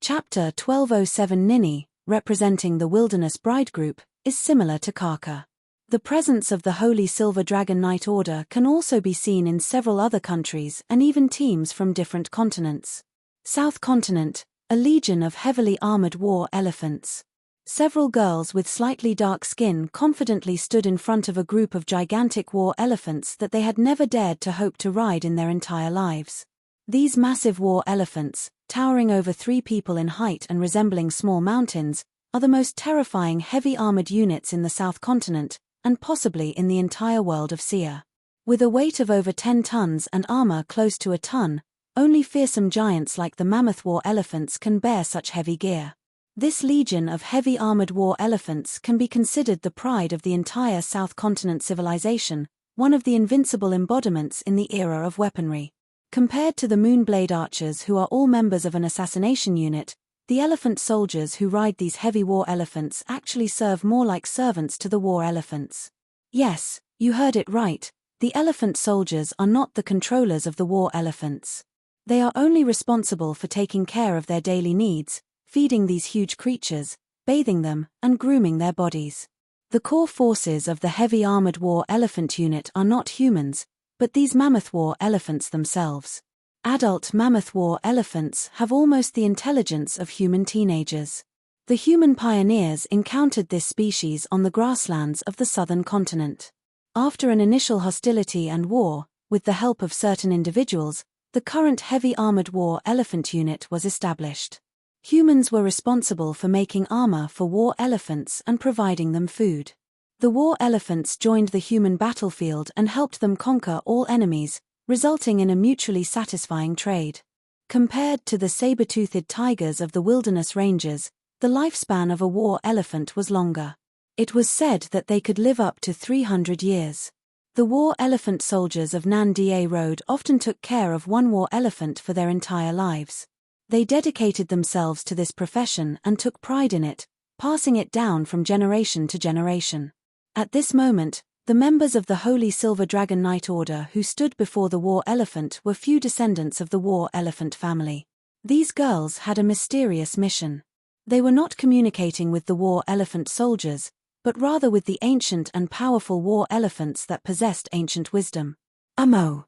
Chapter 1207 Ninny, representing the Wilderness Bride group, is similar to Kaka. The presence of the Holy Silver Dragon Knight Order can also be seen in several other countries and even teams from different continents. South Continent, a legion of heavily armored war elephants. Several girls with slightly dark skin confidently stood in front of a group of gigantic war elephants that they had never dared to hope to ride in their entire lives. These massive war elephants, towering over 3 people in height and resembling small mountains, are the most terrifying heavy armored units in the South Continent, and possibly in the entire world of Sia. With a weight of over 10 tons and armor close to a ton, only fearsome giants like the mammoth war elephants can bear such heavy gear. This legion of heavy armored war elephants can be considered the pride of the entire South Continent civilization, one of the invincible embodiments in the era of weaponry. Compared to the Moonblade archers who are all members of an assassination unit, the elephant soldiers who ride these heavy war elephants actually serve more like servants to the war elephants. Yes, you heard it right, the elephant soldiers are not the controllers of the war elephants. They are only responsible for taking care of their daily needs, feeding these huge creatures, bathing them, and grooming their bodies. The core forces of the heavy armored war elephant unit are not humans, but these mammoth war elephants themselves. Adult mammoth war elephants have almost the intelligence of human teenagers. The human pioneers encountered this species on the grasslands of the southern continent. After an initial hostility and war, with the help of certain individuals, the current heavy armored war elephant unit was established. Humans were responsible for making armor for war elephants and providing them food. The war elephants joined the human battlefield and helped them conquer all enemies, resulting in a mutually satisfying trade. Compared to the saber-toothed tigers of the wilderness ranges, the lifespan of a war elephant was longer. It was said that they could live up to 300 years. The war elephant soldiers of Nan Da Road often took care of one war elephant for their entire lives. They dedicated themselves to this profession and took pride in it, passing it down from generation to generation. At this moment, the members of the Holy Silver Dragon Knight Order who stood before the war elephant were few descendants of the war elephant family. These girls had a mysterious mission. They were not communicating with the war elephant soldiers, but rather with the ancient and powerful war elephants that possessed ancient wisdom. Amo.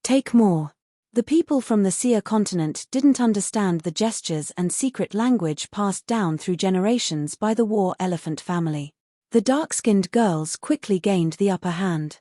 Take more. The people from the Sia continent didn't understand the gestures and secret language passed down through generations by the war elephant family. The dark-skinned girls quickly gained the upper hand.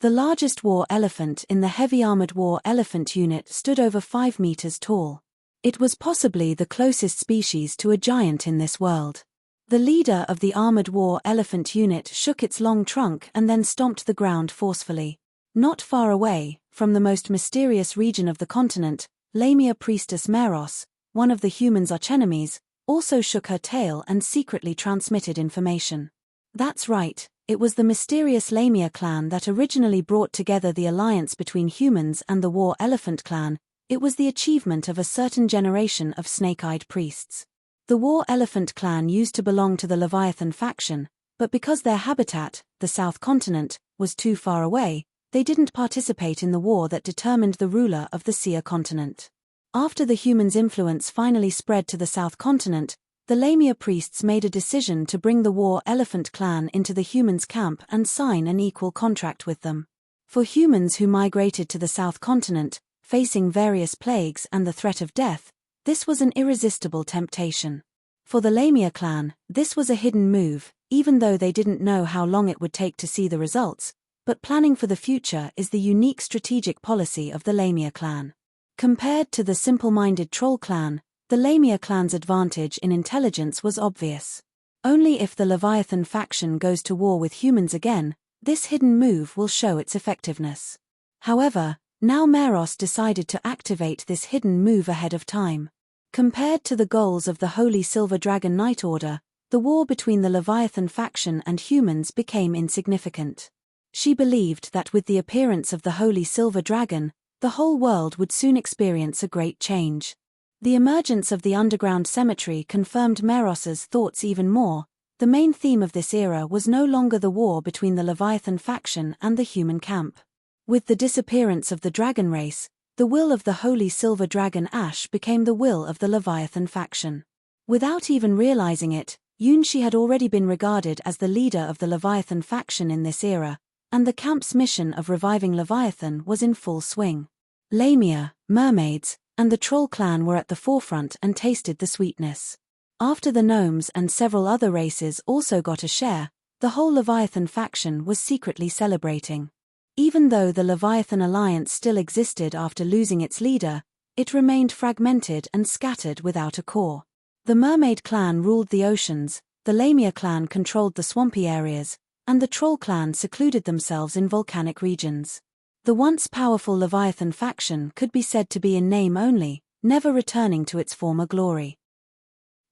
The largest war elephant in the heavy armored war elephant unit stood over 5 meters tall. It was possibly the closest species to a giant in this world. The leader of the armored war elephant unit shook its long trunk and then stomped the ground forcefully. Not far away, from the most mysterious region of the continent, Lamia priestess Meros, one of the humans' archenemies, also shook her tail and secretly transmitted information. That's right, it was the mysterious Lamia clan that originally brought together the alliance between humans and the war elephant clan. It was the achievement of a certain generation of snake-eyed priests. The war elephant clan used to belong to the Leviathan faction, but because their habitat, the South Continent, was too far away, they didn't participate in the war that determined the ruler of the Sia continent. After the humans' influence finally spread to the South Continent, the Lamia priests made a decision to bring the war elephant clan into the humans' camp and sign an equal contract with them. For humans who migrated to the South Continent, facing various plagues and the threat of death, this was an irresistible temptation. For the Lamia clan, this was a hidden move, even though they didn't know how long it would take to see the results, but planning for the future is the unique strategic policy of the Lamia clan. Compared to the simple-minded Troll clan, the Lamia clan's advantage in intelligence was obvious. Only if the Leviathan faction goes to war with humans again, this hidden move will show its effectiveness. However, now Meros decided to activate this hidden move ahead of time. Compared to the goals of the Holy Silver Dragon Knight Order, the war between the Leviathan faction and humans became insignificant. She believed that with the appearance of the Holy Silver Dragon, the whole world would soon experience a great change. The emergence of the underground cemetery confirmed Meros's thoughts even more. The main theme of this era was no longer the war between the Leviathan faction and the human camp. With the disappearance of the dragon race, The will of the Holy Silver Dragon Ash became the will of the Leviathan faction. Without even realizing it, Yunshi had already been regarded as the leader of the Leviathan faction in this era, and the camp's mission of reviving Leviathan was in full swing. Lamia, mermaids, and the troll clan were at the forefront and tasted the sweetness. After the gnomes and several other races also got a share, the whole Leviathan faction was secretly celebrating. Even though the Leviathan alliance still existed after losing its leader, it remained fragmented and scattered without a core. The mermaid clan ruled the oceans, the Lamia clan controlled the swampy areas, and the troll clan secluded themselves in volcanic regions. The once powerful Leviathan faction could be said to be in name only, never returning to its former glory.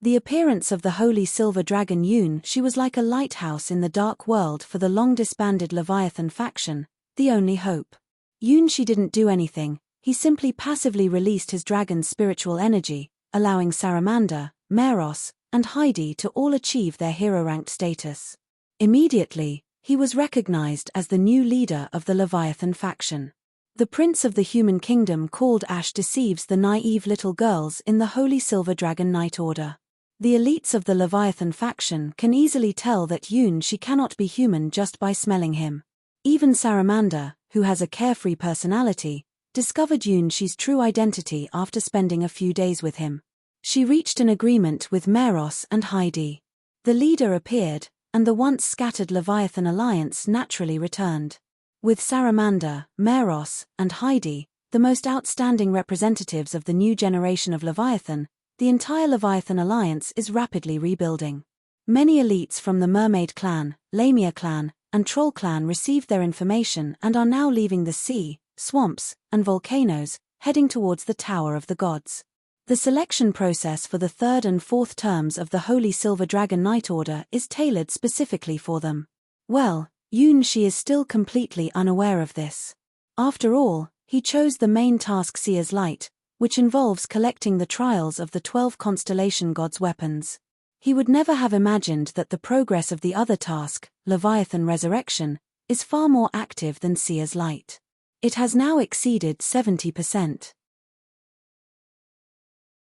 The appearance of the Holy Silver Dragon Yun, she was like a lighthouse in the dark world for the long-disbanded Leviathan faction, the only hope. Yun she didn't do anything, he simply passively released his dragon's spiritual energy, allowing Salamander, Meros, and Heidi to all achieve their hero-ranked status. Immediately, he was recognized as the new leader of the Leviathan faction. The prince of the human kingdom called Ash deceives the naive little girls in the Holy Silver Dragon Knight Order. The elites of the Leviathan faction can easily tell that Yun she cannot be human just by smelling him. Even Salamander, who has a carefree personality, discovered Yun she's true identity after spending a few days with him. She reached an agreement with Meros and Heidi. The leader appeared, and the once scattered Leviathan alliance naturally returned. With Salamander, Meros, and Heidi, the most outstanding representatives of the new generation of Leviathan, the entire Leviathan alliance is rapidly rebuilding. Many elites from the Mermaid clan, Lamia clan, and Troll clan received their information and are now leaving the sea, swamps, and volcanoes, heading towards the Tower of the Gods. The selection process for the third and fourth terms of the Holy Silver Dragon Knight Order is tailored specifically for them. Well, Yun she is still completely unaware of this. After all, he chose the main task Seer's Light, which involves collecting the trials of the 12 constellation gods' weapons. He would never have imagined that the progress of the other task, Leviathan Resurrection, is far more active than Seer's Light. It has now exceeded 70%.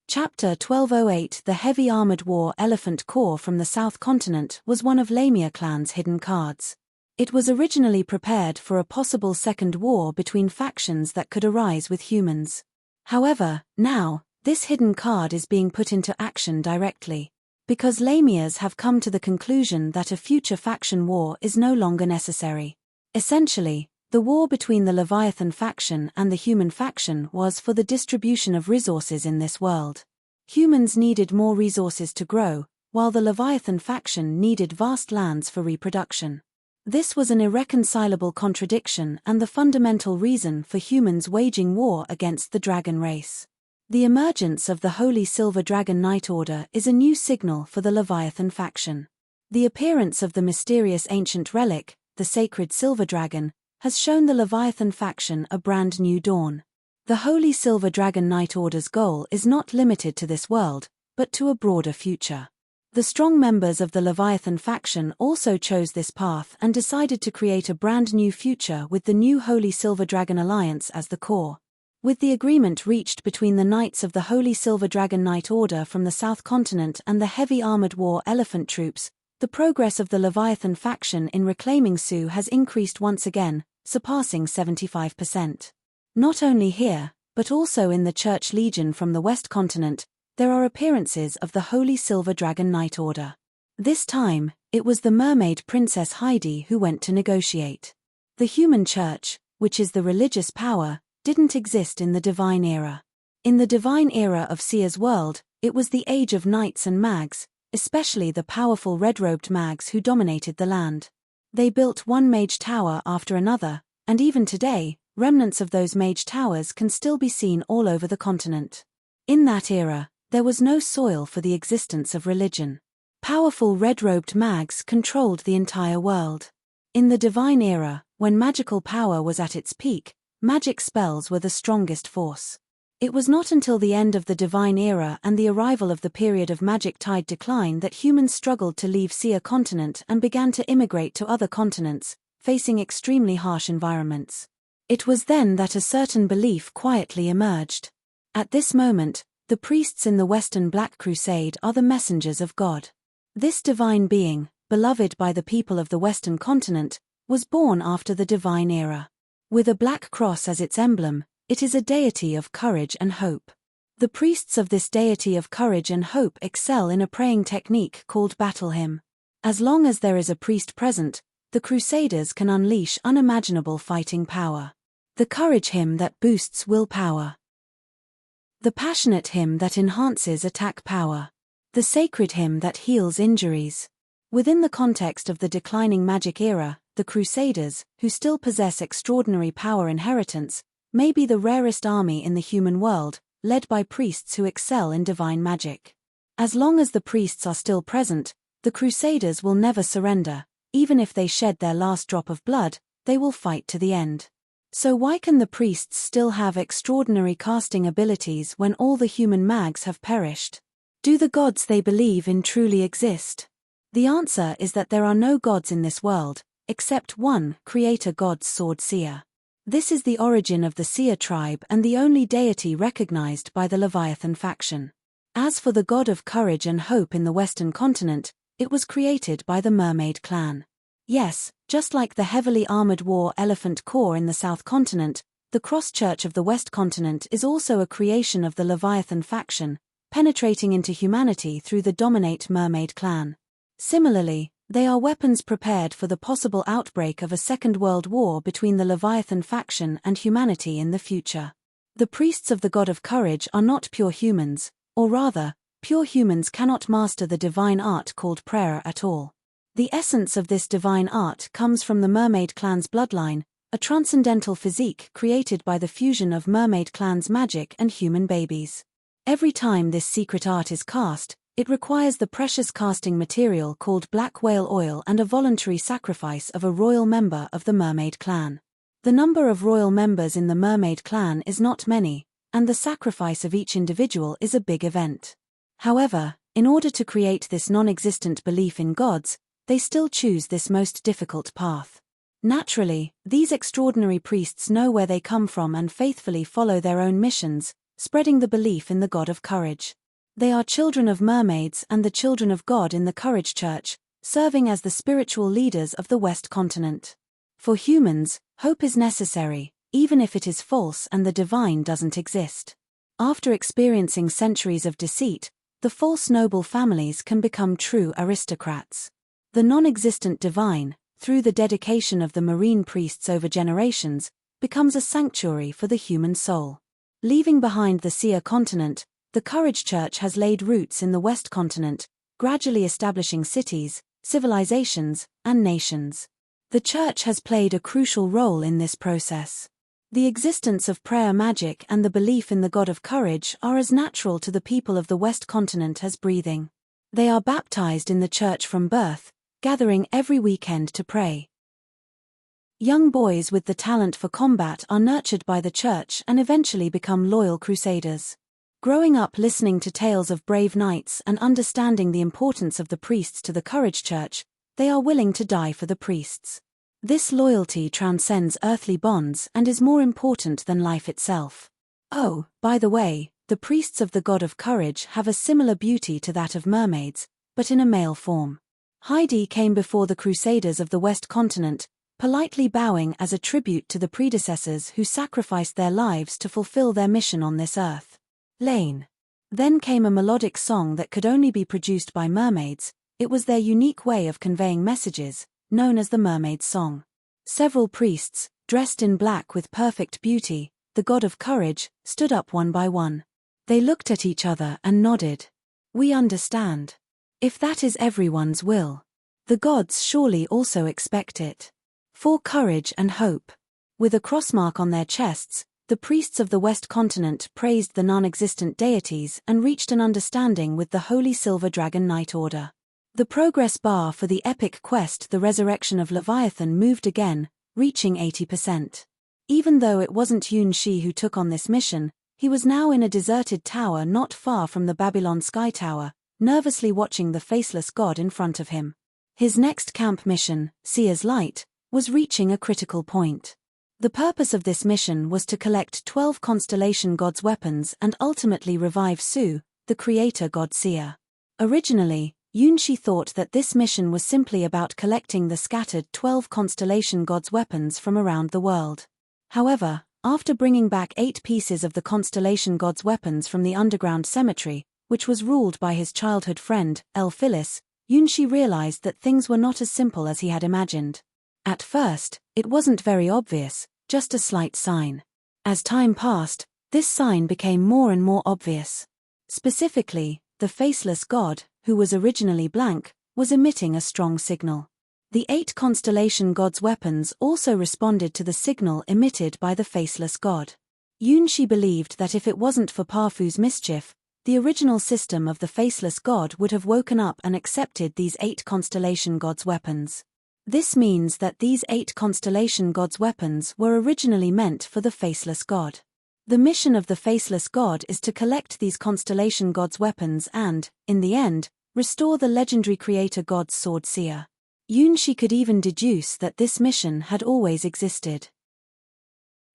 Chapter 1208 The Heavy Armored War Elephant Core from the South Continent was one of Lamia clan's hidden cards. It was originally prepared for a possible second war between factions that could arise with humans. However, now, this hidden card is being put into action directly. Because Lamias have come to the conclusion that a future faction war is no longer necessary. Essentially, the war between the Leviathan faction and the human faction was for the distribution of resources in this world. Humans needed more resources to grow, while the Leviathan faction needed vast lands for reproduction. This was an irreconcilable contradiction and the fundamental reason for humans waging war against the dragon race. The emergence of the Holy Silver Dragon Knight Order is a new signal for the Leviathan faction. The appearance of the mysterious ancient relic, the sacred silver dragon, has shown the Leviathan faction a brand new dawn. The Holy Silver Dragon Knight Order's goal is not limited to this world, but to a broader future. The strong members of the Leviathan faction also chose this path and decided to create a brand new future with the new Holy Silver Dragon Alliance as the core. With the agreement reached between the Knights of the Holy Silver Dragon Knight Order from the South Continent and the Heavy Armored War Elephant troops, the progress of the Leviathan faction in reclaiming Su has increased once again, surpassing 75%. Not only here, but also in the Church Legion from the West Continent, there are appearances of the Holy Silver Dragon Knight Order. This time, it was the mermaid princess Heidi who went to negotiate. The human church, which is the religious power, didn't exist in the divine era. In the divine era of Seer's world, it was the age of knights and mags, especially the powerful red-robed mags who dominated the land. They built one mage tower after another, and even today, remnants of those mage towers can still be seen all over the continent. In that era, there was no soil for the existence of religion. Powerful red-robed mags controlled the entire world. In the divine era, when magical power was at its peak, magic spells were the strongest force. It was not until the end of the divine era and the arrival of the period of magic tide decline that humans struggled to leave Seer continent and began to immigrate to other continents, facing extremely harsh environments. It was then that a certain belief quietly emerged. At this moment, the priests in the Western Black Crusade are the messengers of God. This divine being, beloved by the people of the Western continent, was born after the divine era. With a black cross as its emblem, it is a deity of courage and hope. The priests of this deity of courage and hope excel in a praying technique called battle hymn. As long as there is a priest present, the Crusaders can unleash unimaginable fighting power. The courage hymn that boosts willpower. The passionate hymn that enhances attack power. The sacred hymn that heals injuries. Within the context of the declining magic era, the Crusaders, who still possess extraordinary power inheritance, may be the rarest army in the human world, led by priests who excel in divine magic. As long as the priests are still present, the Crusaders will never surrender. Even if they shed their last drop of blood, they will fight to the end. So why can the priests still have extraordinary casting abilities when all the human mags have perished? Do the gods they believe in truly exist? The answer is that there are no gods in this world, except one creator god, sword seer. This is the origin of the seer tribe and the only deity recognized by the Leviathan faction. As for the god of courage and hope in the Western continent, it was created by the Mermaid clan. Yes, just like the heavily armored war elephant corps in the South continent, the cross church of the West continent is also a creation of the Leviathan faction, penetrating into humanity through the dominate Mermaid clan. Similarly, they are weapons prepared for the possible outbreak of a second world war between the Leviathan faction and humanity in the future. The priests of the god of courage are not pure humans, or rather, pure humans cannot master the divine art called prayer at all. The essence of this divine art comes from the Mermaid clan's bloodline, a transcendental physique created by the fusion of Mermaid clan's magic and human babies. Every time this secret art is cast, it requires the precious casting material called black whale oil and a voluntary sacrifice of a royal member of the Mermaid clan. The number of royal members in the Mermaid clan is not many, and the sacrifice of each individual is a big event. However, in order to create this non-existent belief in gods, they still choose this most difficult path. Naturally, these extraordinary priests know where they come from and faithfully follow their own missions, spreading the belief in the god of courage. They are children of mermaids and the children of God in the Courage Church, serving as the spiritual leaders of the West continent. For humans, hope is necessary, even if it is false and the divine doesn't exist. After experiencing centuries of deceit, the false noble families can become true aristocrats. The non-existent divine, through the dedication of the marine priests over generations, becomes a sanctuary for the human soul. Leaving behind the seer continent, the Courage Church has laid roots in the West continent, gradually establishing cities, civilizations, and nations. The Church has played a crucial role in this process. The existence of prayer magic and the belief in the god of courage are as natural to the people of the West continent as breathing. They are baptized in the Church from birth, gathering every weekend to pray. Young boys with the talent for combat are nurtured by the Church and eventually become loyal crusaders. Growing up listening to tales of brave knights and understanding the importance of the priests to the Courage Church, they are willing to die for the priests. This loyalty transcends earthly bonds and is more important than life itself. Oh, by the way, the priests of the god of courage have a similar beauty to that of mermaids, but in a male form. Heidi came before the Crusaders of the West continent, politely bowing as a tribute to the predecessors who sacrificed their lives to fulfill their mission on this earth. Lane. Then came a melodic song that could only be produced by mermaids. It was their unique way of conveying messages, known as the mermaid song. Several priests, dressed in black with perfect beauty, the god of courage, stood up one by one. They looked at each other and nodded. We understand. If that is everyone's will, the gods surely also expect it. For courage and hope. With a crossmark on their chests, the priests of the West continent praised the non-existent deities and reached an understanding with the Holy Silver Dragon Knight Order. The progress bar for the epic quest The Resurrection of Leviathan moved again, reaching 80%. Even though it wasn't Yun Shi who took on this mission, he was now in a deserted tower not far from the Babylon Sky Tower, nervously watching the faceless god in front of him. His next camp mission, Seer's Light, was reaching a critical point. The purpose of this mission was to collect 12 constellation gods' weapons and ultimately revive Su, the creator god seer. Originally, Yunshi thought that this mission was simply about collecting the scattered 12 constellation gods' weapons from around the world. However, after bringing back 8 pieces of the constellation gods' weapons from the underground cemetery, which was ruled by his childhood friend, El Phyllis, Yunshi realized that things were not as simple as he had imagined. At first, it wasn't very obvious, just a slight sign. As time passed, this sign became more and more obvious. Specifically, the faceless god, who was originally blank, was emitting a strong signal. The 8 constellation gods' weapons also responded to the signal emitted by the faceless god. Yunshi believed that if it wasn't for Parfu's mischief, the original system of the faceless god would have woken up and accepted these 8 constellation gods' weapons. This means that these 8 constellation gods' weapons were originally meant for the faceless god. The mission of the faceless god is to collect these constellation gods' weapons and, in the end, restore the legendary creator god's sword seer. Yunshi could even deduce that this mission had always existed.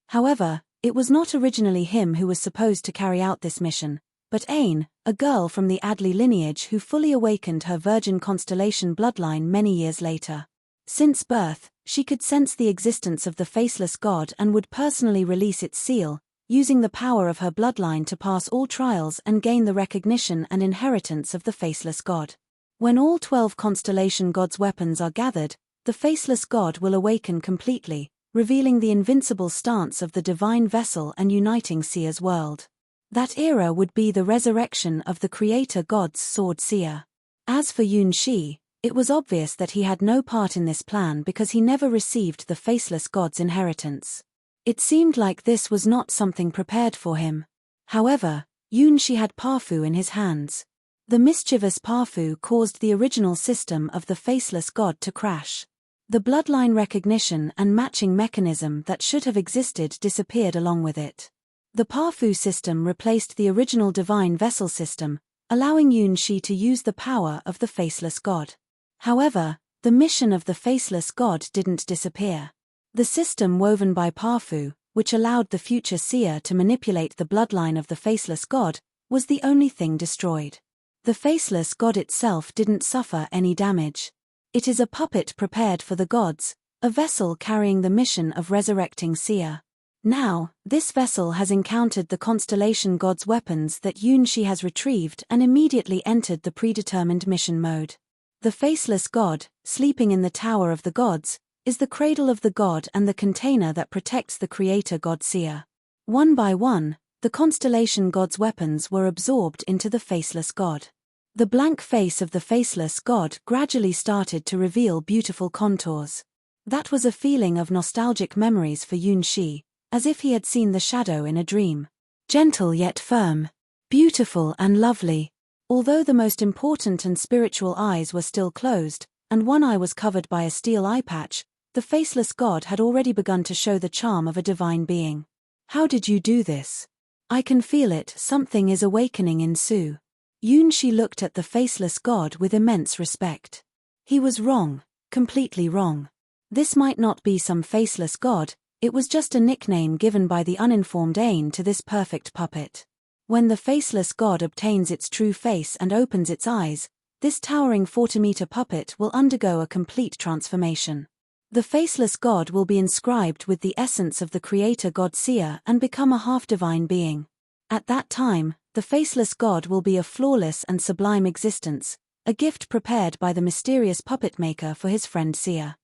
However, it was not originally him who was supposed to carry out this mission, but Ain, a girl from the Adley lineage who fully awakened her virgin constellation bloodline many years later. Since birth, she could sense the existence of the faceless god and would personally release its seal, using the power of her bloodline to pass all trials and gain the recognition and inheritance of the faceless god. When all 12 constellation gods' weapons are gathered, the faceless god will awaken completely, revealing the invincible stance of the divine vessel and uniting Seer's world. That era would be the resurrection of the creator god's sword seer. As for Yunshi, it was obvious that he had no part in this plan because he never received the faceless god's inheritance. It seemed like this was not something prepared for him. However, Yunshi had Parfu in his hands. The mischievous Parfu caused the original system of the faceless god to crash. The bloodline recognition and matching mechanism that should have existed disappeared along with it. The Parfu system replaced the original divine vessel system, allowing Yunshi to use the power of the faceless god. However, the mission of the faceless god didn't disappear. The system woven by Parfu, which allowed the future seer to manipulate the bloodline of the faceless god, was the only thing destroyed. The faceless god itself didn't suffer any damage. It is a puppet prepared for the gods, a vessel carrying the mission of resurrecting seer. Now, this vessel has encountered the constellation god's weapons that Yunshi has retrieved and immediately entered the predetermined mission mode. The faceless god, sleeping in the Tower of the Gods, is the cradle of the god and the container that protects the creator god seer. One by one, the constellation god's weapons were absorbed into the faceless god. The blank face of the faceless god gradually started to reveal beautiful contours. That was a feeling of nostalgic memories for Yunshi, as if he had seen the shadow in a dream. Gentle yet firm. Beautiful and lovely. Although the most important and spiritual eyes were still closed, and one eye was covered by a steel eye patch, the faceless god had already begun to show the charm of a divine being. How did you do this? I can feel it, something is awakening in Su. Yunshi looked at the faceless god with immense respect. He was wrong, completely wrong. This might not be some faceless god, it was just a nickname given by the uninformed Ain to this perfect puppet. When the faceless god obtains its true face and opens its eyes, this towering 40-meter puppet will undergo a complete transformation. The faceless god will be inscribed with the essence of the creator god seer and become a half-divine being. At that time, the faceless god will be a flawless and sublime existence, a gift prepared by the mysterious puppet maker for his friend seer.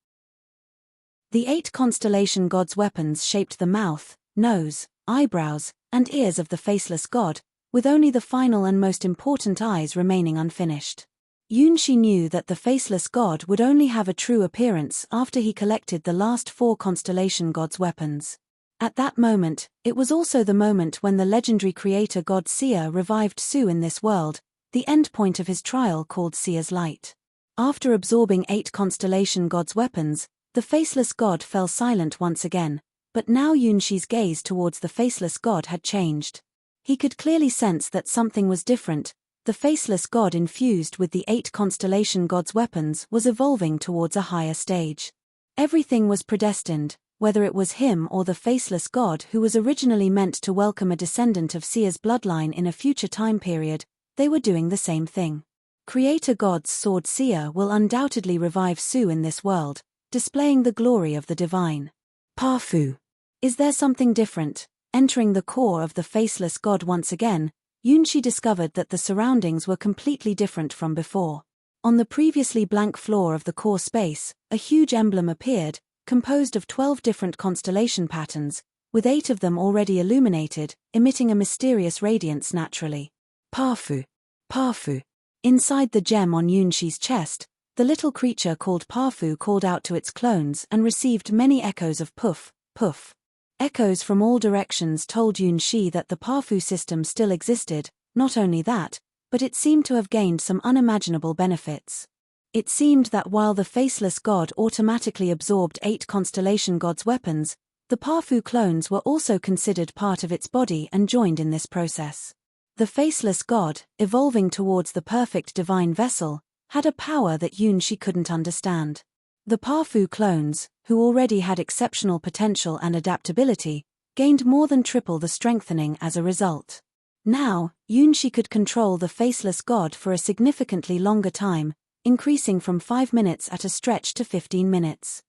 The 8 constellation gods' weapons shaped the mouth, nose, eyebrows, and ears of the faceless god, with only the final and most important eyes remaining unfinished. Yunshi knew that the faceless god would only have a true appearance after he collected the last 4 constellation gods' weapons. At that moment, it was also the moment when the legendary creator god Seer revived Su in this world, the end point of his trial called Seer's Light. After absorbing 8 constellation gods' weapons, the faceless god fell silent once again, but now Yunshi's gaze towards the faceless god had changed. He could clearly sense that something was different. The faceless god infused with the 8 constellation gods' weapons was evolving towards a higher stage. Everything was predestined. whether it was him or the faceless god who was originally meant to welcome a descendant of Sia's bloodline in a future time period, they were doing the same thing. Creator God's sword Sia will undoubtedly revive Su in this world, displaying the glory of the divine. Pafu. Is there something different? Entering the core of the faceless god once again, Yunshi discovered that the surroundings were completely different from before. On the previously blank floor of the core space, a huge emblem appeared, composed of 12 different constellation patterns, with 8 of them already illuminated, emitting a mysterious radiance naturally. Pafu. Pafu. Inside the gem on Yunshi's chest, the little creature called Pafu called out to its clones and received many echoes of poof, poof. Echoes from all directions told Yunshi that the Pafu system still existed. Not only that, but it seemed to have gained some unimaginable benefits. It seemed that while the faceless god automatically absorbed 8 constellation gods' weapons, the Pafu clones were also considered part of its body and joined in this process. The faceless god, evolving towards the perfect divine vessel, had a power that Yunshi couldn't understand. The Pafu clones, who already had exceptional potential and adaptability, gained more than triple the strengthening as a result. Now, Yunshi could control the faceless god for a significantly longer time, increasing from 5 minutes at a stretch to 15 minutes.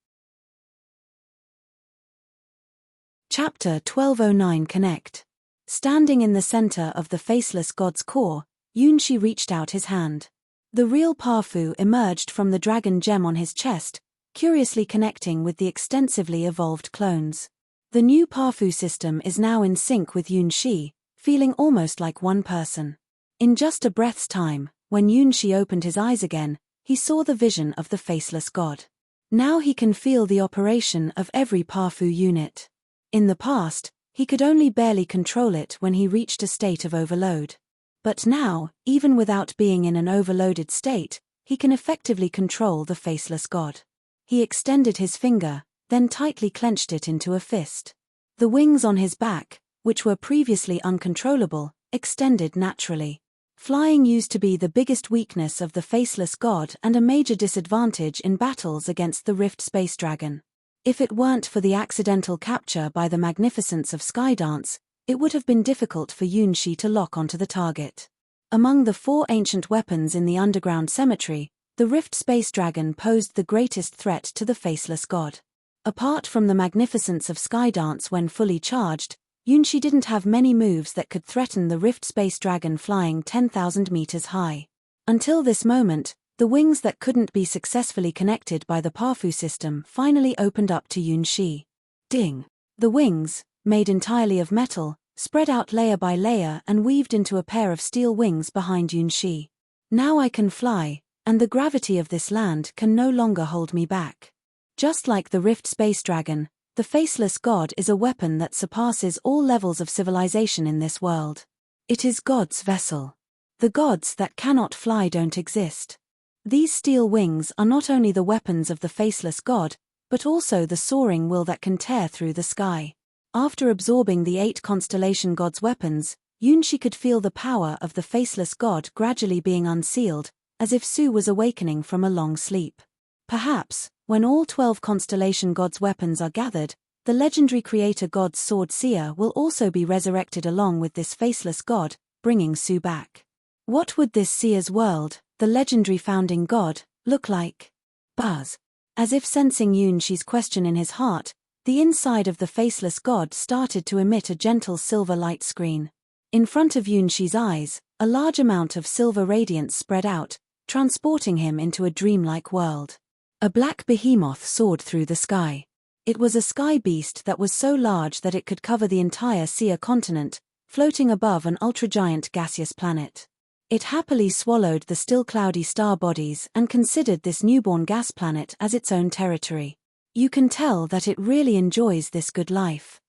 Chapter 1209 Connect. Standing in the center of the faceless god's core, Yunshi reached out his hand. The real Pafu emerged from the dragon gem on his chest, curiously connecting with the extensively evolved clones. The new Pafu system is now in sync with Yunshi, feeling almost like one person. In just a breath's time, when Yunshi opened his eyes again, he saw the vision of the faceless god. Now he can feel the operation of every Pafu unit. In the past, he could only barely control it when he reached a state of overload. But now, even without being in an overloaded state, he can effectively control the faceless god. He extended his finger, then tightly clenched it into a fist. The wings on his back, which were previously uncontrollable, extended naturally. Flying used to be the biggest weakness of the faceless god and a major disadvantage in battles against the Rift Space Dragon. If it weren't for the accidental capture by the magnificence of Skydance, it would have been difficult for Yunshi to lock onto the target. Among the 4 ancient weapons in the underground cemetery, the Rift Space Dragon posed the greatest threat to the faceless god. Apart from the magnificence of Skydance when fully charged, Yunshi didn't have many moves that could threaten the Rift Space Dragon flying 10,000 meters high. Until this moment, the wings that couldn't be successfully connected by the Pafu system finally opened up to Yunshi. Ding! The wings, made entirely of metal, spread out layer by layer and weaved into a pair of steel wings behind Yunshi. Now I can fly, and the gravity of this land can no longer hold me back. Just like the Rift Space Dragon, the faceless god is a weapon that surpasses all levels of civilization in this world. It is God's vessel. The gods that cannot fly don't exist. These steel wings are not only the weapons of the faceless god, but also the soaring will that can tear through the sky. After absorbing the 8 constellation gods' weapons, Yunshi could feel the power of the faceless god gradually being unsealed, as if Su was awakening from a long sleep. Perhaps, when all 12 constellation gods' weapons are gathered, the legendary creator god's sword Sia will also be resurrected along with this faceless god, bringing Su back. What would this Sia's world, the legendary founding god, look like? Buzz. As if sensing Yunshi's question in his heart, the inside of the faceless god started to emit a gentle silver light screen. In front of Yunshi's eyes, a large amount of silver radiance spread out, transporting him into a dreamlike world. A black behemoth soared through the sky. It was a sky beast that was so large that it could cover the entire Sia continent, floating above an ultra-giant gaseous planet. It happily swallowed the still cloudy star bodies and considered this newborn gas planet as its own territory. You can tell that it really enjoys this good life.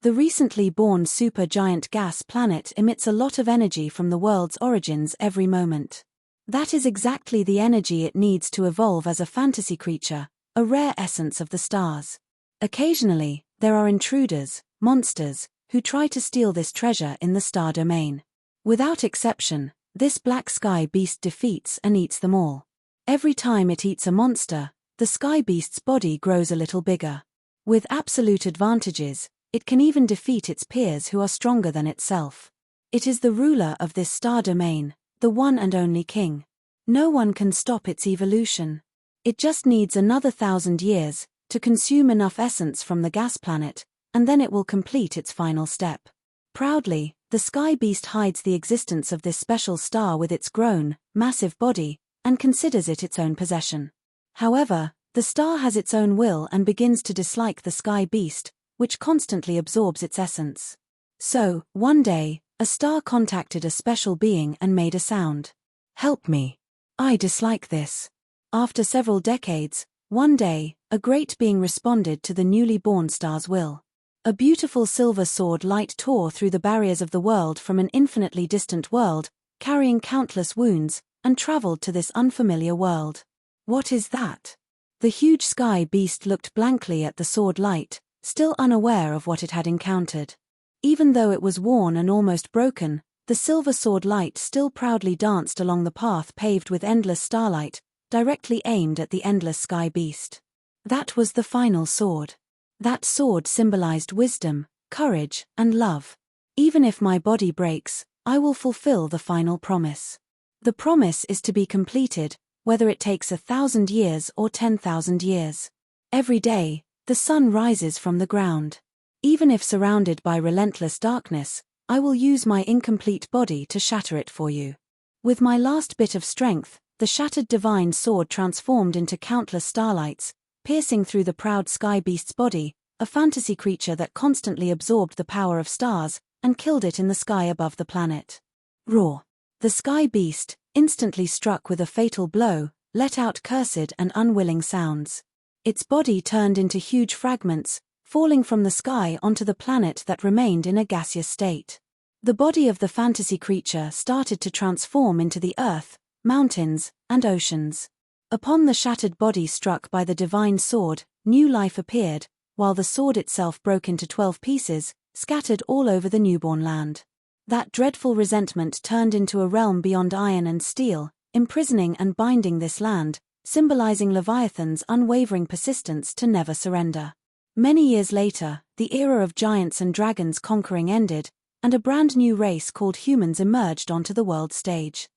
The recently born super-giant gas planet emits a lot of energy from the world's origins every moment. That is exactly the energy it needs to evolve as a fantasy creature, a rare essence of the stars. Occasionally, there are intruders, monsters, who try to steal this treasure in the star domain. Without exception, this black sky beast defeats and eats them all. Every time it eats a monster, the sky beast's body grows a little bigger. With absolute advantages, it can even defeat its peers who are stronger than itself. It is the ruler of this star domain, the one and only king. No one can stop its evolution. It just needs another 1,000 years to consume enough essence from the gas planet, and then it will complete its final step. Proudly, the sky beast hides the existence of this special star with its grown, massive body, and considers it its own possession. However, the star has its own will and begins to dislike the sky beast, which constantly absorbs its essence. So, one day, a star contacted a special being and made a sound. "Help me. I dislike this." After several decades, one day, a great being responded to the newly born star's will. A beautiful silver sword light tore through the barriers of the world from an infinitely distant world, carrying countless wounds, and traveled to this unfamiliar world. What is that? The huge sky beast looked blankly at the sword light, still unaware of what it had encountered. Even though it was worn and almost broken, the silver sword light still proudly danced along the path paved with endless starlight, directly aimed at the endless sky beast. That was the final sword. That sword symbolized wisdom, courage, and love. Even if my body breaks, I will fulfill the final promise. The promise is to be completed, whether it takes 1,000 years or 10,000 years. Every day, the sun rises from the ground. Even if surrounded by relentless darkness, I will use my incomplete body to shatter it for you. With my last bit of strength, the shattered divine sword transformed into countless starlights, piercing through the proud sky beast's body, a fantasy creature that constantly absorbed the power of stars, and killed it in the sky above the planet. Roar. The sky beast, instantly struck with a fatal blow, let out cursed and unwilling sounds. Its body turned into huge fragments, falling from the sky onto the planet that remained in a gaseous state. The body of the fantasy creature started to transform into the earth, mountains, and oceans. Upon the shattered body struck by the divine sword, new life appeared, while the sword itself broke into 12 pieces, scattered all over the newborn land. That dreadful resentment turned into a realm beyond iron and steel, imprisoning and binding this land, symbolizing Leviathan's unwavering persistence to never surrender. Many years later, the era of giants and dragons conquering ended, and a brand new race called humans emerged onto the world stage.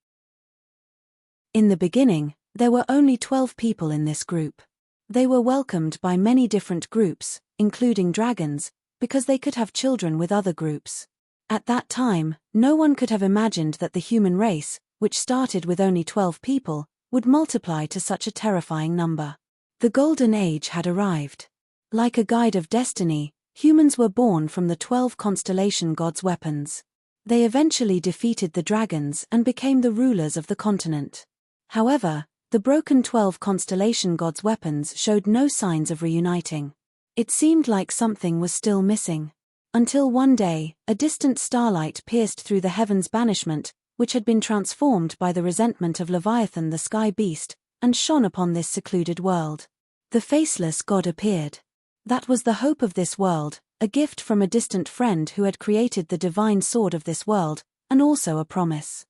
In the beginning, there were only 12 people in this group. They were welcomed by many different groups, including dragons, because they could have children with other groups. At that time, no one could have imagined that the human race, which started with only 12 people, would multiply to such a terrifying number. The Golden Age had arrived. Like a guide of destiny, humans were born from the 12 constellation gods' weapons. They eventually defeated the dragons and became the rulers of the continent. However, the broken 12 constellation gods' weapons showed no signs of reuniting. It seemed like something was still missing. Until one day, a distant starlight pierced through the heaven's banishment, which had been transformed by the resentment of Leviathan the sky beast, and shone upon this secluded world. The faceless god appeared. That was the hope of this world, a gift from a distant friend who had created the divine sword of this world, and also a promise.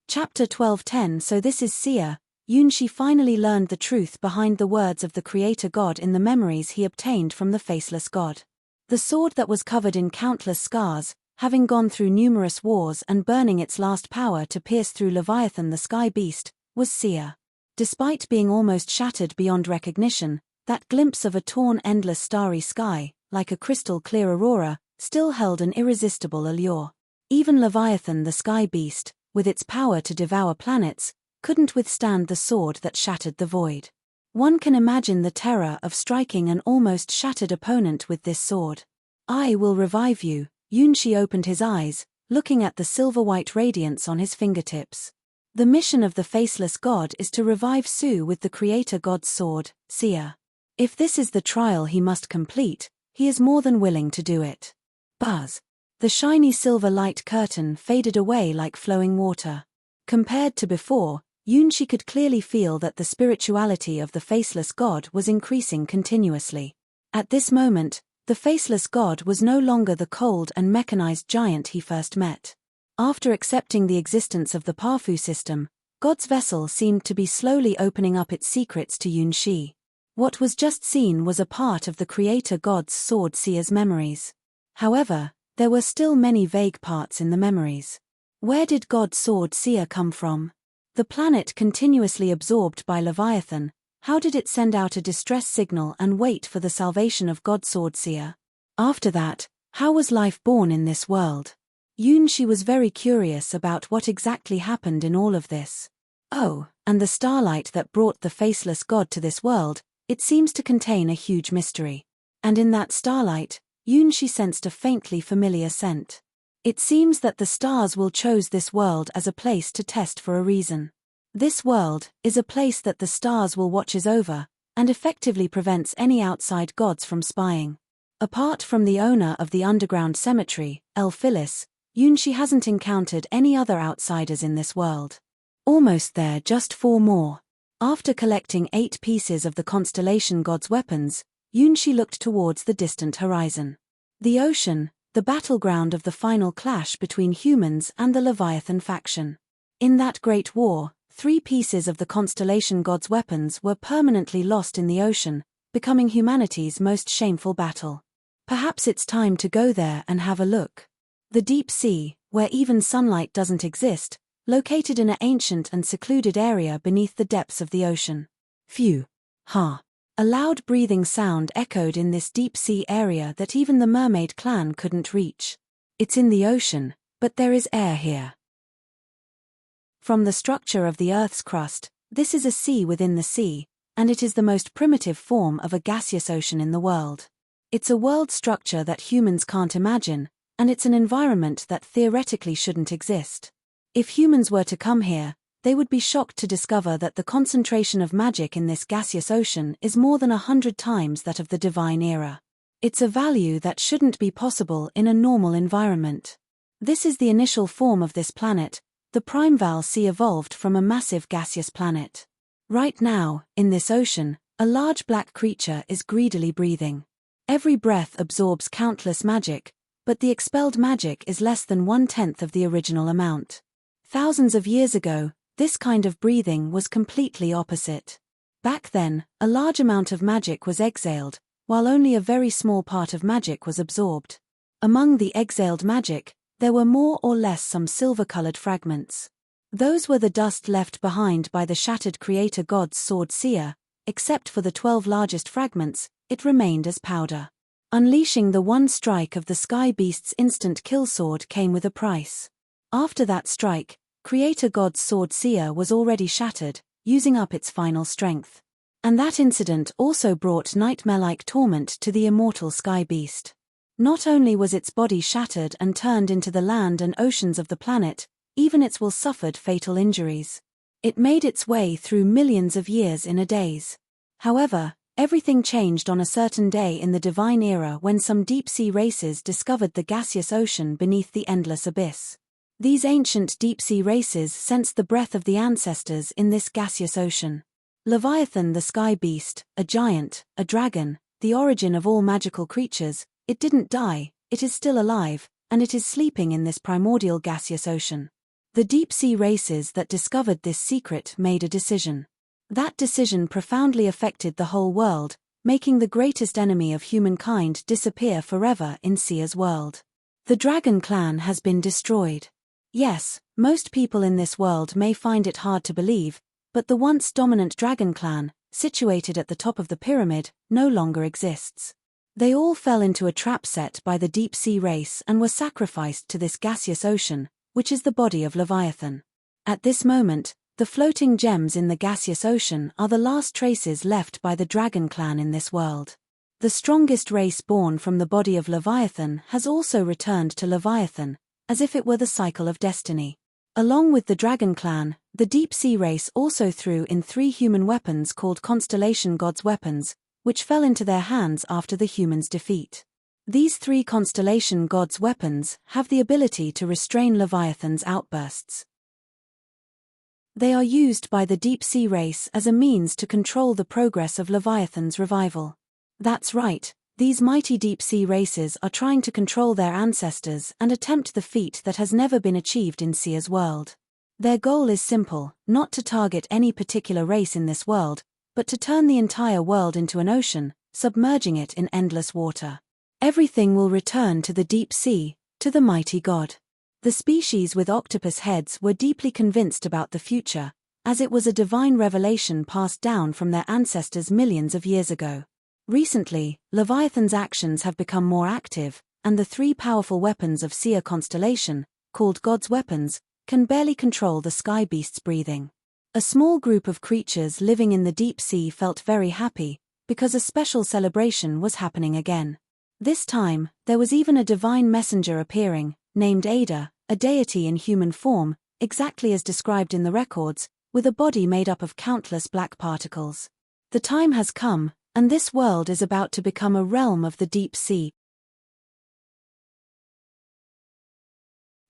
Chapter 12:10. So this is Sia. Yunshi finally learned the truth behind the words of the Creator God in the memories he obtained from the faceless god. The sword that was covered in countless scars, having gone through numerous wars and burning its last power to pierce through Leviathan the sky beast, was Sia. Despite being almost shattered beyond recognition, that glimpse of a torn endless starry sky, like a crystal-clear aurora, still held an irresistible allure. Even Leviathan the sky beast, with its power to devour planets, couldn't withstand the sword that shattered the void. One can imagine the terror of striking an almost shattered opponent with this sword. "I will revive you." Yunshi opened his eyes, looking at the silver-white radiance on his fingertips. The mission of the faceless god is to revive Su with the Creator God's sword, Sia. If this is the trial he must complete, he is more than willing to do it. Buzz. The shiny silver light curtain faded away like flowing water. Compared to before, Yunshi could clearly feel that the spirituality of the faceless god was increasing continuously. At this moment, the faceless god was no longer the cold and mechanized giant he first met. After accepting the existence of the Parfu system, God's vessel seemed to be slowly opening up its secrets to Yunxi. What was just seen was a part of the Creator God's sword seer's memories. However, there were still many vague parts in the memories. Where did God's sword seer come from? The planet continuously absorbed by Leviathan, how did it send out a distress signal and wait for the salvation of God's sword seer? After that, how was life born in this world? Yunxi was very curious about what exactly happened in all of this. Oh, and the starlight that brought the faceless God to this world, it seems to contain a huge mystery. And in that starlight, Yunxi sensed a faintly familiar scent. It seems that the stars will choose this world as a place to test for a reason. This world is a place that the stars will watches over, and effectively prevents any outside gods from spying. Apart from the owner of the underground cemetery, El Phyllis, Yunxi hasn't encountered any other outsiders in this world. Almost there, just 4 more. After collecting 8 pieces of the constellation god's weapons, Yunxi looked towards the distant horizon. The ocean, the battleground of the final clash between humans and the Leviathan faction. In that great war, 3 pieces of the constellation god's weapons were permanently lost in the ocean, becoming humanity's most shameful battle. Perhaps it's time to go there and have a look. The deep sea, where even sunlight doesn't exist, located in an ancient and secluded area beneath the depths of the ocean. Phew. Ha. A loud breathing sound echoed in this deep sea area that even the mermaid clan couldn't reach. It's in the ocean, but there is air here. From the structure of the Earth's crust, this is a sea within the sea, and it is the most primitive form of a gaseous ocean in the world. It's a world structure that humans can't imagine, and it's an environment that theoretically shouldn't exist. If humans were to come here, they would be shocked to discover that the concentration of magic in this gaseous ocean is more than 100 times that of the divine era. It's a value that shouldn't be possible in a normal environment. This is the initial form of this planet. The Primeval Sea evolved from a massive gaseous planet. Right now, in this ocean, a large black creature is greedily breathing. Every breath absorbs countless magic, but the expelled magic is less than 1/10 of the original amount. Thousands of years ago, this kind of breathing was completely opposite. Back then, a large amount of magic was exhaled, while only a very small part of magic was absorbed. Among the exhaled magic, there were more or less some silver-colored fragments. Those were the dust left behind by the shattered Creator God's sword seer. Except for the 12 largest fragments, it remained as powder. Unleashing the one strike of the Sky Beast's instant kill sword came with a price. After that strike, Creator God's sword seer was already shattered, using up its final strength. And that incident also brought nightmare-like torment to the immortal Sky Beast. Not only was its body shattered and turned into the land and oceans of the planet, even its will suffered fatal injuries. It made its way through millions of years in a daze. However, everything changed on a certain day in the Divine Era when some deep-sea races discovered the gaseous ocean beneath the endless abyss. These ancient deep-sea races sensed the breath of the ancestors in this gaseous ocean. Leviathan the Sky Beast, a giant, a dragon, the origin of all magical creatures, it didn't die, it is still alive, and it is sleeping in this primordial gaseous ocean. The deep-sea races that discovered this secret made a decision. That decision profoundly affected the whole world, making the greatest enemy of humankind disappear forever in Sia's world. The Dragon Clan has been destroyed. Yes, most people in this world may find it hard to believe, but the once dominant Dragon Clan, situated at the top of the pyramid, no longer exists. They all fell into a trap set by the deep-sea race and were sacrificed to this gaseous ocean, which is the body of Leviathan. At this moment, the floating gems in the gaseous ocean are the last traces left by the Dragon Clan in this world. The strongest race born from the body of Leviathan has also returned to Leviathan, as if it were the cycle of destiny. Along with the Dragon Clan, the deep-sea race also threw in 3 human weapons called Constellation God's Weapons, which fell into their hands after the humans' defeat. These 3 Constellation God's Weapons have the ability to restrain Leviathan's outbursts. They are used by the deep-sea race as a means to control the progress of Leviathan's revival. That's right, these mighty deep-sea races are trying to control their ancestors and attempt the feat that has never been achieved in Sia's world. Their goal is simple, not to target any particular race in this world, but to turn the entire world into an ocean, submerging it in endless water. Everything will return to the deep sea, to the mighty God. The species with octopus heads were deeply convinced about the future, as it was a divine revelation passed down from their ancestors millions of years ago. Recently, Leviathan's actions have become more active, and the three powerful weapons of Seer constellation, called God's weapons, can barely control the sky beast's breathing. A small group of creatures living in the deep sea felt very happy, because a special celebration was happening again. This time, there was even a divine messenger appearing, named Ada, a deity in human form, exactly as described in the records, with a body made up of countless black particles. The time has come, and this world is about to become a realm of the deep sea.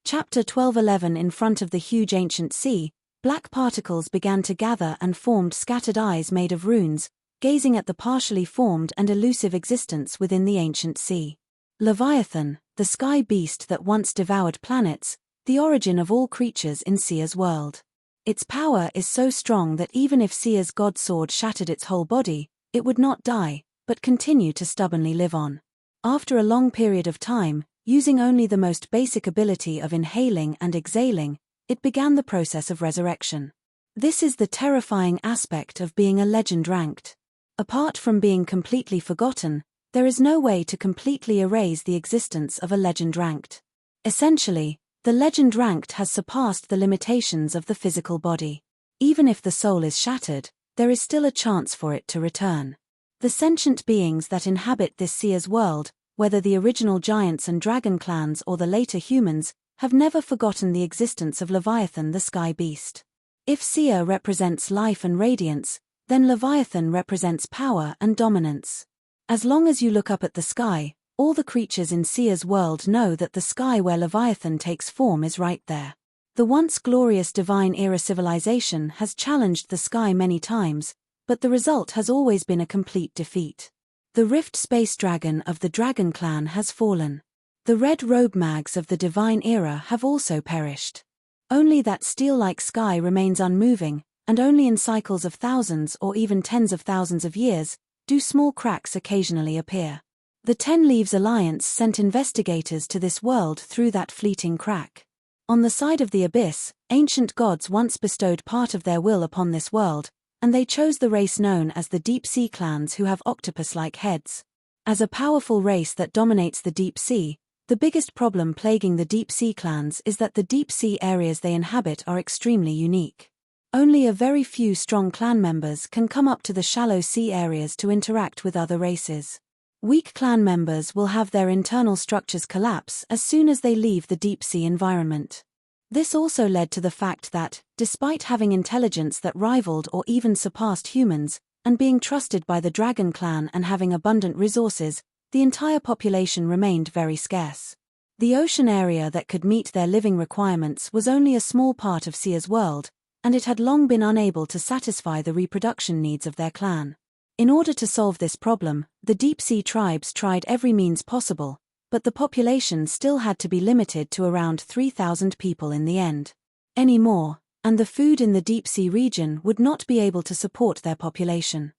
Chapter 12:11. In front of the huge ancient sea, black particles began to gather and formed scattered eyes made of runes, gazing at the partially formed and elusive existence within the ancient sea. Leviathan, the sky beast that once devoured planets, the origin of all creatures in Seer's world. Its power is so strong that even if Seer's god sword shattered its whole body, it would not die, but continue to stubbornly live on. After a long period of time, using only the most basic ability of inhaling and exhaling, it began the process of resurrection. This is the terrifying aspect of being a legend ranked. Apart from being completely forgotten, there is no way to completely erase the existence of a legend ranked. Essentially, the legend ranked has surpassed the limitations of the physical body. Even if the soul is shattered, there is still a chance for it to return. The sentient beings that inhabit this Seer's world, whether the original giants and dragon clans or the later humans, have never forgotten the existence of Leviathan the sky beast. If Seer represents life and radiance, then Leviathan represents power and dominance. As long as you look up at the sky, all the creatures in Seer's world know that the sky where Leviathan takes form is right there. The once glorious divine era civilization has challenged the sky many times, but the result has always been a complete defeat. The Rift Space Dragon of the Dragon Clan has fallen. The red robe mags of the divine era have also perished. Only that steel-like sky remains unmoving, and only in cycles of thousands or even tens of thousands of years do small cracks occasionally appear. The Ten Leaves Alliance sent investigators to this world through that fleeting crack. On the side of the abyss, ancient gods once bestowed part of their will upon this world, and they chose the race known as the Deep Sea Clans, who have octopus-like heads. As a powerful race that dominates the deep sea, the biggest problem plaguing the Deep Sea Clans is that the deep sea areas they inhabit are extremely unique. Only a very few strong clan members can come up to the shallow sea areas to interact with other races. Weak clan members will have their internal structures collapse as soon as they leave the deep sea environment. This also led to the fact that, despite having intelligence that rivaled or even surpassed humans, and being trusted by the Dragon Clan and having abundant resources, the entire population remained very scarce. The ocean area that could meet their living requirements was only a small part of Seer's world, and it had long been unable to satisfy the reproduction needs of their clan. In order to solve this problem, the deep-sea tribes tried every means possible, but the population still had to be limited to around 3,000 people in the end. Any more, and the food in the deep-sea region would not be able to support their population.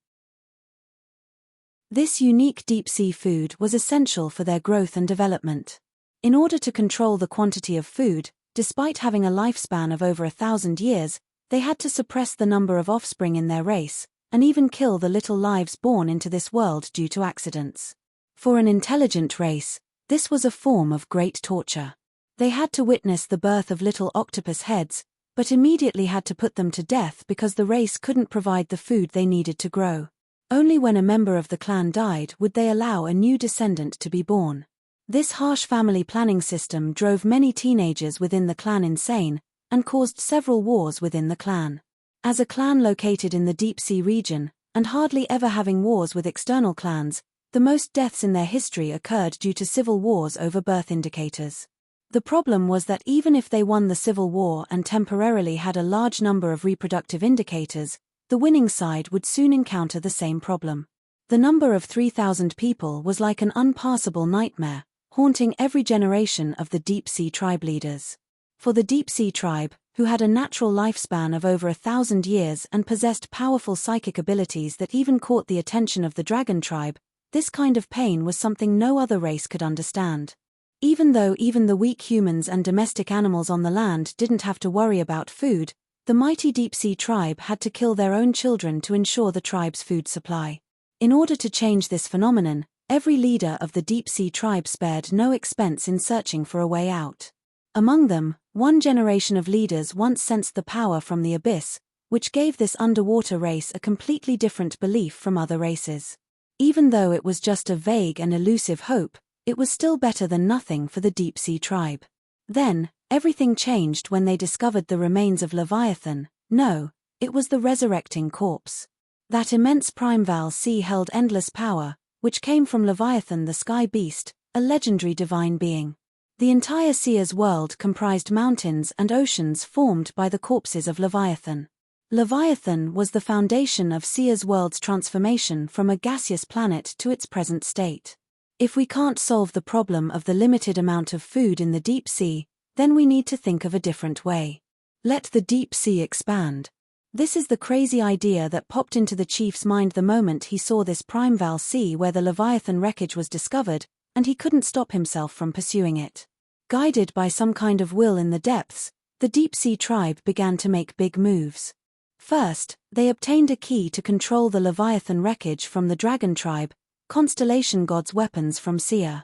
This unique deep-sea food was essential for their growth and development. In order to control the quantity of food, despite having a lifespan of over 1,000 years, they had to suppress the number of offspring in their race, and even kill the little lives born into this world due to accidents. For an intelligent race, this was a form of great torture. They had to witness the birth of little octopus heads, but immediately had to put them to death because the race couldn't provide the food they needed to grow. Only when a member of the clan died would they allow a new descendant to be born. This harsh family planning system drove many teenagers within the clan insane, and caused several wars within the clan. As a clan located in the deep sea region, and hardly ever having wars with external clans, the most deaths in their history occurred due to civil wars over birth indicators. The problem was that even if they won the civil war and temporarily had a large number of reproductive indicators, the winning side would soon encounter the same problem. The number of 3,000 people was like an unpassable nightmare, haunting every generation of the deep sea tribe leaders. For the deep sea tribe, who had a natural lifespan of over 1,000 years and possessed powerful psychic abilities that even caught the attention of the dragon tribe. This kind of pain was something no other race could understand. Even though even the weak humans and domestic animals on the land didn't have to worry about food, the mighty deep-sea tribe had to kill their own children to ensure the tribe's food supply. In order to change this phenomenon, every leader of the deep-sea tribe spared no expense in searching for a way out. Among them, one generation of leaders once sensed the power from the abyss, which gave this underwater race a completely different belief from other races. Even though it was just a vague and elusive hope, it was still better than nothing for the deep-sea tribe. Then, everything changed when they discovered the remains of Leviathan. No, it was the resurrecting corpse. That immense primeval sea held endless power, which came from Leviathan, the sky beast, a legendary divine being. The entire Sea's world comprised mountains and oceans formed by the corpses of Leviathan. Leviathan was the foundation of Sea's world's transformation from a gaseous planet to its present state. If we can't solve the problem of the limited amount of food in the deep sea, then we need to think of a different way. Let the deep sea expand. This is the crazy idea that popped into the chief's mind the moment he saw this primeval sea where the Leviathan wreckage was discovered, and he couldn't stop himself from pursuing it. Guided by some kind of will in the depths, the deep-sea tribe began to make big moves. First, they obtained a key to control the Leviathan wreckage from the dragon tribe, constellation god's weapons from Sea.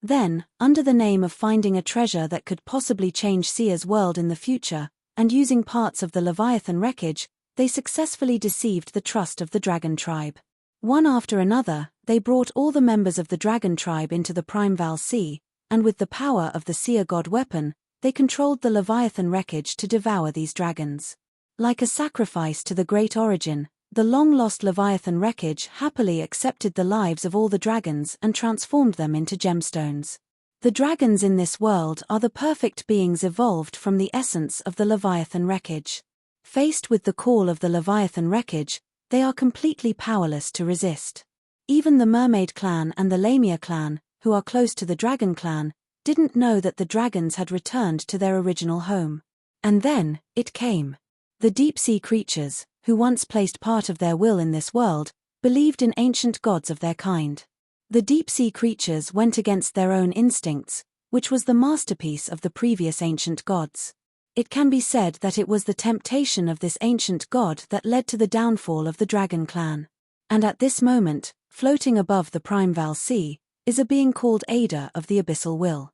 Then, under the name of finding a treasure that could possibly change Sea's world in the future, and using parts of the Leviathan wreckage, they successfully deceived the trust of the dragon tribe. One after another, they brought all the members of the dragon tribe into the primeval sea, and with the power of the Sea god weapon, they controlled the Leviathan wreckage to devour these dragons. Like a sacrifice to the great origin, the long-lost Leviathan wreckage happily accepted the lives of all the dragons and transformed them into gemstones. The dragons in this world are the perfect beings evolved from the essence of the Leviathan wreckage. Faced with the call of the Leviathan wreckage, they are completely powerless to resist. Even the Mermaid clan and the Lamia clan, who are close to the Dragon clan, didn't know that the dragons had returned to their original home. And then, it came. The deep-sea creatures, who once placed part of their will in this world, believed in ancient gods of their kind. The deep-sea creatures went against their own instincts, which was the masterpiece of the previous ancient gods. It can be said that it was the temptation of this ancient god that led to the downfall of the Dragon clan. And at this moment, floating above the primeval sea, is a being called Ada of the Abyssal Will.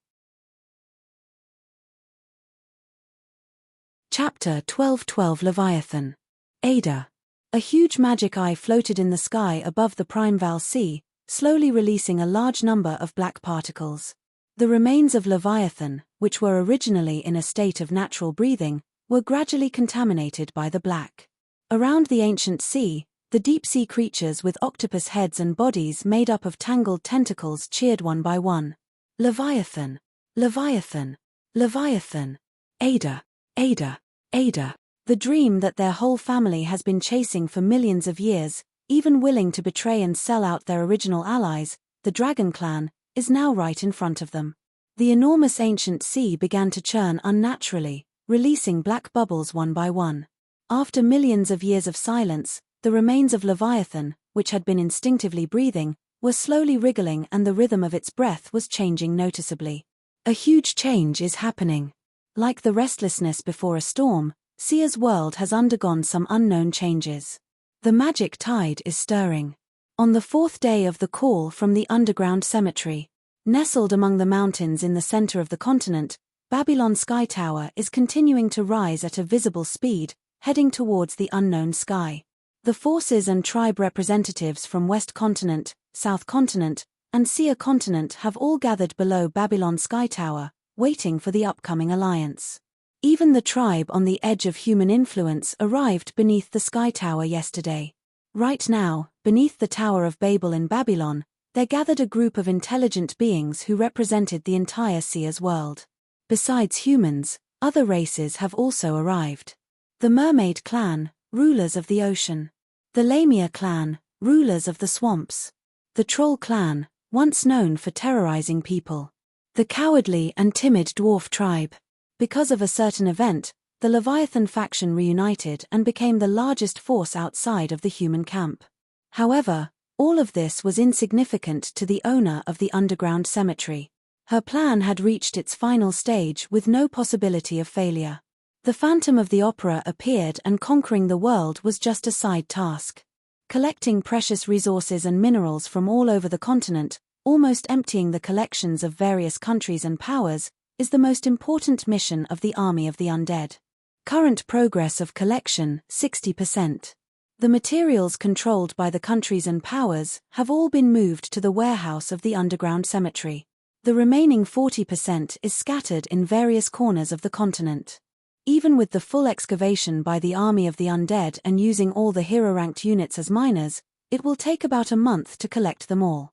Chapter 12:12 Leviathan. Ada. A huge magic eye floated in the sky above the primeval sea, slowly releasing a large number of black particles. The remains of Leviathan, which were originally in a state of natural breathing, were gradually contaminated by the black. Around the ancient sea, the deep-sea creatures with octopus heads and bodies made up of tangled tentacles cheered one by one. Leviathan! Leviathan! Leviathan! Ada! Ada! Ada! The dream that their whole family has been chasing for millions of years, even willing to betray and sell out their original allies, the Dragon clan, is now right in front of them. The enormous ancient sea began to churn unnaturally, releasing black bubbles one by one. After millions of years of silence, the remains of Leviathan, which had been instinctively breathing, were slowly wriggling and the rhythm of its breath was changing noticeably. A huge change is happening. Like the restlessness before a storm, Sea's world has undergone some unknown changes. The magic tide is stirring. On the fourth day of the call from the underground cemetery, nestled among the mountains in the center of the continent, Babylon Sky Tower is continuing to rise at a visible speed, heading towards the unknown sky. The forces and tribe representatives from West Continent, South Continent, and Sea Continent have all gathered below Babylon Sky Tower, waiting for the upcoming alliance. Even the tribe on the edge of human influence arrived beneath the Sky Tower yesterday. Right now, beneath the Tower of Babel in Babylon, there gathered a group of intelligent beings who represented the entire Sea's world. Besides humans, other races have also arrived. The Mermaid clan, rulers of the ocean. The Lamia clan, rulers of the swamps. The Troll clan, once known for terrorizing people. The cowardly and timid dwarf tribe. Because of a certain event, the Leviathan faction reunited and became the largest force outside of the human camp. However, all of this was insignificant to the owner of the underground cemetery. Her plan had reached its final stage with no possibility of failure. The Phantom of the Opera appeared, and conquering the world was just a side task. Collecting precious resources and minerals from all over the continent, almost emptying the collections of various countries and powers, is the most important mission of the Army of the Undead. Current progress of collection, 60%. The materials controlled by the countries and powers have all been moved to the warehouse of the underground cemetery. The remaining 40% is scattered in various corners of the continent. Even with the full excavation by the Army of the Undead and using all the hero-ranked units as miners, it will take about a month to collect them all.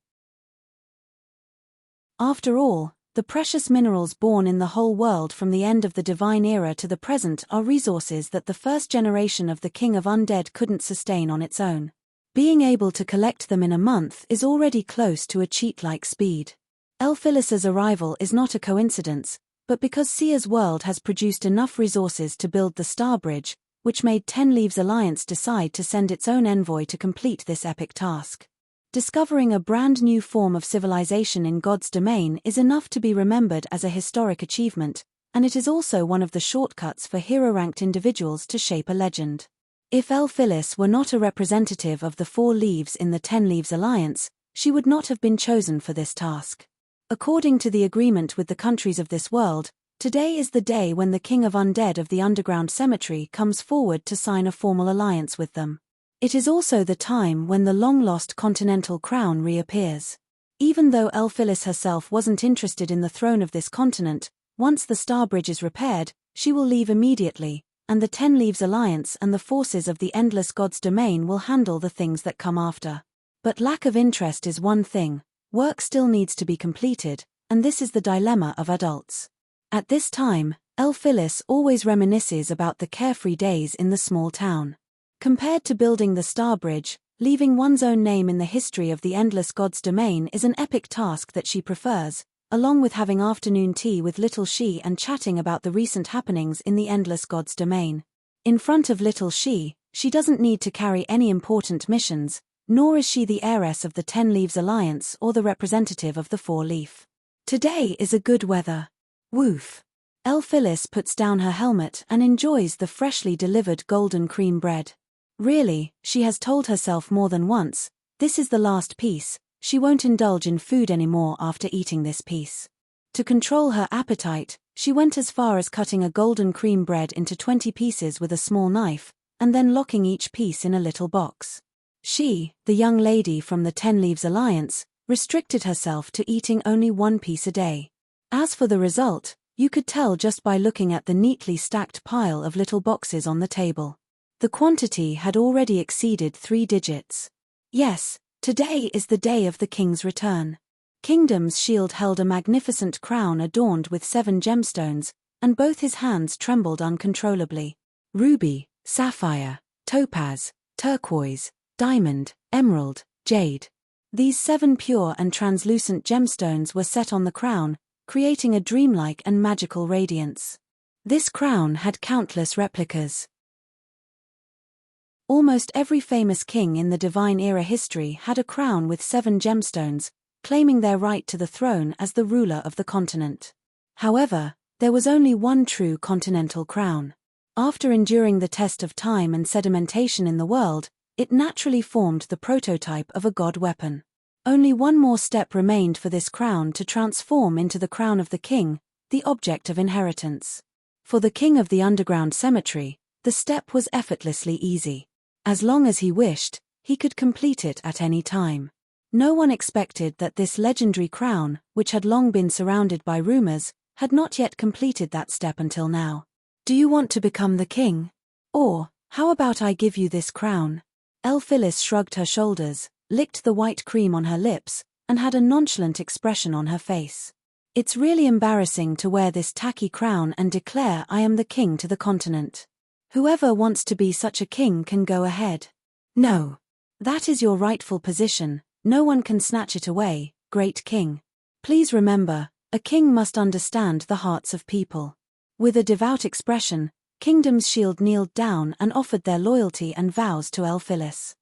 After all, the precious minerals born in the whole world from the end of the Divine Era to the present are resources that the first generation of the King of Undead couldn't sustain on its own. Being able to collect them in a month is already close to a cheat-like speed. Elphilis's arrival is not a coincidence, but because Sia's world has produced enough resources to build the Star Bridge, which made Ten Leaves Alliance decide to send its own envoy to complete this epic task. Discovering a brand new form of civilization in God's domain is enough to be remembered as a historic achievement, and it is also one of the shortcuts for hero-ranked individuals to shape a legend. If Elphilis were not a representative of the Four Leaves in the Ten Leaves Alliance, she would not have been chosen for this task. According to the agreement with the countries of this world, today is the day when the King of Undead of the Underground Cemetery comes forward to sign a formal alliance with them. It is also the time when the long-lost continental crown reappears. Even though Elphilis herself wasn't interested in the throne of this continent, once the Star Bridge is repaired, she will leave immediately, and the Ten Leaves Alliance and the forces of the Endless God's domain will handle the things that come after. But lack of interest is one thing. Work still needs to be completed, and this is the dilemma of adults. At this time, Elphilis always reminisces about the carefree days in the small town. Compared to building the Star Bridge, leaving one's own name in the history of the Endless God's domain is an epic task that she prefers, along with having afternoon tea with Little She and chatting about the recent happenings in the Endless God's domain. In front of Little She doesn't need to carry any important missions, nor is she the heiress of the Ten Leaves Alliance or the representative of the Four Leaf. Today is a good weather. Woof. Elphilis puts down her helmet and enjoys the freshly delivered golden cream bread. Really, she has told herself more than once, this is the last piece, she won't indulge in food anymore after eating this piece. To control her appetite, she went as far as cutting a golden cream bread into 20 pieces with a small knife, and then locking each piece in a little box. She, the young lady from the Ten Leaves Alliance, restricted herself to eating only one piece a day. As for the result, you could tell just by looking at the neatly stacked pile of little boxes on the table. The quantity had already exceeded 3 digits. Yes, today is the day of the king's return. Kingdom's shield held a magnificent crown adorned with 7 gemstones, and both his hands trembled uncontrollably. Ruby, sapphire, topaz, turquoise, diamond, emerald, jade. These 7 pure and translucent gemstones were set on the crown, creating a dreamlike and magical radiance. This crown had countless replicas. Almost every famous king in the Divine Era history had a crown with 7 gemstones, claiming their right to the throne as the ruler of the continent. However, there was only one true continental crown. After enduring the test of time and sedimentation in the world, it naturally formed the prototype of a god weapon. Only one more step remained for this crown to transform into the crown of the king, the object of inheritance. For the king of the underground cemetery, the step was effortlessly easy. As long as he wished, he could complete it at any time. No one expected that this legendary crown, which had long been surrounded by rumors, had not yet completed that step until now. Do you want to become the king? Or, how about I give you this crown? Elphilis shrugged her shoulders, licked the white cream on her lips, and had a nonchalant expression on her face. It's really embarrassing to wear this tacky crown and declare I am the king to the continent. Whoever wants to be such a king can go ahead. No. That is your rightful position, no one can snatch it away, great king. Please remember, a king must understand the hearts of people. With a devout expression, Kingdom's Shield kneeled down and offered their loyalty and vows to Elphilis.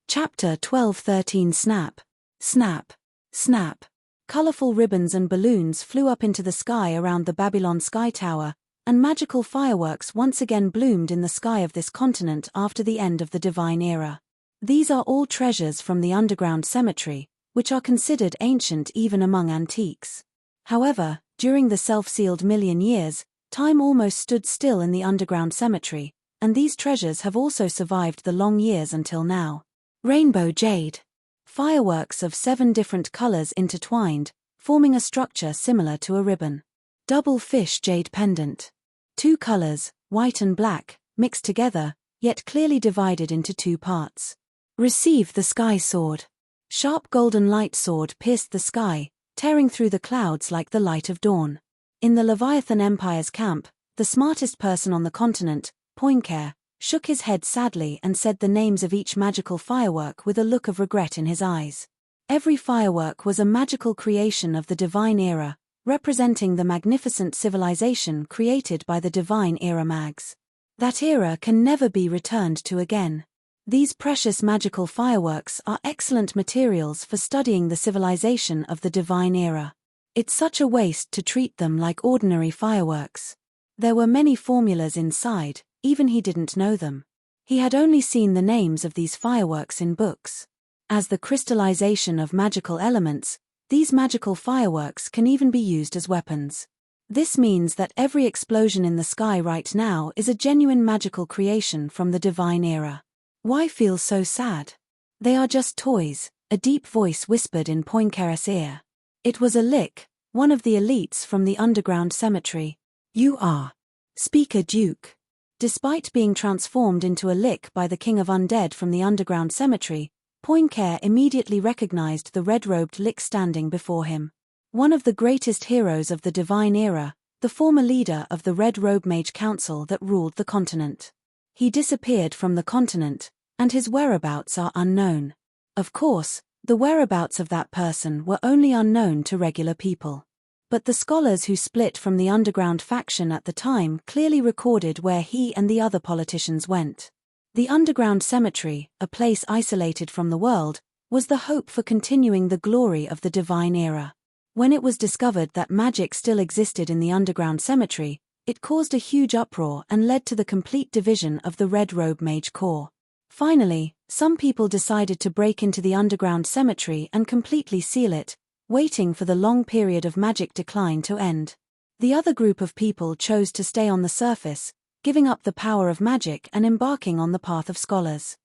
Chapter 12-13 Snap. Snap. Snap. Colorful ribbons and balloons flew up into the sky around the Babylon Sky Tower, and magical fireworks once again bloomed in the sky of this continent after the end of the Divine Era. These are all treasures from the underground cemetery, which are considered ancient even among antiques. However, during the self-sealed million years, time almost stood still in the underground cemetery, and these treasures have also survived the long years until now. Rainbow jade. Fireworks of 7 different colors intertwined, forming a structure similar to a ribbon. Double fish jade pendant. 2 colors, white and black, mixed together, yet clearly divided into 2 parts. Receive the sky sword. Sharp golden light sword pierced the sky, tearing through the clouds like the light of dawn. In the Leviathan Empire's camp, the smartest person on the continent, Poincare, shook his head sadly and said the names of each magical firework with a look of regret in his eyes. Every firework was a magical creation of the Divine Era, representing the magnificent civilization created by the Divine Era mags. That era can never be returned to again. These precious magical fireworks are excellent materials for studying the civilization of the Divine Era. It's such a waste to treat them like ordinary fireworks. There were many formulas inside, even he didn't know them. He had only seen the names of these fireworks in books. As the crystallization of magical elements, these magical fireworks can even be used as weapons. This means that every explosion in the sky right now is a genuine magical creation from the Divine Era. Why feel so sad? They are just toys, a deep voice whispered in Poincare's ear. It was a lick, one of the elites from the underground cemetery. You are Speaker Duke. Despite being transformed into a lick by the King of Undead from the underground cemetery, Poincare immediately recognized the red-robed lick standing before him. One of the greatest heroes of the Divine Era, the former leader of the Red Robe Mage Council that ruled the continent. He disappeared from the continent, and his whereabouts are unknown. Of course, the whereabouts of that person were only unknown to regular people. But the scholars who split from the underground faction at the time clearly recorded where he and the other politicians went. The underground cemetery, a place isolated from the world, was the hope for continuing the glory of the Divine Era. When it was discovered that magic still existed in the underground cemetery, it caused a huge uproar and led to the complete division of the Red Robe Mage Corps. Finally, some people decided to break into the underground cemetery and completely seal it, waiting for the long period of magic decline to end. The other group of people chose to stay on the surface, giving up the power of magic and embarking on the path of scholars.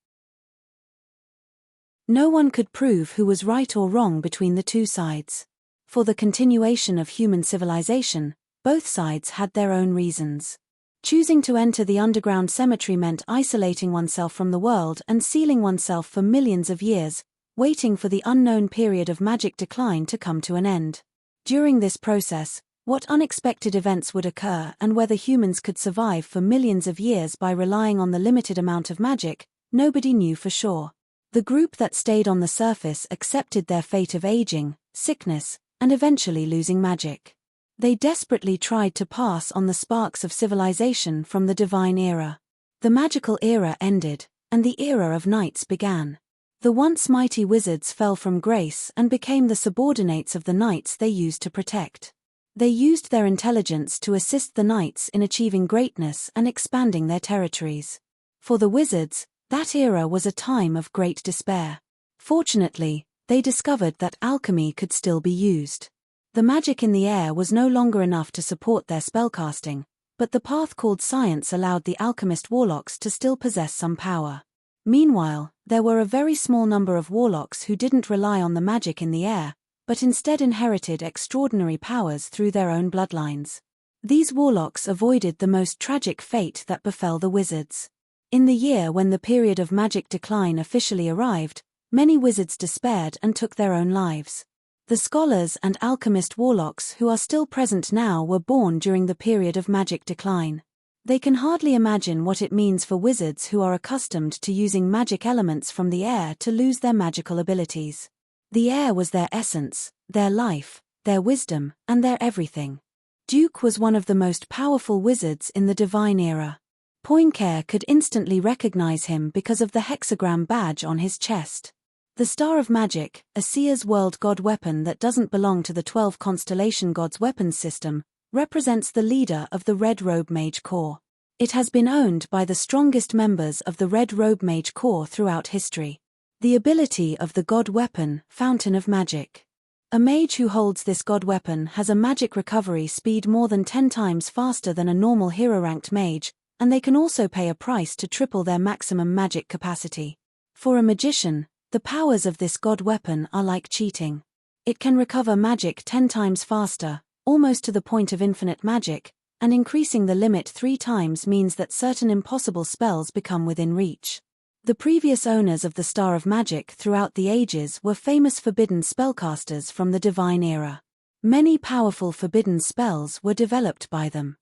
No one could prove who was right or wrong between the two sides. For the continuation of human civilization, both sides had their own reasons. Choosing to enter the underground cemetery meant isolating oneself from the world and sealing oneself for millions of years, waiting for the unknown period of magic decline to come to an end. During this process, what unexpected events would occur and whether humans could survive for millions of years by relying on the limited amount of magic, nobody knew for sure. The group that stayed on the surface accepted their fate of aging, sickness, and eventually losing magic. They desperately tried to pass on the sparks of civilization from the Divine Era. The magical era ended, and the era of knights began. The once mighty wizards fell from grace and became the subordinates of the knights they used to protect. They used their intelligence to assist the knights in achieving greatness and expanding their territories. For the wizards, that era was a time of great despair. Fortunately, they discovered that alchemy could still be used. The magic in the air was no longer enough to support their spellcasting, but the path called science allowed the alchemist warlocks to still possess some power. Meanwhile, there were a very small number of warlocks who didn't rely on the magic in the air, but instead inherited extraordinary powers through their own bloodlines. These warlocks avoided the most tragic fate that befell the wizards. In the year when the period of magic decline officially arrived, many wizards despaired and took their own lives. The scholars and alchemist warlocks who are still present now were born during the period of magic decline. They can hardly imagine what it means for wizards who are accustomed to using magic elements from the air to lose their magical abilities. The air was their essence, their life, their wisdom, and their everything. Duke was one of the most powerful wizards in the Divine Era. Poincare could instantly recognize him because of the hexagram badge on his chest. The Star of Magic, a Seer's World god weapon that doesn't belong to the 12 Constellation Gods weapons system, represents the leader of the Red Robe Mage Corps. It has been owned by the strongest members of the Red Robe Mage Corps throughout history. The ability of the god weapon, Fountain of Magic. A mage who holds this god weapon has a magic recovery speed more than 10 times faster than a normal hero-ranked mage, and they can also pay a price to triple their maximum magic capacity. For a magician, the powers of this god weapon are like cheating. It can recover magic 10 times faster, almost to the point of infinite magic, and increasing the limit 3 times means that certain impossible spells become within reach. The previous owners of the Star of Magic throughout the ages were famous forbidden spellcasters from the Divine Era. Many powerful forbidden spells were developed by them.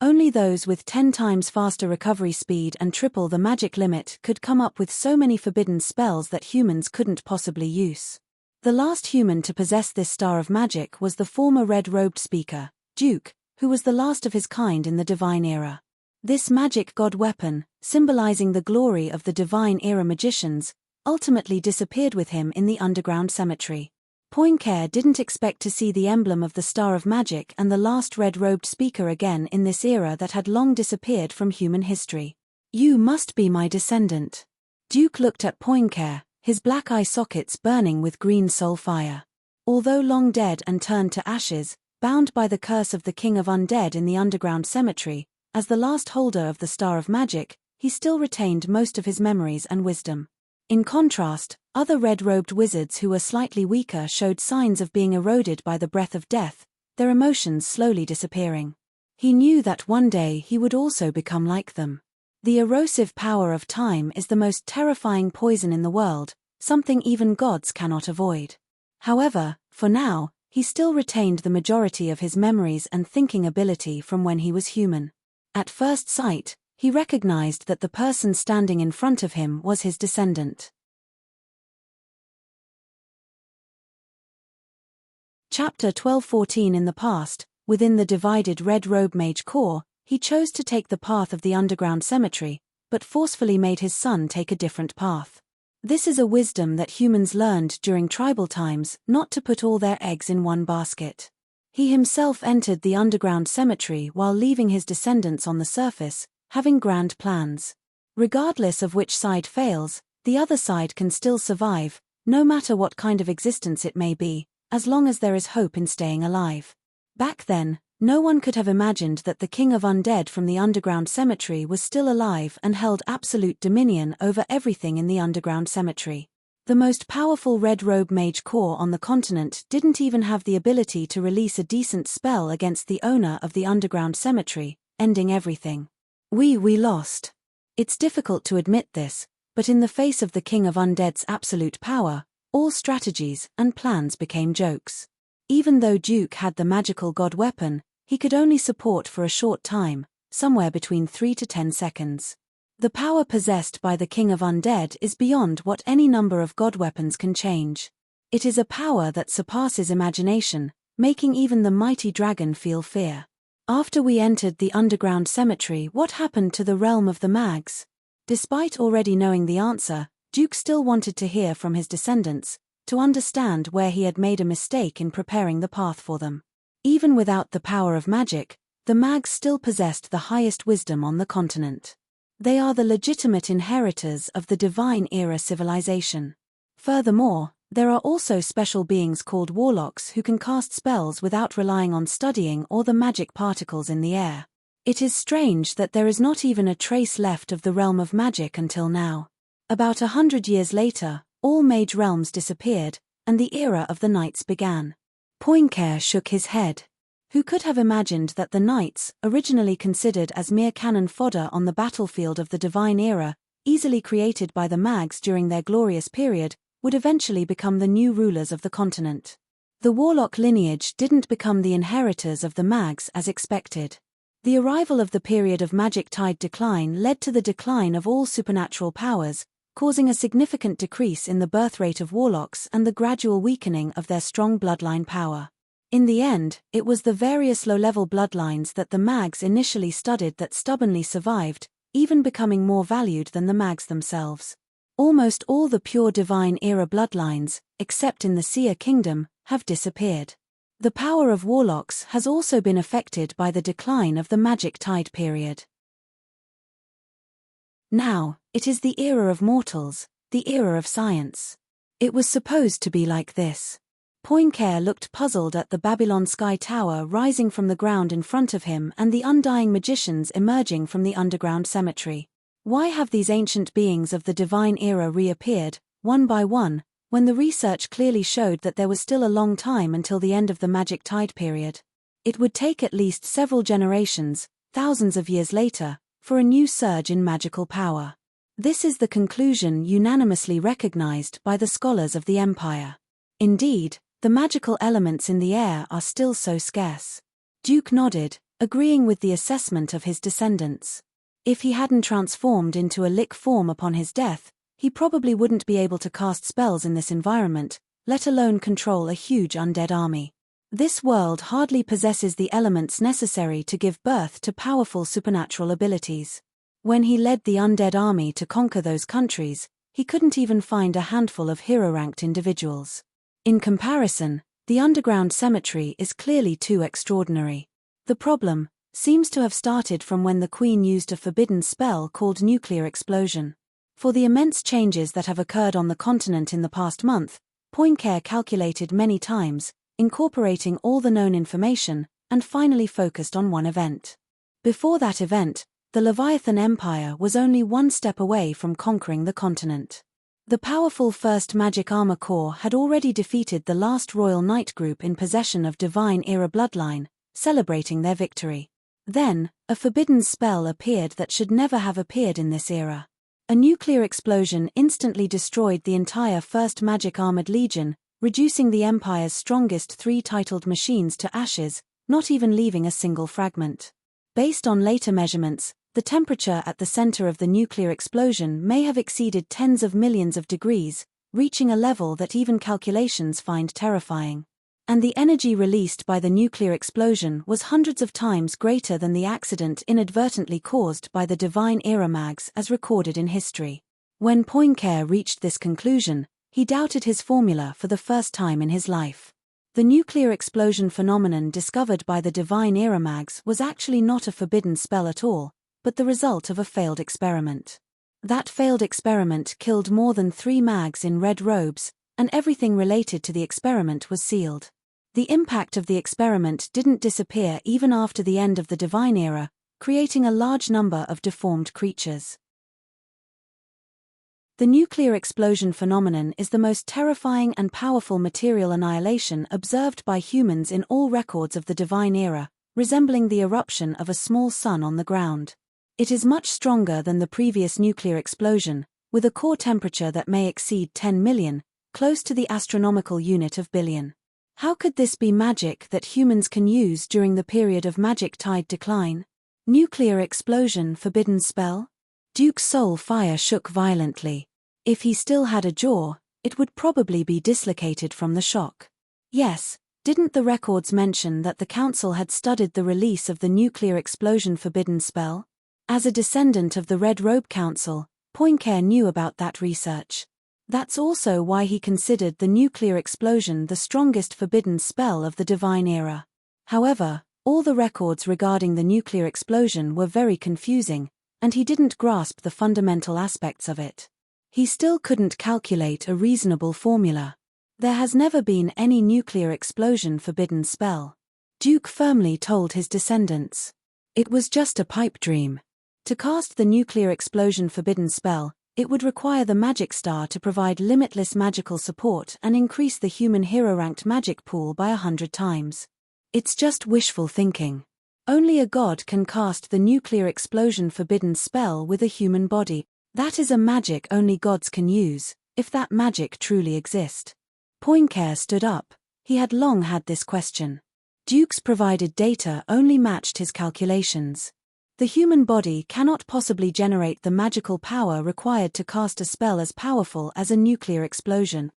Only those with 10 times faster recovery speed and triple the magic limit could come up with so many forbidden spells that humans couldn't possibly use. The last human to possess this Star of Magic was the former red-robed speaker, Duke, who was the last of his kind in the Divine Era. This magic god weapon, symbolizing the glory of the Divine Era magicians, ultimately disappeared with him in the underground cemetery. Poincare didn't expect to see the emblem of the Star of Magic and the last red-robed speaker again in this era that had long disappeared from human history. "You must be my descendant." Duke looked at Poincare, his black eye sockets burning with green soul fire. Although long dead and turned to ashes, bound by the curse of the King of Undead in the underground cemetery, as the last holder of the Star of Magic, he still retained most of his memories and wisdom. In contrast, other red-robed wizards who were slightly weaker showed signs of being eroded by the breath of death, their emotions slowly disappearing. He knew that one day he would also become like them. The erosive power of time is the most terrifying poison in the world, something even gods cannot avoid. However, for now, he still retained the majority of his memories and thinking ability from when he was human. At first sight, he recognized that the person standing in front of him was his descendant. Chapter 12:14. In the past, within the divided Red Robe Mage Corps, he chose to take the path of the underground cemetery, but forcefully made his son take a different path. This is a wisdom that humans learned during tribal times, not to put all their eggs in one basket. He himself entered the underground cemetery while leaving his descendants on the surface, having grand plans. Regardless of which side fails, the other side can still survive, no matter what kind of existence it may be, as long as there is hope in staying alive. Back then, no one could have imagined that the King of Undead from the underground cemetery was still alive and held absolute dominion over everything in the underground cemetery. The most powerful Red Robe Mage Corps on the continent didn't even have the ability to release a decent spell against the owner of the underground cemetery, ending everything. We lost. It's difficult to admit this, but in the face of the King of Undead's absolute power, all strategies and plans became jokes. Even though Duke had the magical god weapon, he could only support for a short time, somewhere between 3 to 10 seconds. The power possessed by the King of Undead is beyond what any number of god weapons can change. It is a power that surpasses imagination, making even the mighty dragon feel fear. After we entered the underground cemetery, what happened to the realm of the Mags? Despite already knowing the answer, Duke still wanted to hear from his descendants, to understand where he had made a mistake in preparing the path for them. Even without the power of magic, the Mags still possessed the highest wisdom on the continent. They are the legitimate inheritors of the Divine Era civilization. Furthermore, there are also special beings called warlocks who can cast spells without relying on studying or the magic particles in the air. It is strange that there is not even a trace left of the realm of magic until now. About 100 years later, all mage realms disappeared, and the era of the knights began. Poincare shook his head. Who could have imagined that the knights, originally considered as mere cannon fodder on the battlefield of the Divine Era, easily created by the Mags during their glorious period, would eventually become the new rulers of the continent? The warlock lineage didn't become the inheritors of the Mags as expected. The arrival of the period of magic tide decline led to the decline of all supernatural powers, causing a significant decrease in the birth rate of warlocks and the gradual weakening of their strong bloodline power. In the end, it was the various low-level bloodlines that the mags initially studied that stubbornly survived, even becoming more valued than the mags themselves. Almost all the pure Divine-era bloodlines, except in the Seer Kingdom, have disappeared. The power of warlocks has also been affected by the decline of the Magic Tide period. Now, it is the era of mortals, the era of science. It was supposed to be like this. Poincare looked puzzled at the Babylon Sky Tower rising from the ground in front of him and the undying magicians emerging from the underground cemetery. Why have these ancient beings of the divine era reappeared, one by one, when the research clearly showed that there was still a long time until the end of the Magic Tide period? It would take at least several generations, thousands of years later, for a new surge in magical power. This is the conclusion unanimously recognized by the scholars of the Empire. Indeed, the magical elements in the air are still so scarce. Duke nodded, agreeing with the assessment of his descendants. If he hadn't transformed into a lick form upon his death, he probably wouldn't be able to cast spells in this environment, let alone control a huge undead army. This world hardly possesses the elements necessary to give birth to powerful supernatural abilities. When he led the undead army to conquer those countries, he couldn't even find a handful of hero-ranked individuals. In comparison, the underground cemetery is clearly too extraordinary. The problem seems to have started from when the Queen used a forbidden spell called nuclear explosion. For the immense changes that have occurred on the continent in the past month, Poincare calculated many times, incorporating all the known information, and finally focused on one event. Before that event, the Leviathan Empire was only one step away from conquering the continent. The powerful First Magic Armor Corps had already defeated the last Royal Knight group in possession of Divine-era bloodline, celebrating their victory. Then, a forbidden spell appeared that should never have appeared in this era. A nuclear explosion instantly destroyed the entire First Magic Armored Legion, reducing the Empire's strongest 3 titled machines to ashes, not even leaving a single fragment. Based on later measurements, the temperature at the center of the nuclear explosion may have exceeded tens of millions of degrees, reaching a level that even calculations find terrifying. And the energy released by the nuclear explosion was hundreds of times greater than the accident inadvertently caused by the Divine-era mags as recorded in history. When Poincare reached this conclusion, he doubted his formula for the first time in his life. The nuclear explosion phenomenon discovered by the Divine-era mags was actually not a forbidden spell at all, but the result of a failed experiment. That failed experiment killed more than 3 mags in red robes, and everything related to the experiment was sealed. The impact of the experiment didn't disappear even after the end of the Divine Era, creating a large number of deformed creatures. The nuclear explosion phenomenon is the most terrifying and powerful material annihilation observed by humans in all records of the Divine Era, resembling the eruption of a small sun on the ground. It is much stronger than the previous nuclear explosion, with a core temperature that may exceed 10 million, close to the astronomical unit of billion. How could this be magic that humans can use during the period of Magic Tide decline? Nuclear explosion forbidden spell? Duke's soul fire shook violently. If he still had a jaw, it would probably be dislocated from the shock. Yes, didn't the records mention that the Council had studied the release of the nuclear explosion forbidden spell? As a descendant of the Red Robe Council, Poincare knew about that research. That's also why he considered the nuclear explosion the strongest forbidden spell of the Divine Era. However, all the records regarding the nuclear explosion were very confusing, and he didn't grasp the fundamental aspects of it. He still couldn't calculate a reasonable formula. There has never been any nuclear explosion forbidden spell. Duke firmly told his descendants. It was just a pipe dream. To cast the nuclear explosion forbidden spell, it would require the magic star to provide limitless magical support and increase the human hero-ranked magic pool by 100 times. It's just wishful thinking. Only a god can cast the nuclear explosion forbidden spell with a human body. That is a magic only gods can use, if that magic truly exists. Poincare stood up. He had long had this question. Duke's provided data only matched his calculations. The human body cannot possibly generate the magical power required to cast a spell as powerful as a nuclear explosion.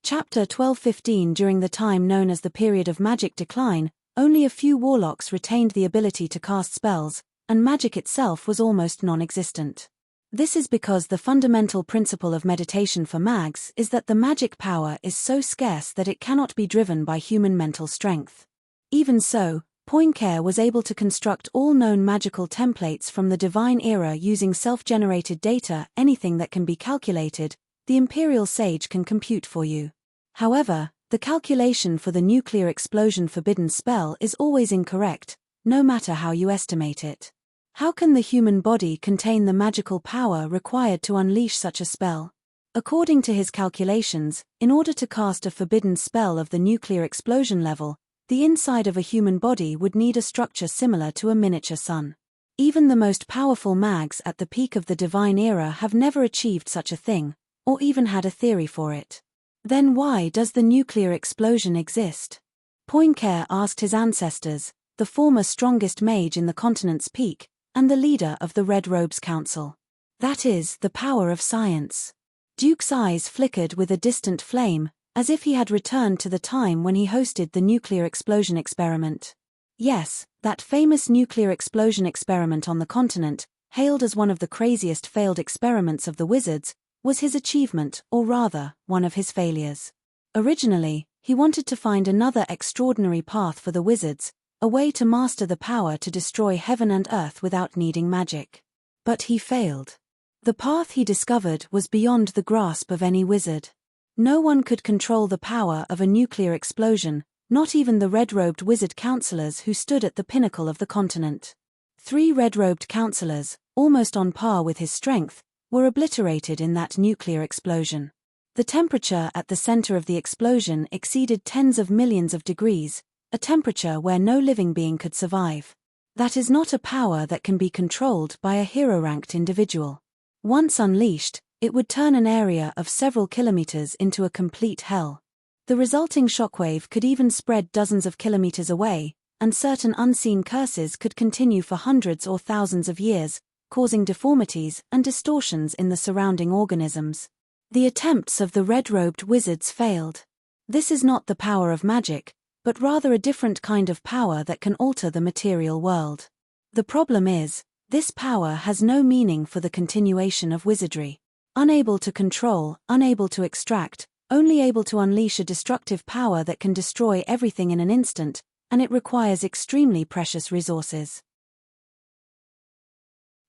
Chapter 12:15. During the time known as the period of magic decline, only a few warlocks retained the ability to cast spells, and magic itself was almost non-existent. This is because the fundamental principle of meditation for mags is that the magic power is so scarce that it cannot be driven by human mental strength. Even so, Poincare was able to construct all known magical templates from the divine era using self-generated data. Anything that can be calculated, the Imperial Sage can compute for you. However, the calculation for the nuclear explosion forbidden spell is always incorrect, no matter how you estimate it. How can the human body contain the magical power required to unleash such a spell? According to his calculations, in order to cast a forbidden spell of the nuclear explosion level, the inside of a human body would need a structure similar to a miniature sun. Even the most powerful mags at the peak of the divine era have never achieved such a thing, or even had a theory for it. Then why does the nuclear explosion exist? Poincare asked his ancestors, the former strongest mage in the continent's peak, and the leader of the Red Robes Council. That is, the power of science. Duke's eyes flickered with a distant flame, as if he had returned to the time when he hosted the nuclear explosion experiment. Yes, that famous nuclear explosion experiment on the continent, hailed as one of the craziest failed experiments of the wizards, was his achievement, or rather, one of his failures. Originally, he wanted to find another extraordinary path for the wizards, a way to master the power to destroy heaven and earth without needing magic. But he failed. The path he discovered was beyond the grasp of any wizard. No one could control the power of a nuclear explosion, not even the red-robed wizard counselors who stood at the pinnacle of the continent. 3 red-robed counselors, almost on par with his strength, were obliterated in that nuclear explosion. The temperature at the center of the explosion exceeded tens of millions of degrees, a temperature where no living being could survive. That is not a power that can be controlled by a hero-ranked individual. Once unleashed, it would turn an area of several kilometers into a complete hell. The resulting shockwave could even spread dozens of kilometers away, and certain unseen curses could continue for hundreds or thousands of years, causing deformities and distortions in the surrounding organisms. The attempts of the red-robed wizards failed. This is not the power of magic, but rather a different kind of power that can alter the material world. The problem is, this power has no meaning for the continuation of wizardry. Unable to control, unable to extract, only able to unleash a destructive power that can destroy everything in an instant, and it requires extremely precious resources.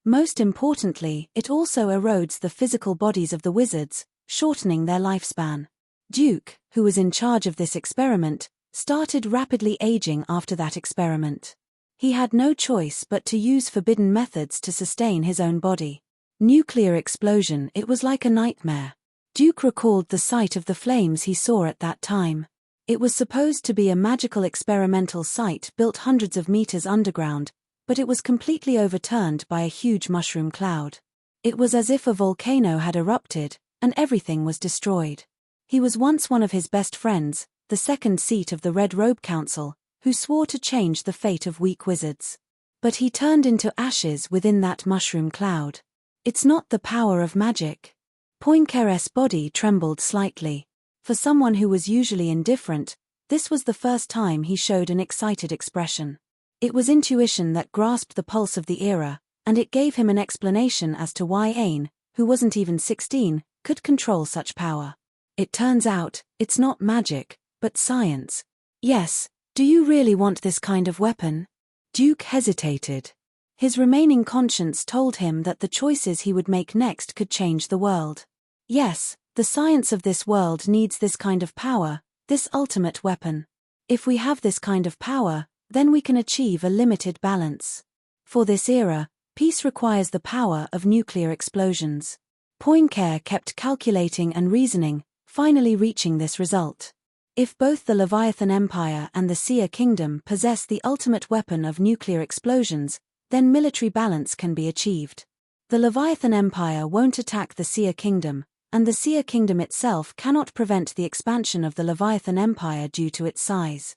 Most importantly, it also erodes the physical bodies of the wizards, shortening their lifespan. Duke, who was in charge of this experiment, started rapidly aging after that experiment. He had no choice but to use forbidden methods to sustain his own body. Nuclear explosion, it was like a nightmare. Duke recalled the sight of the flames he saw at that time. It was supposed to be a magical experimental site built hundreds of meters underground, but it was completely overturned by a huge mushroom cloud. It was as if a volcano had erupted, and everything was destroyed. He was once one of his best friends, the second seat of the Red Robe Council, who swore to change the fate of weak wizards. But he turned into ashes within that mushroom cloud. It's not the power of magic. Poincare's body trembled slightly. For someone who was usually indifferent, this was the first time he showed an excited expression. It was intuition that grasped the pulse of the era, and it gave him an explanation as to why Aine, who wasn't even 16, could control such power. It turns out, it's not magic, but science. Yes, do you really want this kind of weapon? Duke hesitated. His remaining conscience told him that the choices he would make next could change the world. Yes, the science of this world needs this kind of power, this ultimate weapon. If we have this kind of power, then we can achieve a limited balance. For this era, peace requires the power of nuclear explosions. Poincare kept calculating and reasoning, finally reaching this result. If both the Leviathan Empire and the Seer Kingdom possess the ultimate weapon of nuclear explosions, then military balance can be achieved. The Leviathan Empire won't attack the Seer Kingdom, and the Seer Kingdom itself cannot prevent the expansion of the Leviathan Empire due to its size.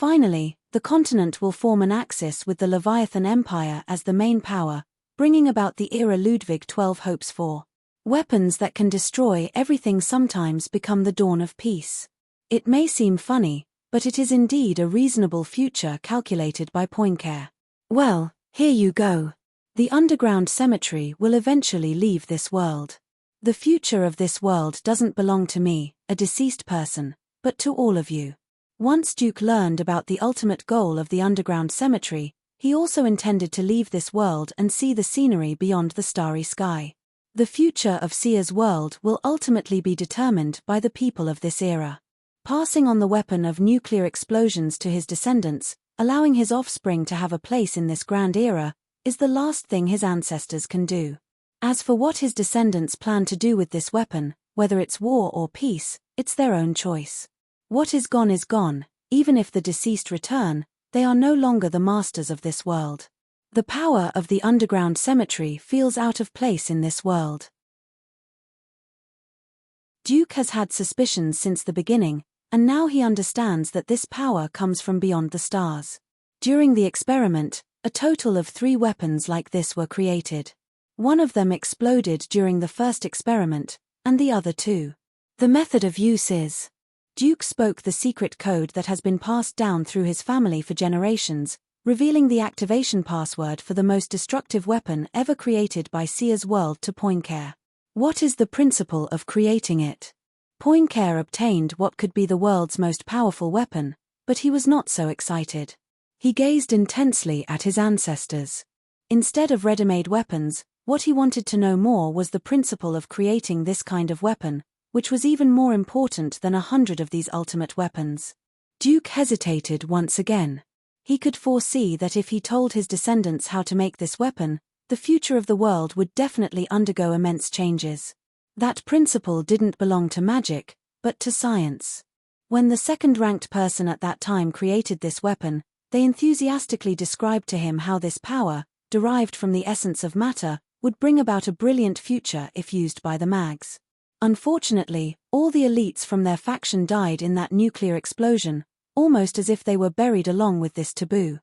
Finally, the continent will form an axis with the Leviathan Empire as the main power, bringing about the era Ludwig XII hopes for. Weapons that can destroy everything sometimes become the dawn of peace. It may seem funny, but it is indeed a reasonable future calculated by Poincare. Well, here you go. The underground cemetery will eventually leave this world. The future of this world doesn't belong to me, a deceased person, but to all of you. Once Duke learned about the ultimate goal of the underground cemetery, he also intended to leave this world and see the scenery beyond the starry sky. The future of Sia's world will ultimately be determined by the people of this era. Passing on the weapon of nuclear explosions to his descendants, allowing his offspring to have a place in this grand era, is the last thing his ancestors can do. As for what his descendants plan to do with this weapon, whether it's war or peace, it's their own choice. What is gone, even if the deceased return, they are no longer the masters of this world. The power of the underground cemetery feels out of place in this world. Duke has had suspicions since the beginning, and now he understands that this power comes from beyond the stars. During the experiment, a total of 3 weapons like this were created. One of them exploded during the first experiment, and the other 2. The method of use is: Duke spoke the secret code that has been passed down through his family for generations, revealing the activation password for the most destructive weapon ever created by Sia's world to Poincare. What is the principle of creating it? Poincare obtained what could be the world's most powerful weapon, but he was not so excited. He gazed intensely at his ancestors. Instead of ready-made weapons, what he wanted to know more was the principle of creating this kind of weapon, which was even more important than 100 of these ultimate weapons. Duke hesitated once again. He could foresee that if he told his descendants how to make this weapon, the future of the world would definitely undergo immense changes. That principle didn't belong to magic, but to science. When the second-ranked person at that time created this weapon, they enthusiastically described to him how this power, derived from the essence of matter, would bring about a brilliant future if used by the mags. Unfortunately, all the elites from their faction died in that nuclear explosion, almost as if they were buried along with this taboo.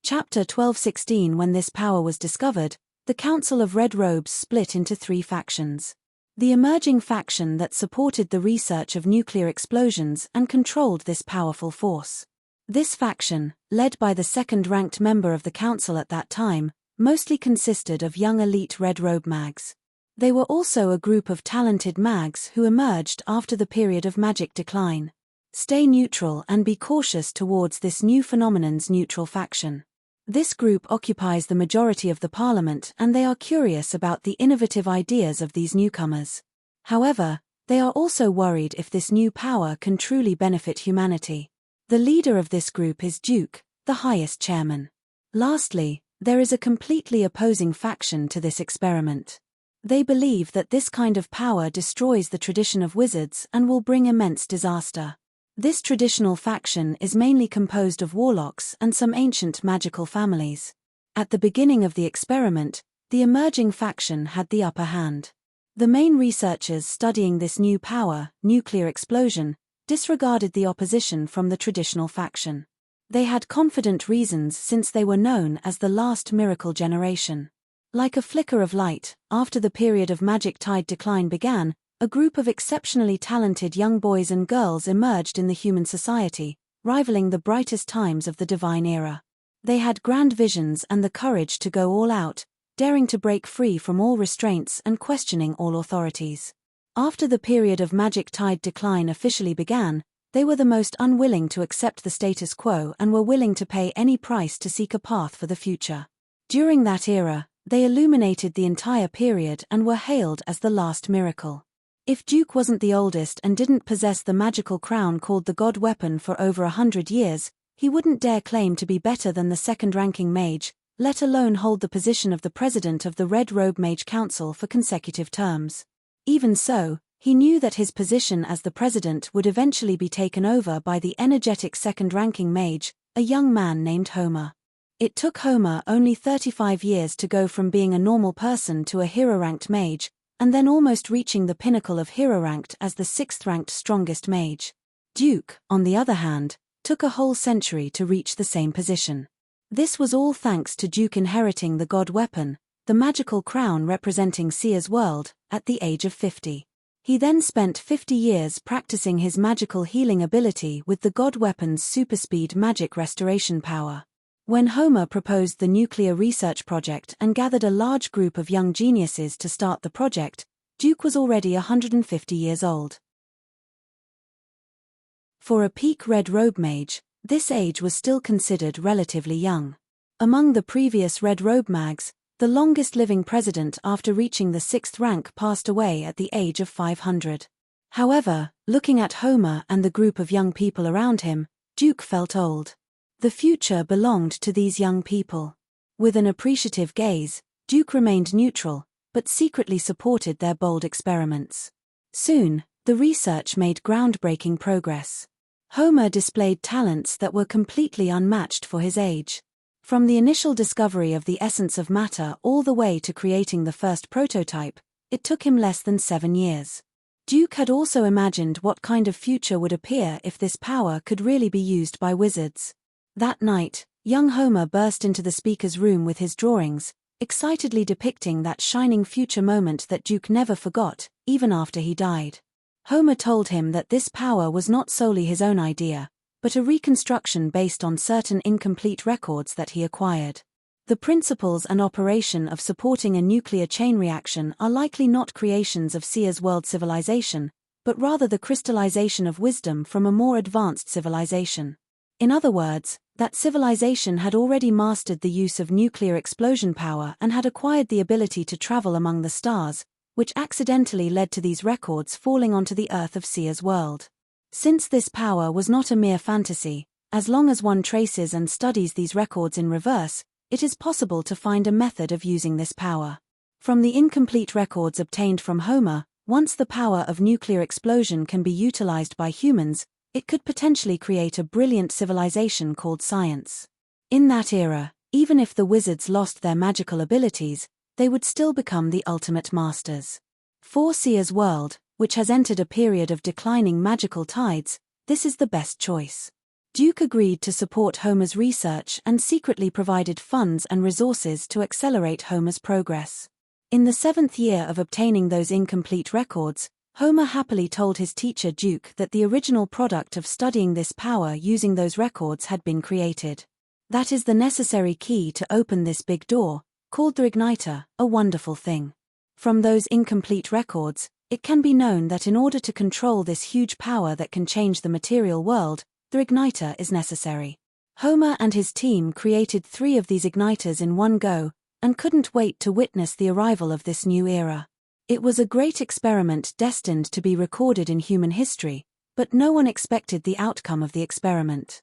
Chapter 12:16. When this power was discovered, the Council of Red Robes split into 3 factions. The emerging faction that supported the research of nuclear explosions and controlled this powerful force. This faction, led by the second-ranked member of the council at that time, mostly consisted of young elite Red Robe mags. They were also a group of talented mags who emerged after the period of magic decline. Stay neutral and be cautious towards this new phenomenon's neutral faction. This group occupies the majority of the parliament and they are curious about the innovative ideas of these newcomers. However, they are also worried if this new power can truly benefit humanity. The leader of this group is Duke, the highest chairman. Lastly, there is a completely opposing faction to this experiment. They believe that this kind of power destroys the tradition of wizards and will bring immense disaster. This traditional faction is mainly composed of warlocks and some ancient magical families. At the beginning of the experiment, the emerging faction had the upper hand. The main researchers studying this new power, nuclear explosion, disregarded the opposition from the traditional faction. They had confident reasons since they were known as the last miracle generation. Like a flicker of light, after the period of magic tide decline began, a group of exceptionally talented young boys and girls emerged in the human society, rivaling the brightest times of the divine era. They had grand visions and the courage to go all out, daring to break free from all restraints and questioning all authorities. After the period of magic tide decline officially began, they were the most unwilling to accept the status quo and were willing to pay any price to seek a path for the future. During that era, they illuminated the entire period and were hailed as the last miracle. If Duke wasn't the oldest and didn't possess the magical crown called the God Weapon for over 100 years, he wouldn't dare claim to be better than the second-ranking mage, let alone hold the position of the president of the Red Robe Mage Council for consecutive terms. Even so, he knew that his position as the president would eventually be taken over by the energetic second-ranking mage, a young man named Homer. It took Homer only 35 years to go from being a normal person to a hero-ranked mage, and then almost reaching the pinnacle of hero ranked as the 6th-ranked strongest mage. Duke, on the other hand, took a whole century to reach the same position. This was all thanks to Duke inheriting the god weapon, the magical crown representing Seer's world, at the age of 50. He then spent 50 years practicing his magical healing ability with the god weapon's superspeed magic restoration power. When Homer proposed the nuclear research project and gathered a large group of young geniuses to start the project, Duke was already 150 years old. For a peak Red Robe mage, this age was still considered relatively young. Among the previous Red Robe mags, the longest living president after reaching the 6th rank passed away at the age of 500. However, looking at Homer and the group of young people around him, Duke felt old. The future belonged to these young people. With an appreciative gaze, Duke remained neutral, but secretly supported their bold experiments. Soon, the research made groundbreaking progress. Homer displayed talents that were completely unmatched for his age. From the initial discovery of the essence of matter all the way to creating the first prototype, it took him less than 7 years. Duke had also imagined what kind of future would appear if this power could really be used by wizards. That night, young Homer burst into the speaker's room with his drawings, excitedly depicting that shining future moment that Duke never forgot, even after he died. Homer told him that this power was not solely his own idea, but a reconstruction based on certain incomplete records that he acquired. The principles and operation of supporting a nuclear chain reaction are likely not creations of Seer's world civilization, but rather the crystallization of wisdom from a more advanced civilization. In other words, that civilization had already mastered the use of nuclear explosion power and had acquired the ability to travel among the stars, which accidentally led to these records falling onto the Earth of Seer's world. Since this power was not a mere fantasy, as long as one traces and studies these records in reverse, it is possible to find a method of using this power. From the incomplete records obtained from Homer, once the power of nuclear explosion can be utilized by humans, it could potentially create a brilliant civilization called science. In that era, even if the wizards lost their magical abilities, they would still become the ultimate masters. For Seer's world, which has entered a period of declining magical tides, this is the best choice. Duke agreed to support Homer's research and secretly provided funds and resources to accelerate Homer's progress. In the 7th year of obtaining those incomplete records, Homer happily told his teacher Duke that the original product of studying this power using those records had been created. That is the necessary key to open this big door, called the igniter, a wonderful thing. From those incomplete records, it can be known that in order to control this huge power that can change the material world, the igniter is necessary. Homer and his team created 3 of these igniters in one go, and couldn't wait to witness the arrival of this new era. It was a great experiment destined to be recorded in human history, but no one expected the outcome of the experiment.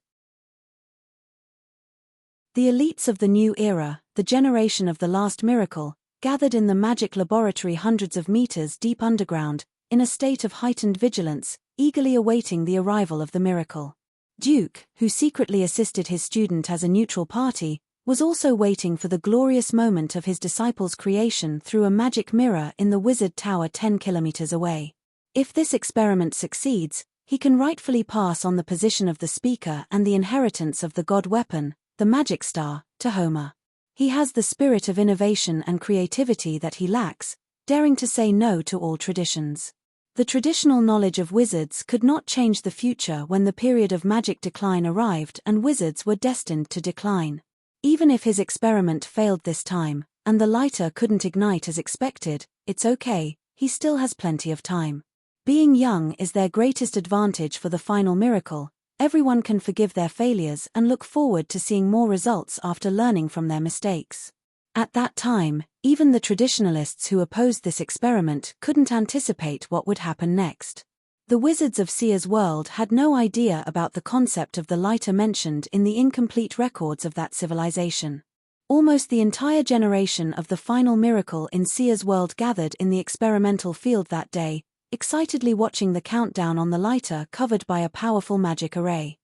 The elites of the new era, the generation of the last miracle, gathered in the magic laboratory hundreds of meters deep underground, in a state of heightened vigilance, eagerly awaiting the arrival of the miracle. Duke, who secretly assisted his student as a neutral party, was also waiting for the glorious moment of his disciple's creation through a magic mirror in the wizard tower 10 kilometers away. If this experiment succeeds, he can rightfully pass on the position of the speaker and the inheritance of the god weapon, the magic star, to Homer. He has the spirit of innovation and creativity that he lacks, daring to say no to all traditions. The traditional knowledge of wizards could not change the future when the period of magic decline arrived and wizards were destined to decline. Even if his experiment failed this time, and the lighter couldn't ignite as expected, it's okay, he still has plenty of time. Being young is their greatest advantage for the final miracle. Everyone can forgive their failures and look forward to seeing more results after learning from their mistakes. At that time, even the traditionalists who opposed this experiment couldn't anticipate what would happen next. The wizards of Seer's world had no idea about the concept of the lighter mentioned in the incomplete records of that civilization. Almost the entire generation of the final miracle in Seer's world gathered in the experimental field that day, excitedly watching the countdown on the lighter covered by a powerful magic array.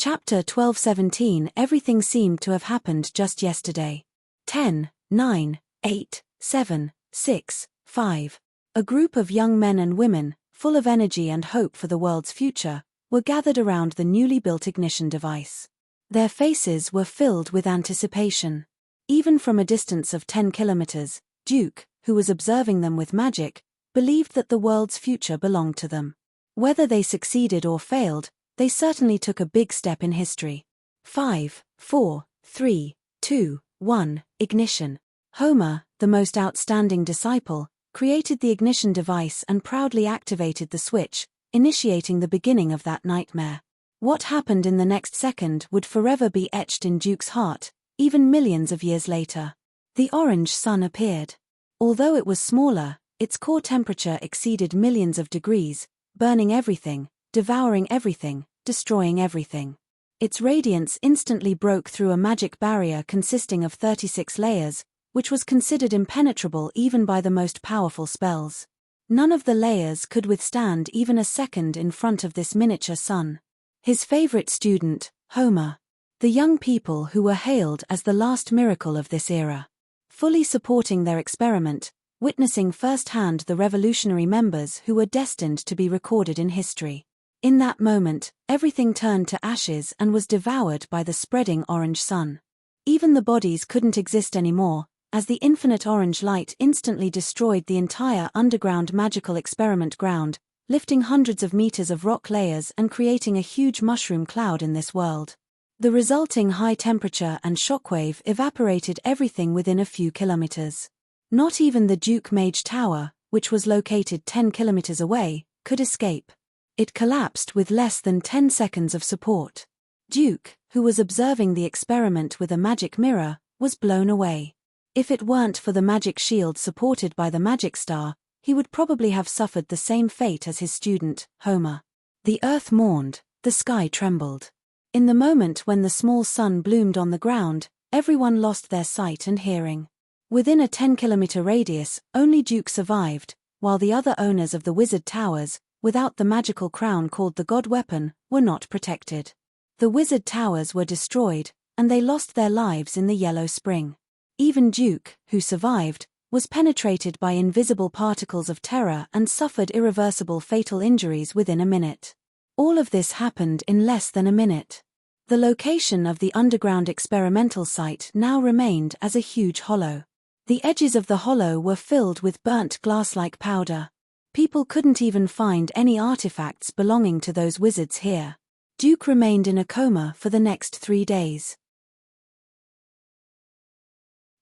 Chapter 1217. Everything seemed to have happened just yesterday. 10, 9, 8, 7, 6, 5. A group of young men and women, full of energy and hope for the world's future, were gathered around the newly built ignition device. Their faces were filled with anticipation. Even from a distance of 10 kilometers, Duke, who was observing them with magic, believed that the world's future belonged to them. Whether they succeeded or failed, they certainly took a big step in history. 5, 4, 3, 2, 1, ignition. Homer, the most outstanding disciple, created the ignition device and proudly activated the switch, initiating the beginning of that nightmare. What happened in the next second would forever be etched in Duke's heart, even millions of years later. The orange sun appeared. Although it was smaller, its core temperature exceeded millions of degrees, burning everything, devouring everything, destroying everything. Its radiance instantly broke through a magic barrier consisting of 36 layers, which was considered impenetrable even by the most powerful spells. None of the layers could withstand even a second in front of this miniature sun. His favorite student, Homer. The young people who were hailed as the last miracle of this era. Fully supporting their experiment, witnessing firsthand the revolutionary members who were destined to be recorded in history. In that moment, everything turned to ashes and was devoured by the spreading orange sun. Even the bodies couldn't exist anymore, as the infinite orange light instantly destroyed the entire underground magical experiment ground, lifting hundreds of meters of rock layers and creating a huge mushroom cloud in this world. The resulting high temperature and shockwave evaporated everything within a few kilometers. Not even the Duke Mage Tower, which was located 10 kilometers away, could escape. It collapsed with less than 10 seconds of support. Duke, who was observing the experiment with a magic mirror, was blown away. If it weren't for the magic shield supported by the magic star, he would probably have suffered the same fate as his student, Homer. The earth mourned, the sky trembled. In the moment when the small sun bloomed on the ground, everyone lost their sight and hearing. Within a 10-kilometer radius, only Duke survived, while the other owners of the wizard towers, without the magical crown called the god weapon, were not protected. The wizard towers were destroyed, and they lost their lives in the yellow spring. Even Duke, who survived, was penetrated by invisible particles of terror and suffered irreversible fatal injuries within a minute. All of this happened in less than a minute. The location of the underground experimental site now remained as a huge hollow. The edges of the hollow were filled with burnt glass-like powder. People couldn't even find any artifacts belonging to those wizards here. Duke remained in a coma for the next 3 days.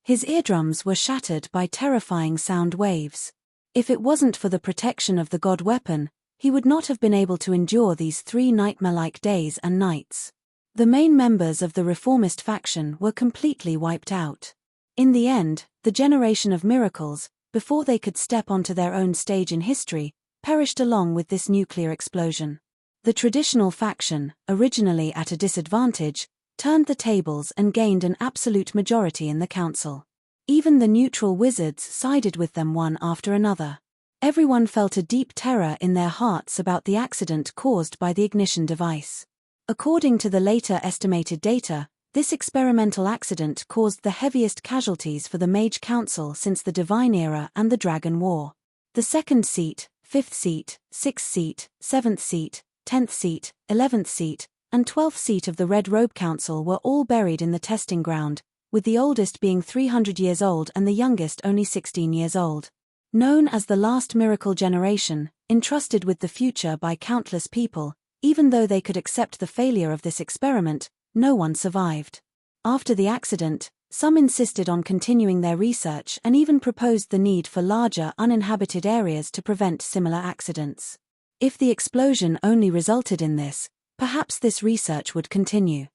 His eardrums were shattered by terrifying sound waves. If it wasn't for the protection of the god weapon, he would not have been able to endure these 3 nightmare-like days and nights. The main members of the reformist faction were completely wiped out. In the end, the generation of miracles, before they could step onto their own stage in history, perished along with this nuclear explosion. The traditional faction, originally at a disadvantage, turned the tables and gained an absolute majority in the council. Even the neutral wizards sided with them one after another. Everyone felt a deep terror in their hearts about the accident caused by the ignition device. According to the later estimated data, this experimental accident caused the heaviest casualties for the Mage Council since the Divine Era and the Dragon War. The 2nd seat, 5th seat, 6th seat, 7th seat, 10th seat, 11th seat, and 12th seat of the Red Robe Council were all buried in the testing ground, with the oldest being 300 years old and the youngest only 16 years old. Known as the last miracle generation, entrusted with the future by countless people, even though they could accept the failure of this experiment, no one survived. After the accident, some insisted on continuing their research and even proposed the need for larger uninhabited areas to prevent similar accidents. If the explosion only resulted in this, perhaps this research would continue.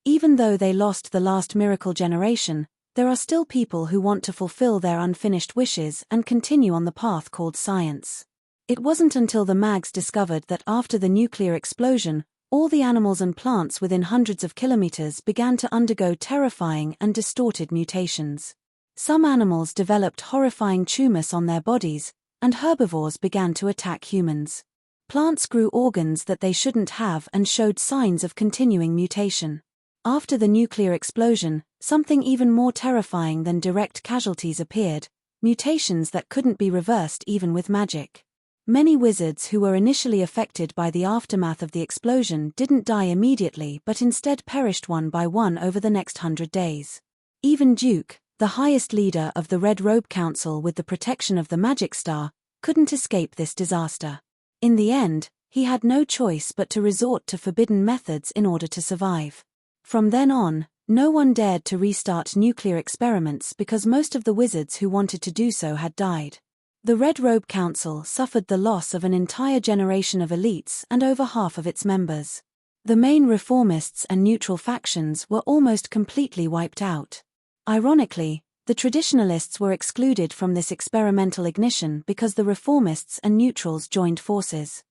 Even though they lost the last miracle generation, there are still people who want to fulfill their unfinished wishes and continue on the path called science. It wasn't until the Mags discovered that after the nuclear explosion, all the animals and plants within hundreds of kilometers began to undergo terrifying and distorted mutations. Some animals developed horrifying tumors on their bodies, and herbivores began to attack humans. Plants grew organs that they shouldn't have and showed signs of continuing mutation. After the nuclear explosion, something even more terrifying than direct casualties appeared: mutations that couldn't be reversed even with magic. Many wizards who were initially affected by the aftermath of the explosion didn't die immediately but instead perished one by one over the next 100 days. Even Duke, the highest leader of the Red Robe Council with the protection of the Magic Star, couldn't escape this disaster. In the end, he had no choice but to resort to forbidden methods in order to survive. From then on, no one dared to restart nuclear experiments because most of the wizards who wanted to do so had died. The Red Robe Council suffered the loss of an entire generation of elites and over half of its members. The main reformists and neutral factions were almost completely wiped out. Ironically, the traditionalists were excluded from this experimental ignition because the reformists and neutrals joined forces.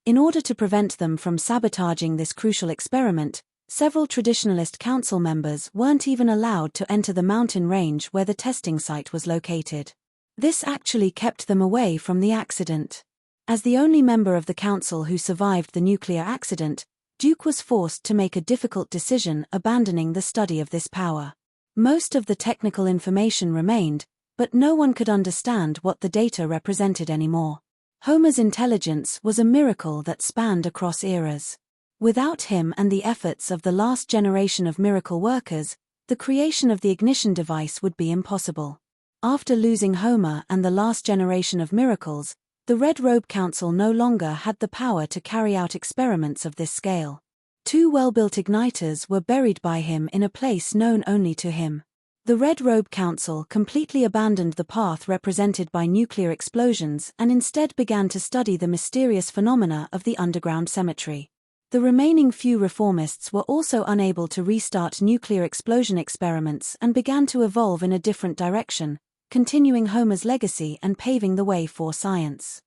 In order to prevent them from sabotaging this crucial experiment, several traditionalist council members weren't even allowed to enter the mountain range where the testing site was located. This actually kept them away from the accident. As the only member of the council who survived the nuclear accident, Duke was forced to make a difficult decision, abandoning the study of this power. Most of the technical information remained, but no one could understand what the data represented anymore. Homer's intelligence was a miracle that spanned across eras. Without him and the efforts of the last generation of miracle workers, the creation of the ignition device would be impossible. After losing Homer and the last generation of miracles, the Red Robe Council no longer had the power to carry out experiments of this scale. 2 well-built igniters were buried by him in a place known only to him. The Red Robe Council completely abandoned the path represented by nuclear explosions and instead began to study the mysterious phenomena of the underground cemetery. The remaining few reformists were also unable to restart nuclear explosion experiments and began to evolve in a different direction, continuing Homer's legacy and paving the way for science.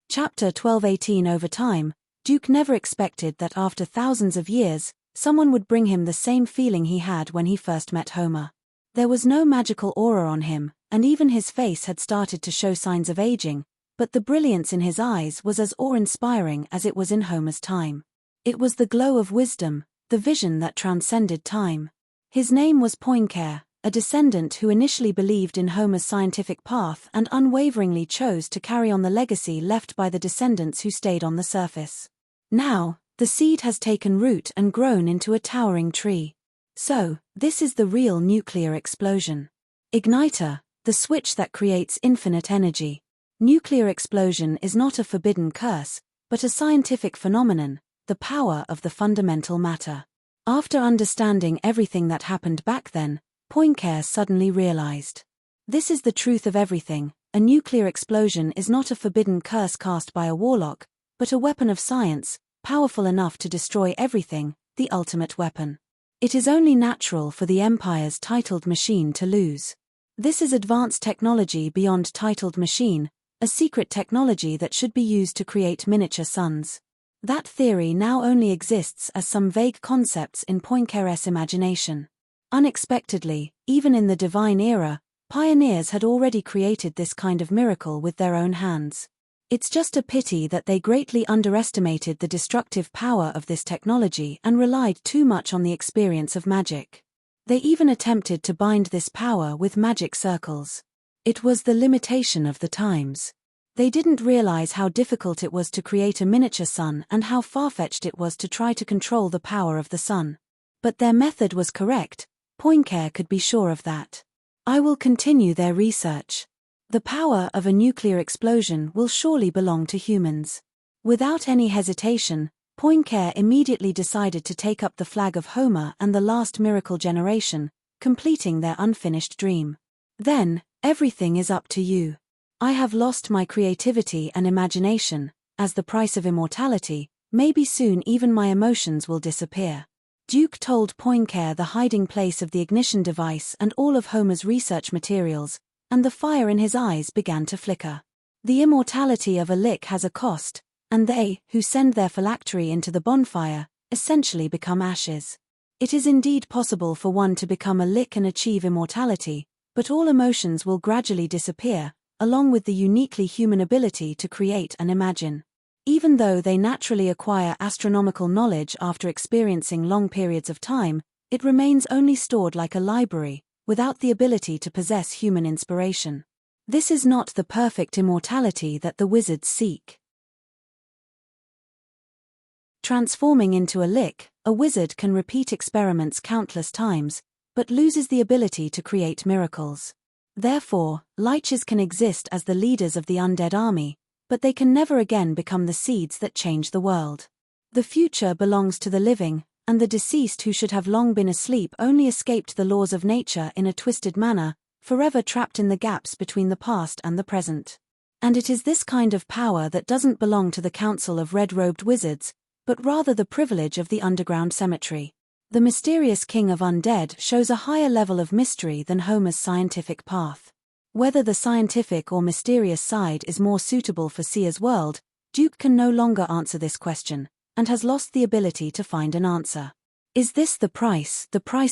Chapter 12:18. Over time, Duke never expected that after thousands of years, someone would bring him the same feeling he had when he first met Homer. There was no magical aura on him, and even his face had started to show signs of aging, but the brilliance in his eyes was as awe-inspiring as it was in Homer's time. It was the glow of wisdom, the vision that transcended time. His name was Poincare, a descendant who initially believed in Homer's scientific path and unwaveringly chose to carry on the legacy left by the descendants who stayed on the surface. Now, the seed has taken root and grown into a towering tree. So, this is the real nuclear explosion. Igniter, the switch that creates infinite energy. Nuclear explosion is not a forbidden curse, but a scientific phenomenon, the power of the fundamental matter. After understanding everything that happened back then, Poincare suddenly realized. This is the truth of everything: a nuclear explosion is not a forbidden curse cast by a warlock, but a weapon of science, powerful enough to destroy everything, the ultimate weapon. It is only natural for the Empire's titled machine to lose. This is advanced technology beyond titled machine, a secret technology that should be used to create miniature suns. That theory now only exists as some vague concepts in Poincare's imagination. Unexpectedly, even in the Divine Era, pioneers had already created this kind of miracle with their own hands. It's just a pity that they greatly underestimated the destructive power of this technology and relied too much on the experience of magic. They even attempted to bind this power with magic circles. It was the limitation of the times. They didn't realize how difficult it was to create a miniature sun and how far-fetched it was to try to control the power of the sun. But their method was correct. Poincare could be sure of that. I will continue their research. The power of a nuclear explosion will surely belong to humans. Without any hesitation, Poincare immediately decided to take up the flag of Homer and the last miracle generation, completing their unfinished dream. Then, everything is up to you. I have lost my creativity and imagination. As the price of immortality, maybe soon even my emotions will disappear. Duke told Poincare the hiding place of the ignition device and all of Homer's research materials, and the fire in his eyes began to flicker. The immortality of a lick has a cost, and they, who send their phylactery into the bonfire, essentially become ashes. It is indeed possible for one to become a lich and achieve immortality, but all emotions will gradually disappear, along with the uniquely human ability to create and imagine. Even though they naturally acquire astronomical knowledge after experiencing long periods of time, it remains only stored like a library, without the ability to possess human inspiration. This is not the perfect immortality that the wizards seek. Transforming into a lich, a wizard can repeat experiments countless times, but loses the ability to create miracles. Therefore, liches can exist as the leaders of the undead army, but they can never again become the seeds that change the world. The future belongs to the living, and the deceased who should have long been asleep only escaped the laws of nature in a twisted manner, forever trapped in the gaps between the past and the present. And it is this kind of power that doesn't belong to the council of red-robed wizards, but rather the privilege of the underground cemetery. The mysterious king of undead shows a higher level of mystery than Homer's scientific path. Whether the scientific or mysterious side is more suitable for Sia's world, Duke can no longer answer this question, and has lost the ability to find an answer. Is this the price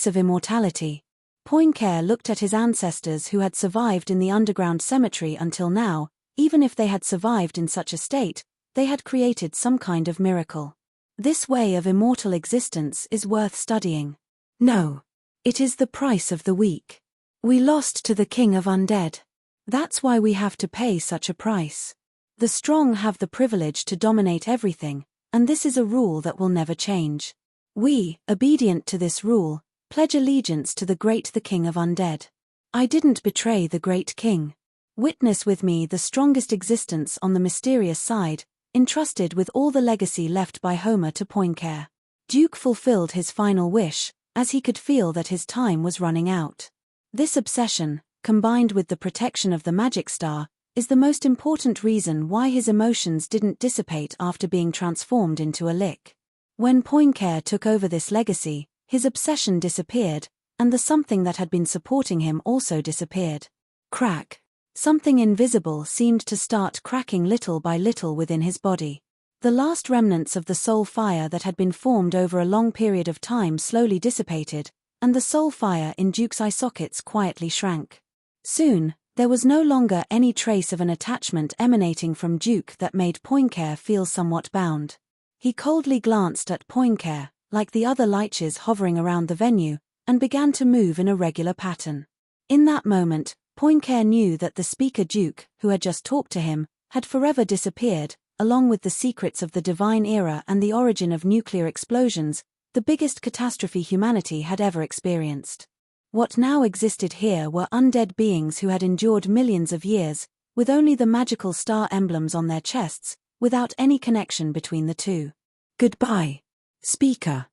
of immortality? Poincare looked at his ancestors who had survived in the underground cemetery until now. Even if they had survived in such a state, they had created some kind of miracle. This way of immortal existence is worth studying. No. It is the price of the weak. We lost to the king of undead. That's why we have to pay such a price. The strong have the privilege to dominate everything, and this is a rule that will never change. We, obedient to this rule, pledge allegiance to the king of undead. I didn't betray the great king. Witness with me the strongest existence on the mysterious side, entrusted with all the legacy left by Homer to Poincare. Duke fulfilled his final wish, as he could feel that his time was running out. This obsession, combined with the protection of the magic star, is the most important reason why his emotions didn't dissipate after being transformed into a lich. When Poincare took over this legacy, his obsession disappeared, and the something that had been supporting him also disappeared. Crack. Something invisible seemed to start cracking little by little within his body. The last remnants of the soul fire that had been formed over a long period of time slowly dissipated, and the soul fire in Duke's eye sockets quietly shrank. Soon, there was no longer any trace of an attachment emanating from Duke that made Poincare feel somewhat bound. He coldly glanced at Poincare, like the other liches hovering around the venue, and began to move in a regular pattern. In that moment, Poincare knew that the speaker Duke, who had just talked to him, had forever disappeared, along with the secrets of the divine era and the origin of nuclear explosions, the biggest catastrophe humanity had ever experienced. What now existed here were undead beings who had endured millions of years, with only the magical star emblems on their chests, without any connection between the two. Goodbye, speaker.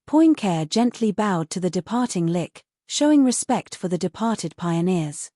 Poincare gently bowed to the departing lich, showing respect for the departed pioneers.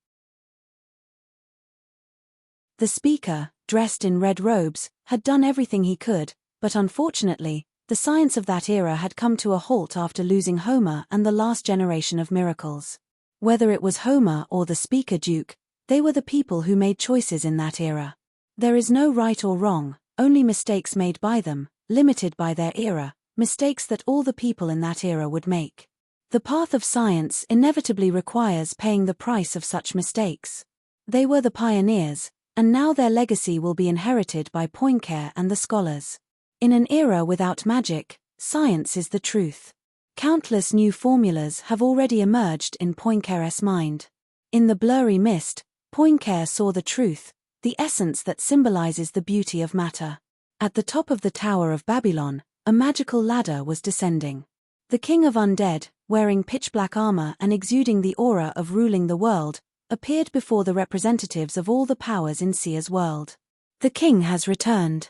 The speaker, dressed in red robes, had done everything he could, but unfortunately, the science of that era had come to a halt after losing Homer and the last generation of miracles. Whether it was Homer or the speaker Duke, they were the people who made choices in that era. There is no right or wrong, only mistakes made by them, limited by their era, mistakes that all the people in that era would make. The path of science inevitably requires paying the price of such mistakes. They were the pioneers, and now their legacy will be inherited by Poincare and the scholars. In an era without magic, science is the truth. Countless new formulas have already emerged in Poincare's mind. In the blurry mist, Poincare saw the truth, the essence that symbolizes the beauty of matter. At the top of the Tower of Babylon, a magical ladder was descending. The king of undead, wearing pitch-black armor and exuding the aura of ruling the world, appeared before the representatives of all the powers in Sia's world. The king has returned.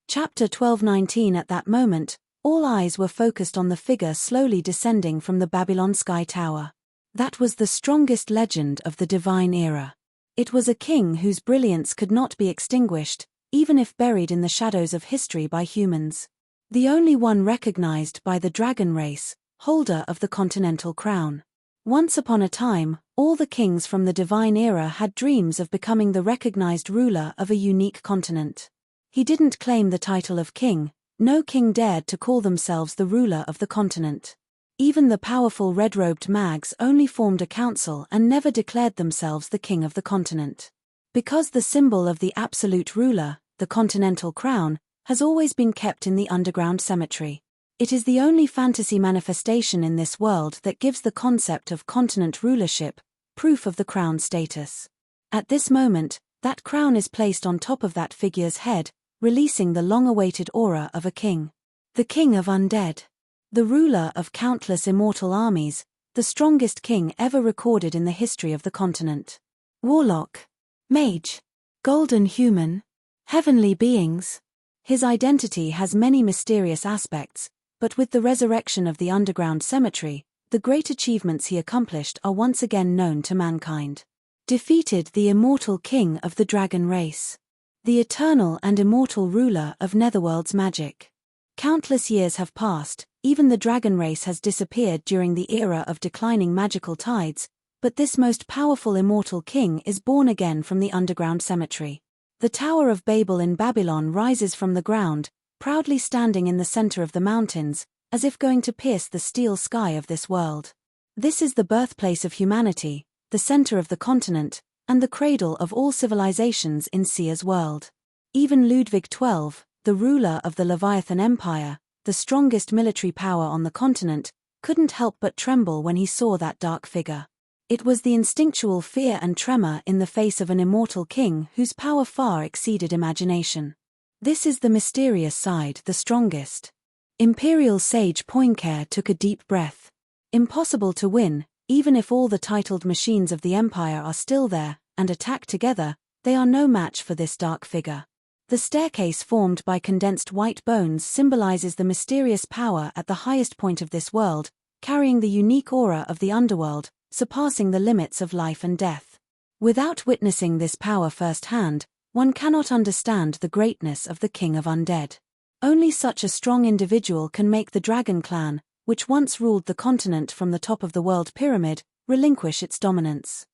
Chapter 1219. At that moment, all eyes were focused on the figure slowly descending from the Babylon Sky Tower. That was the strongest legend of the divine era. It was a king whose brilliance could not be extinguished, even if buried in the shadows of history by humans. The only one recognized by the dragon race, holder of the continental crown. Once upon a time, all the kings from the divine era had dreams of becoming the recognized ruler of a unique continent. He didn't claim the title of king. No king dared to call themselves the ruler of the continent. Even the powerful red-robed mags only formed a council and never declared themselves the king of the continent. Because the symbol of the absolute ruler, the continental crown, has always been kept in the underground cemetery. It is the only fantasy manifestation in this world that gives the concept of continent rulership, proof of the crown's status. At this moment, that crown is placed on top of that figure's head, releasing the long-awaited aura of a king. The king of undead. The ruler of countless immortal armies, the strongest king ever recorded in the history of the continent. Warlock. Mage. Golden human. Heavenly beings. His identity has many mysterious aspects, but with the resurrection of the underground cemetery, the great achievements he accomplished are once again known to mankind. Defeated the immortal king of the dragon race. The eternal and immortal ruler of Netherworld's magic. Countless years have passed, even the dragon race has disappeared during the era of declining magical tides, but this most powerful immortal king is born again from the underground cemetery. The Tower of Babel in Babylon rises from the ground, proudly standing in the center of the mountains, as if going to pierce the steel sky of this world. This is the birthplace of humanity, the center of the continent, and the cradle of all civilizations in Sia's world. Even Ludwig XII, the ruler of the Leviathan Empire, the strongest military power on the continent, couldn't help but tremble when he saw that dark figure. It was the instinctual fear and tremor in the face of an immortal king whose power far exceeded imagination. This is the mysterious side, the strongest. Imperial sage Poincare took a deep breath. Impossible to win, even if all the titled machines of the Empire are still there, and attack together, they are no match for this dark figure. The staircase formed by condensed white bones symbolizes the mysterious power at the highest point of this world, carrying the unique aura of the underworld, surpassing the limits of life and death. Without witnessing this power firsthand, one cannot understand the greatness of the King of Undead. Only such a strong individual can make the Dragon Clan, which once ruled the continent from the top of the world pyramid, relinquish its dominance.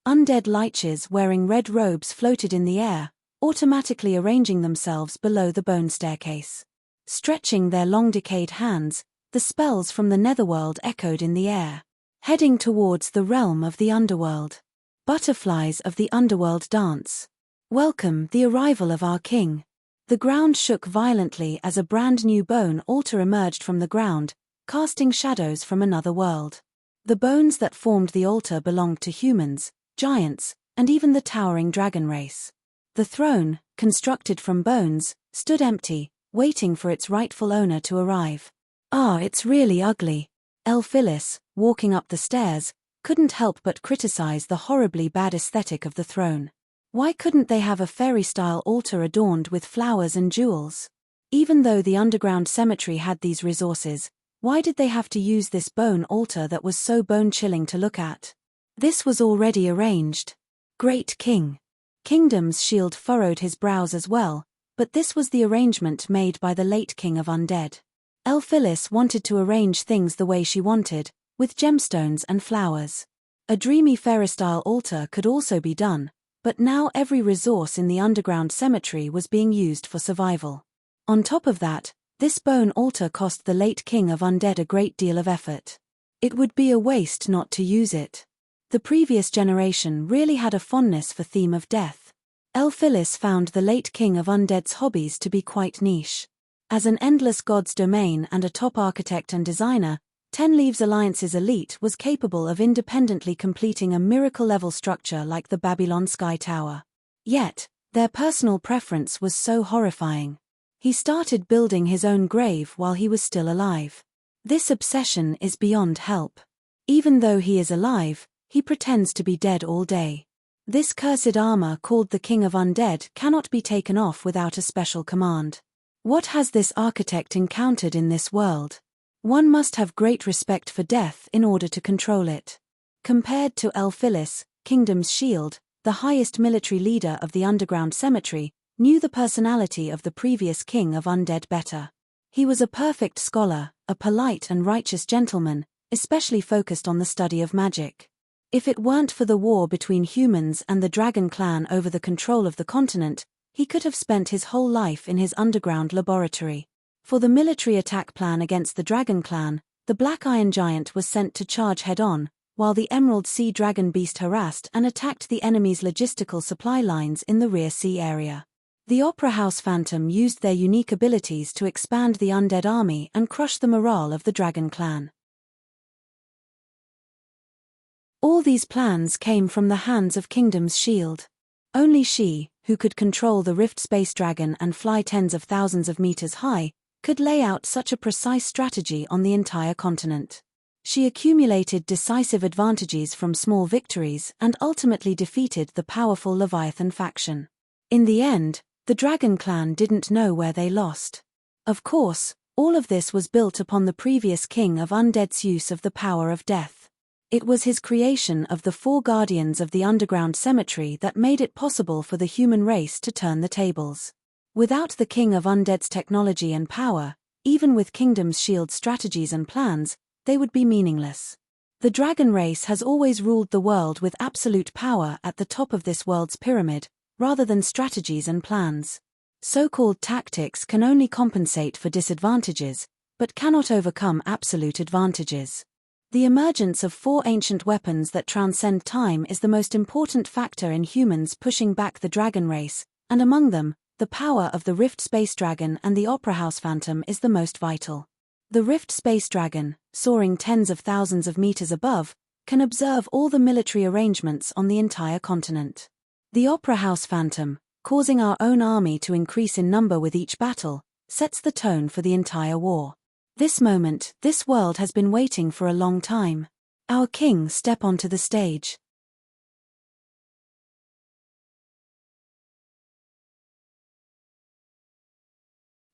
Undead liches wearing red robes floated in the air, automatically arranging themselves below the bone staircase. Stretching their long-decayed hands, the spells from the netherworld echoed in the air. Heading towards the realm of the underworld. Butterflies of the underworld dance. Welcome the arrival of our king. The ground shook violently as a brand new bone altar emerged from the ground, casting shadows from another world. The bones that formed the altar belonged to humans, giants, and even the towering dragon race. The throne, constructed from bones, stood empty, waiting for its rightful owner to arrive. "Ah, it's really ugly." Elphilis, walking up the stairs, couldn't help but criticize the horribly bad aesthetic of the throne. Why couldn't they have a fairy-style altar adorned with flowers and jewels? Even though the underground cemetery had these resources, why did they have to use this bone altar that was so bone-chilling to look at? This was already arranged. Great King. Kingdom's shield furrowed his brows as well, but this was the arrangement made by the late King of Undead. Elphilis wanted to arrange things the way she wanted, with gemstones and flowers. A dreamy fairy-style altar could also be done, but now every resource in the underground cemetery was being used for survival. On top of that, this bone altar cost the late King of Undead a great deal of effort. It would be a waste not to use it. The previous generation really had a fondness for theme of death. Elphilis found the late King of Undead's hobbies to be quite niche. As an endless god's domain and a top architect and designer, Ten Leaves Alliance's elite was capable of independently completing a miracle-level structure like the Babylon Sky Tower. Yet, their personal preference was so horrifying. He started building his own grave while he was still alive. This obsession is beyond help. Even though he is alive, he pretends to be dead all day. This cursed armor called the King of Undead cannot be taken off without a special command. What has this architect encountered in this world? One must have great respect for death in order to control it. Compared to Elphilis, Kingdom's Shield, the highest military leader of the underground cemetery, knew the personality of the previous King of Undead better. He was a perfect scholar, a polite and righteous gentleman, especially focused on the study of magic. If it weren't for the war between humans and the Dragon Clan over the control of the continent, he could have spent his whole life in his underground laboratory. For the military attack plan against the Dragon Clan, the Black Iron Giant was sent to charge head-on, while the Emerald Sea Dragon Beast harassed and attacked the enemy's logistical supply lines in the rear sea area. The Opera House Phantom used their unique abilities to expand the undead army and crush the morale of the Dragon Clan. All these plans came from the hands of Kingdom's Shield. Only she, who could control the Rift Space Dragon and fly tens of thousands of meters high, could lay out such a precise strategy on the entire continent. She accumulated decisive advantages from small victories and ultimately defeated the powerful Leviathan faction. In the end, the Dragon Clan didn't know where they lost. Of course, all of this was built upon the previous King of Undead's use of the power of death. It was his creation of the 4 Guardians of the Underground Cemetery that made it possible for the human race to turn the tables. Without the King of Undead's technology and power, even with Kingdom's Shield's strategies and plans, they would be meaningless. The dragon race has always ruled the world with absolute power at the top of this world's pyramid, rather than strategies and plans. So-called tactics can only compensate for disadvantages, but cannot overcome absolute advantages. The emergence of 4 ancient weapons that transcend time is the most important factor in humans pushing back the dragon race, and among them, the power of the Rift Space Dragon and the Opera House Phantom is the most vital. The Rift Space Dragon, soaring tens of thousands of meters above, can observe all the military arrangements on the entire continent. The Opera House Phantom, causing our own army to increase in number with each battle, sets the tone for the entire war. This moment, this world has been waiting for a long time. Our king step onto the stage.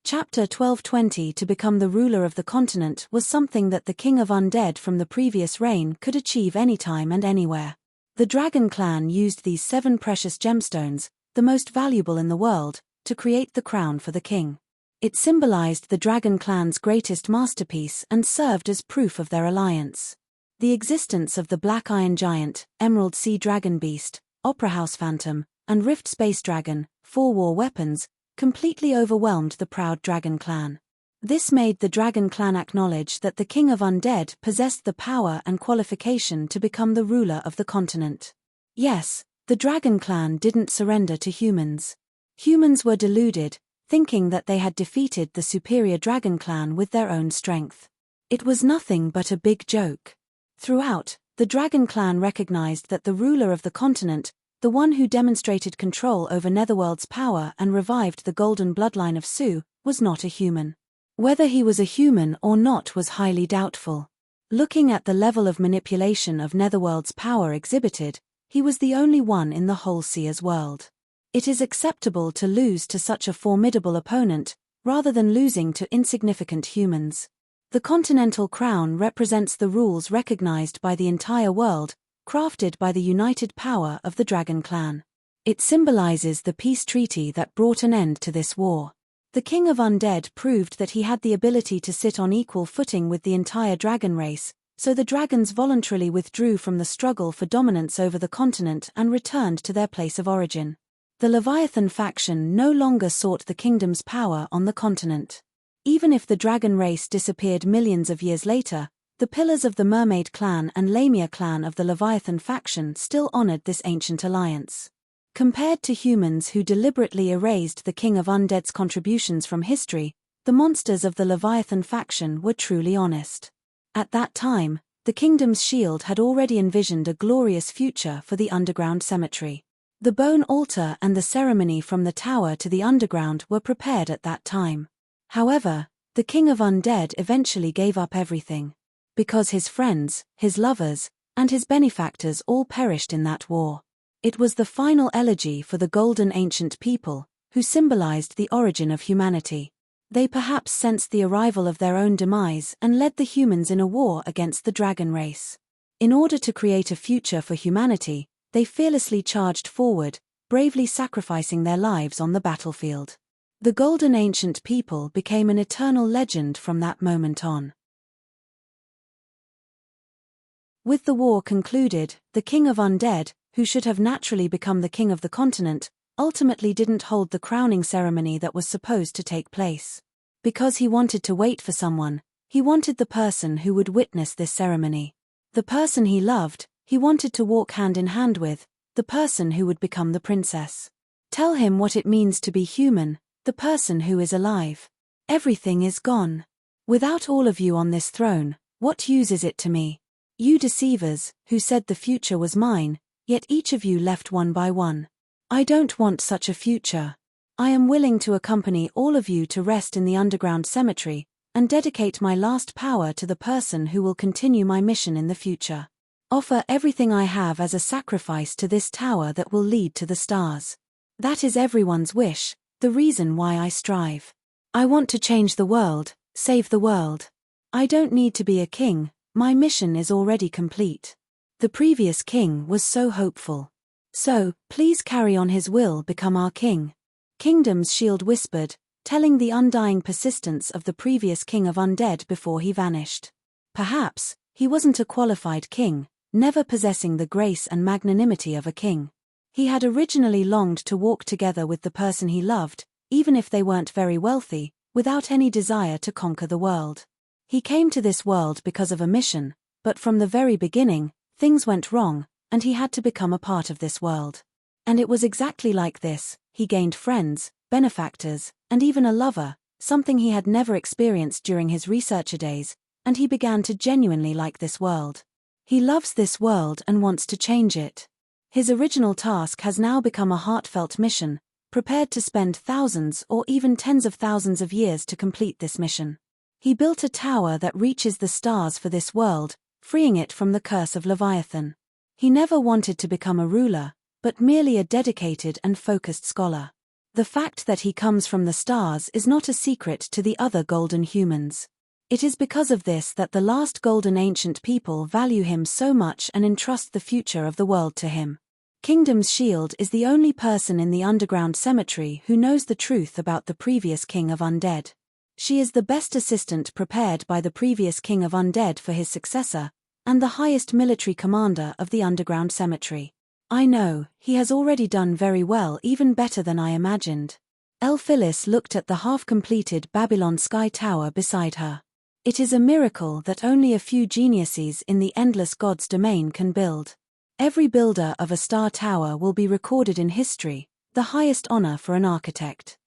Chapter 1220. To become the ruler of the continent was something that the King of Undead from the previous reign could achieve anytime and anywhere. The Dragon Clan used these 7 precious gemstones, the most valuable in the world, to create the crown for the king. It symbolized the Dragon Clan's greatest masterpiece and served as proof of their alliance. The existence of the Black Iron Giant, Emerald Sea Dragon Beast, Opera House Phantom, and Rift Space Dragon, 4 war weapons, completely overwhelmed the proud Dragon Clan. This made the Dragon Clan acknowledge that the King of Undead possessed the power and qualification to become the ruler of the continent. Yes, the Dragon Clan didn't surrender to humans. Humans were deluded, thinking that they had defeated the superior Dragon Clan with their own strength. It was nothing but a big joke. Throughout, the Dragon Clan recognized that the ruler of the continent, the one who demonstrated control over Netherworld's power and revived the golden bloodline of Su, was not a human. Whether he was a human or not was highly doubtful. Looking at the level of manipulation of Netherworld's power exhibited, he was the only one in the whole Seer's world. It is acceptable to lose to such a formidable opponent, rather than losing to insignificant humans. The Continental Crown represents the rules recognized by the entire world, crafted by the united power of the Dragon Clan. It symbolizes the peace treaty that brought an end to this war. The King of Undead proved that he had the ability to sit on equal footing with the entire dragon race, so the dragons voluntarily withdrew from the struggle for dominance over the continent and returned to their place of origin. The Leviathan faction no longer sought the kingdom's power on the continent. Even if the dragon race disappeared millions of years later, the pillars of the Mermaid clan and Lamia clan of the Leviathan faction still honored this ancient alliance. Compared to humans who deliberately erased the King of Undead's contributions from history, the monsters of the Leviathan faction were truly honest. At that time, the kingdom's shield had already envisioned a glorious future for the underground cemetery. The bone altar and the ceremony from the tower to the underground were prepared at that time. However, the King of Undead eventually gave up everything. Because his friends, his lovers, and his benefactors all perished in that war. It was the final elegy for the golden ancient people, who symbolized the origin of humanity. They perhaps sensed the arrival of their own demise and led the humans in a war against the dragon race. In order to create a future for humanity, they fearlessly charged forward, bravely sacrificing their lives on the battlefield. The golden ancient people became an eternal legend from that moment on. With the war concluded, the king of undead, who should have naturally become the king of the continent, ultimately didn't hold the crowning ceremony that was supposed to take place. Because he wanted to wait for someone, he wanted the person who would witness this ceremony. The person he loved, he wanted to walk hand in hand with, the person who would become the princess. Tell him what it means to be human, the person who is alive. Everything is gone. Without all of you on this throne, what use is it to me? You deceivers, who said the future was mine, yet each of you left one by one. I don't want such a future. I am willing to accompany all of you to rest in the underground cemetery, and dedicate my last power to the person who will continue my mission in the future. Offer everything I have as a sacrifice to this tower that will lead to the stars. That is everyone's wish, the reason why I strive. I want to change the world, save the world. I don't need to be a king, my mission is already complete. The previous king was so hopeful. So, please carry on his will, become our king. Kingdom's shield whispered, telling the undying persistence of the previous king of undead before he vanished. Perhaps, he wasn't a qualified king, never possessing the grace and magnanimity of a king. He had originally longed to walk together with the person he loved, even if they weren't very wealthy, without any desire to conquer the world. He came to this world because of a mission, but from the very beginning, things went wrong, and he had to become a part of this world. And it was exactly like this, he gained friends, benefactors, and even a lover, something he had never experienced during his researcher days, and he began to genuinely like this world. He loves this world and wants to change it. His original task has now become a heartfelt mission, prepared to spend thousands or even tens of thousands of years to complete this mission. He built a tower that reaches the stars for this world, freeing it from the curse of Leviathan. He never wanted to become a ruler, but merely a dedicated and focused scholar. The fact that he comes from the stars is not a secret to the other golden humans. It is because of this that the last golden ancient people value him so much and entrust the future of the world to him. Kingdom's Shield is the only person in the underground cemetery who knows the truth about the previous king of undead. She is the best assistant prepared by the previous king of undead for his successor, and the highest military commander of the underground cemetery. I know, he has already done very well, even better than I imagined. Phyllis looked at the half-completed Babylon Sky Tower beside her. It is a miracle that only a few geniuses in the endless gods domain can build. Every builder of a star tower will be recorded in history, the highest honor for an architect.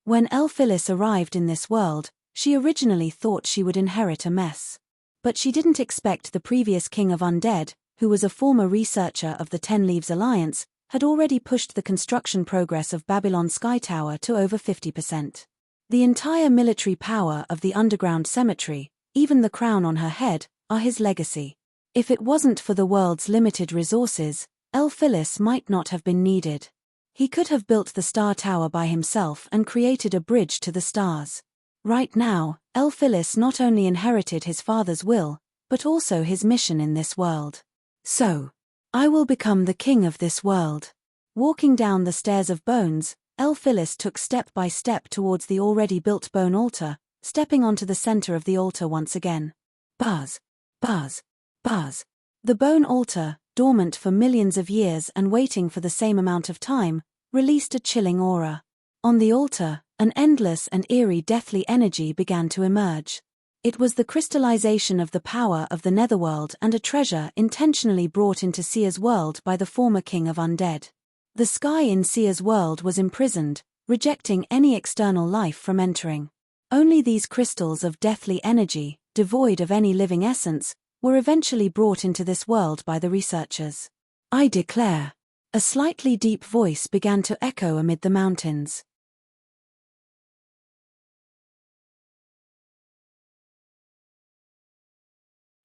When Phyllis arrived in this world, she originally thought she would inherit a mess. But she didn't expect the previous king of undead, who was a former researcher of the Ten Leaves Alliance, had already pushed the construction progress of Babylon Sky Tower to over 50%. The entire military power of the underground cemetery, even the crown on her head, are his legacy. If it wasn't for the world's limited resources, Phyllis might not have been needed. He could have built the Star Tower by himself and created a bridge to the stars. Right now, Phyllis not only inherited his father's will, but also his mission in this world. So, I will become the king of this world. Walking down the stairs of bones, Phyllis took step by step towards the already built bone altar, stepping onto the center of the altar once again. Buzz, buzz, buzz. The bone altar, dormant for millions of years and waiting for the same amount of time, released a chilling aura. On the altar, an endless and eerie deathly energy began to emerge. It was the crystallization of the power of the netherworld and a treasure intentionally brought into Sia's world by the former king of undead. The sky in Sia's world was imprisoned, rejecting any external life from entering. Only these crystals of deathly energy, devoid of any living essence, were eventually brought into this world by the researchers. I declare. A slightly deep voice began to echo amid the mountains.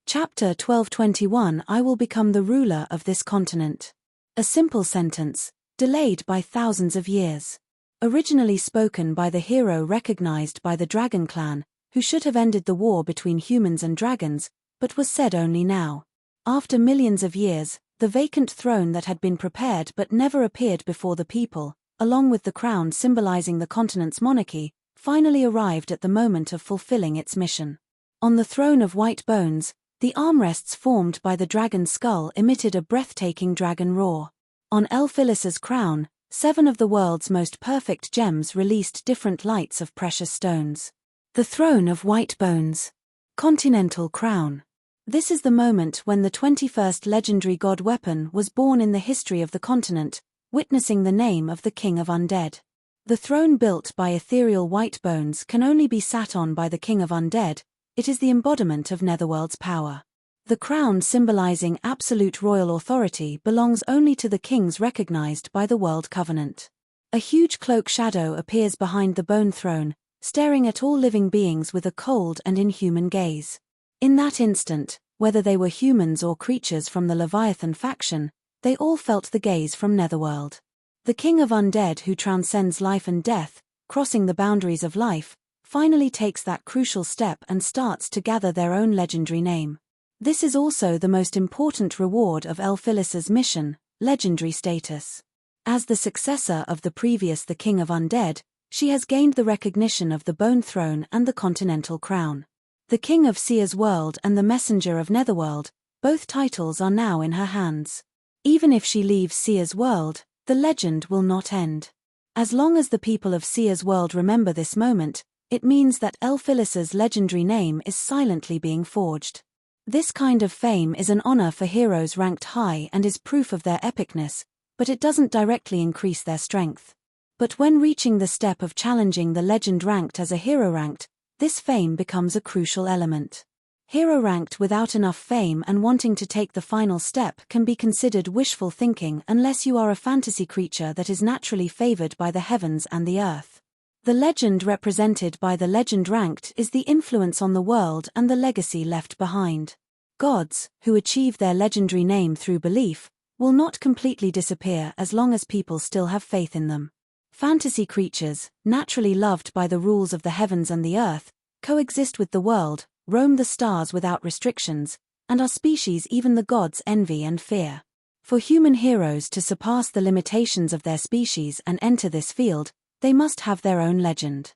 Chapter 1221 I will become the ruler of this continent. A simple sentence, delayed by thousands of years. Originally spoken by the hero recognized by the dragon clan, who should have ended the war between humans and dragons, but was said only now. After millions of years, the vacant throne that had been prepared but never appeared before the people, along with the crown symbolizing the continent's monarchy, finally arrived at the moment of fulfilling its mission. On the throne of white bones, the armrests formed by the dragon's skull emitted a breathtaking dragon roar. On Elphilis's crown, 7 of the world's most perfect gems released different lights of precious stones. The throne of white bones. Continental crown. This is the moment when the 21st legendary god weapon was born in the history of the continent, witnessing the name of the King of Undead. The throne built by ethereal white bones can only be sat on by the King of Undead. It is the embodiment of Netherworld's power. The crown symbolizing absolute royal authority belongs only to the kings recognized by the World Covenant. A huge cloak shadow appears behind the bone throne, staring at all living beings with a cold and inhuman gaze. In that instant, whether they were humans or creatures from the Leviathan faction, they all felt the gaze from Netherworld. The King of Undead, who transcends life and death, crossing the boundaries of life, finally takes that crucial step and starts to gather their own legendary name. This is also the most important reward of Elphilis's mission, legendary status. As the successor of the previous the King of Undead, she has gained the recognition of the Bone Throne and the Continental Crown. The King of Seer's World and the Messenger of Netherworld, both titles are now in her hands. Even if she leaves Seer's World, the legend will not end. As long as the people of Seer's World remember this moment, it means that Elphilis's legendary name is silently being forged. This kind of fame is an honor for heroes ranked high and is proof of their epicness, but it doesn't directly increase their strength. But when reaching the step of challenging the legend ranked as a hero ranked, this fame becomes a crucial element. Hero ranked without enough fame and wanting to take the final step can be considered wishful thinking unless you are a fantasy creature that is naturally favored by the heavens and the earth. The legend represented by the legend ranked is the influence on the world and the legacy left behind. Gods, who achieve their legendary name through belief, will not completely disappear as long as people still have faith in them. Fantasy creatures, naturally loved by the rules of the heavens and the earth, coexist with the world, roam the stars without restrictions, and are species even the gods envy and fear. For human heroes to surpass the limitations of their species and enter this field, they must have their own legend.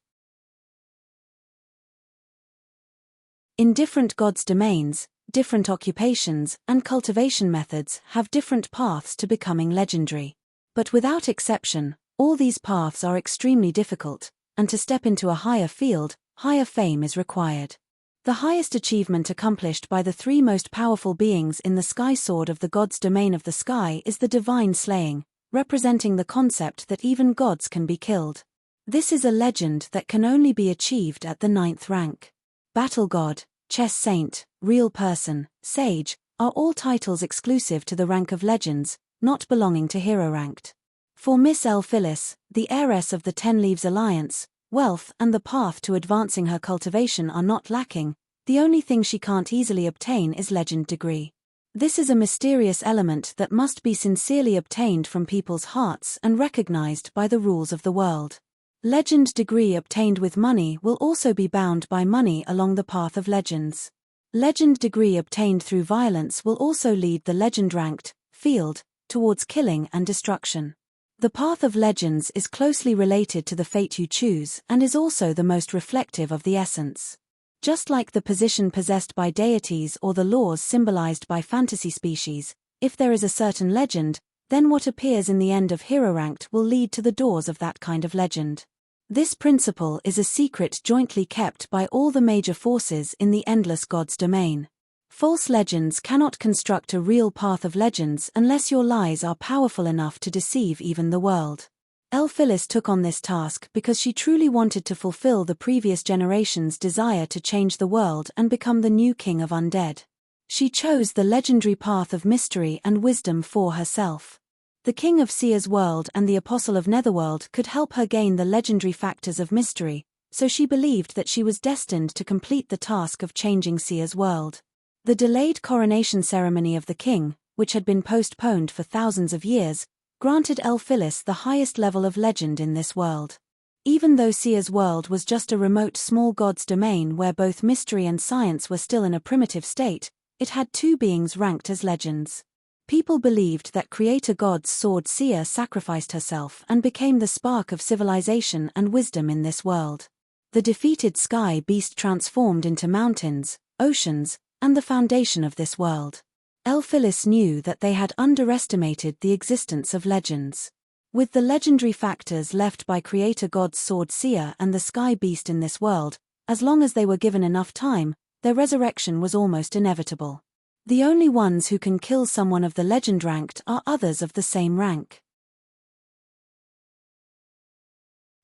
In different gods' domains, different occupations and cultivation methods have different paths to becoming legendary. But without exception, all these paths are extremely difficult, and to step into a higher field, higher fame is required. The highest achievement accomplished by the 3 most powerful beings in the sky sword of the god's domain of the sky is the divine slaying, representing the concept that even gods can be killed. This is a legend that can only be achieved at the 9th rank. Battle God, Chess Saint, Real Person, Sage, are all titles exclusive to the rank of legends, not belonging to hero ranked. For Miss Elphilis, the heiress of the 10 Leaves Alliance, wealth and the path to advancing her cultivation are not lacking, the only thing she can't easily obtain is legend degree. This is a mysterious element that must be sincerely obtained from people's hearts and recognized by the rules of the world. Legend degree obtained with money will also be bound by money along the path of legends. Legend degree obtained through violence will also lead the legend-ranked field towards killing and destruction. The path of legends is closely related to the fate you choose and is also the most reflective of the essence. Just like the position possessed by deities or the laws symbolized by fantasy species, if there is a certain legend, then what appears in the end of hero ranked will lead to the doors of that kind of legend. This principle is a secret jointly kept by all the major forces in the endless god's domain. False legends cannot construct a real path of legends unless your lies are powerful enough to deceive even the world. Elphilis took on this task because she truly wanted to fulfill the previous generation's desire to change the world and become the new King of Undead. She chose the legendary path of mystery and wisdom for herself. The King of Seer's World and the Apostle of Netherworld could help her gain the legendary factors of mystery, so she believed that she was destined to complete the task of changing Seer's World. The delayed coronation ceremony of the king, which had been postponed for thousands of years, granted Elphilis the highest level of legend in this world. Even though Seer's World was just a remote small god's domain where both mystery and science were still in a primitive state, it had 2 beings ranked as legends. People believed that creator god's sword Seer sacrificed herself and became the spark of civilization and wisdom in this world. The defeated sky beast transformed into mountains, oceans, and the foundation of this world. Elphilis knew that they had underestimated the existence of legends. With the legendary factors left by Creator God's sword seer and the sky beast in this world, as long as they were given enough time, their resurrection was almost inevitable. The only ones who can kill someone of the legend ranked are others of the same rank.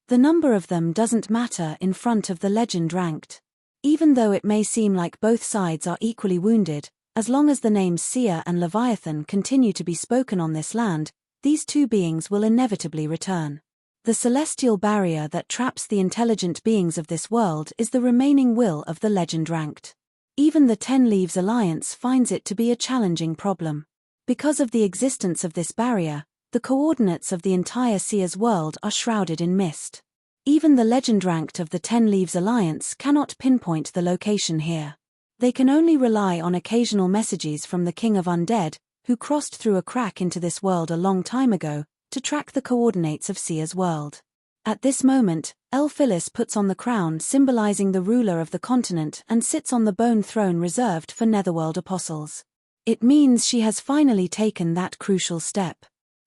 The number of them doesn't matter in front of the legend ranked. Even though it may seem like both sides are equally wounded, as long as the names Seer and Leviathan continue to be spoken on this land, these two beings will inevitably return. The celestial barrier that traps the intelligent beings of this world is the remaining will of the legend ranked. Even the Ten Leaves Alliance finds it to be a challenging problem. Because of the existence of this barrier, the coordinates of the entire Seer's world are shrouded in mist. Even the legend ranked of the Ten Leaves Alliance cannot pinpoint the location here. They can only rely on occasional messages from the King of Undead, who crossed through a crack into this world a long time ago, to track the coordinates of Seer's world. At this moment, Elphilis puts on the crown symbolizing the ruler of the continent and sits on the bone throne reserved for Netherworld apostles. It means she has finally taken that crucial step.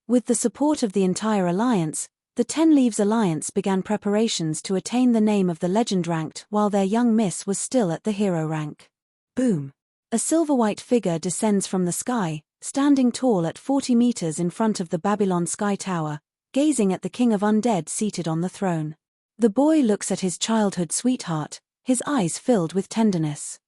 With the support of the entire alliance, the Ten Leaves Alliance began preparations to attain the name of the legend ranked while their young miss was still at the hero rank. Boom! A silver-white figure descends from the sky, standing tall at 40 meters in front of the Babylon Sky Tower, gazing at the King of Undead seated on the throne. The boy looks at his childhood sweetheart, his eyes filled with tenderness.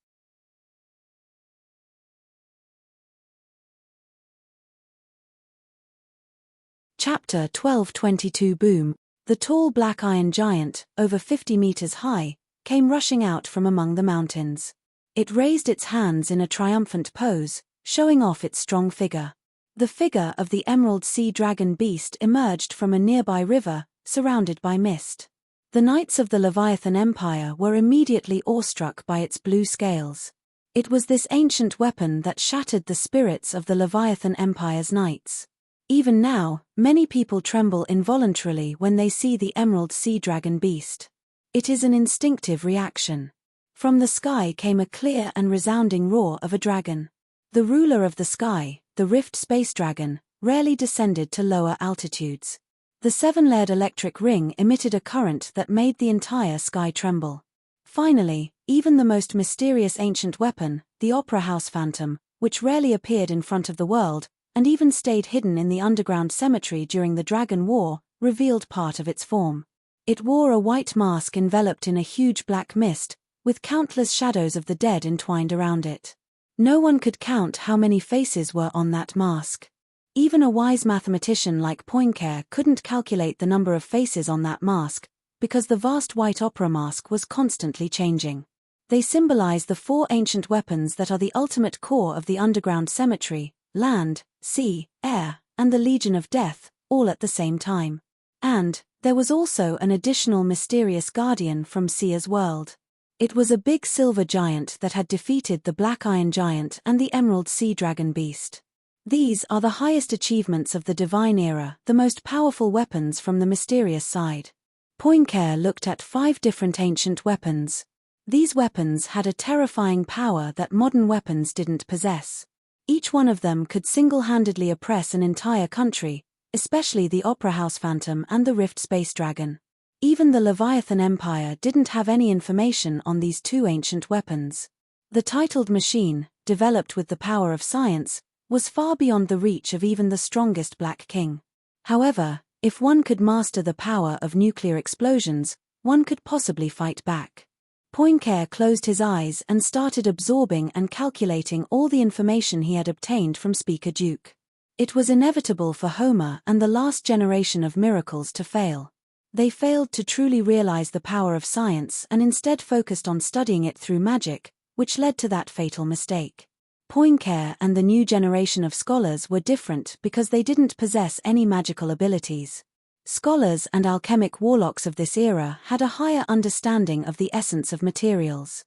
Chapter 12:22 Boom! The tall black iron giant, over 50 meters high, came rushing out from among the mountains. It raised its hands in a triumphant pose, showing off its strong figure. The figure of the Emerald Sea Dragon beast emerged from a nearby river, surrounded by mist. The knights of the Leviathan Empire were immediately awestruck by its blue scales. It was this ancient weapon that shattered the spirits of the Leviathan Empire's knights. Even now, many people tremble involuntarily when they see the Emerald Sea Dragon beast. It is an instinctive reaction. From the sky came a clear and resounding roar of a dragon. The ruler of the sky, the Rift Space Dragon, rarely descended to lower altitudes. The seven-layered electric ring emitted a current that made the entire sky tremble. Finally, even the most mysterious ancient weapon, the Opera House Phantom, which rarely appeared in front of the world, and even stayed hidden in the underground cemetery during the Dragon War, revealed part of its form. It wore a white mask enveloped in a huge black mist, with countless shadows of the dead entwined around it. No one could count how many faces were on that mask. Even a wise mathematician like Poincare couldn't calculate the number of faces on that mask, because the vast white opera mask was constantly changing. They symbolize the four ancient weapons that are the ultimate core of the underground cemetery: land, sea, air, and the Legion of Death, all at the same time. And there was also an additional mysterious guardian from Seer's world. It was a big silver giant that had defeated the Black Iron Giant and the Emerald Sea Dragon beast. These are the highest achievements of the Divine Era, the most powerful weapons from the mysterious side. Poincare looked at 5 different ancient weapons. These weapons had a terrifying power that modern weapons didn't possess. Each one of them could single-handedly oppress an entire country, especially the Opera House Phantom and the Rift Space Dragon. Even the Leviathan Empire didn't have any information on these 2 ancient weapons. The titled machine, developed with the power of science, was far beyond the reach of even the strongest Black King. However, if one could master the power of nuclear explosions, one could possibly fight back. Poincare closed his eyes and started absorbing and calculating all the information he had obtained from Speaker Duke. It was inevitable for Homer and the last generation of miracles to fail. They failed to truly realize the power of science and instead focused on studying it through magic, which led to that fatal mistake. Poincare and the new generation of scholars were different because they didn't possess any magical abilities. Scholars and alchemic warlocks of this era had a higher understanding of the essence of materials.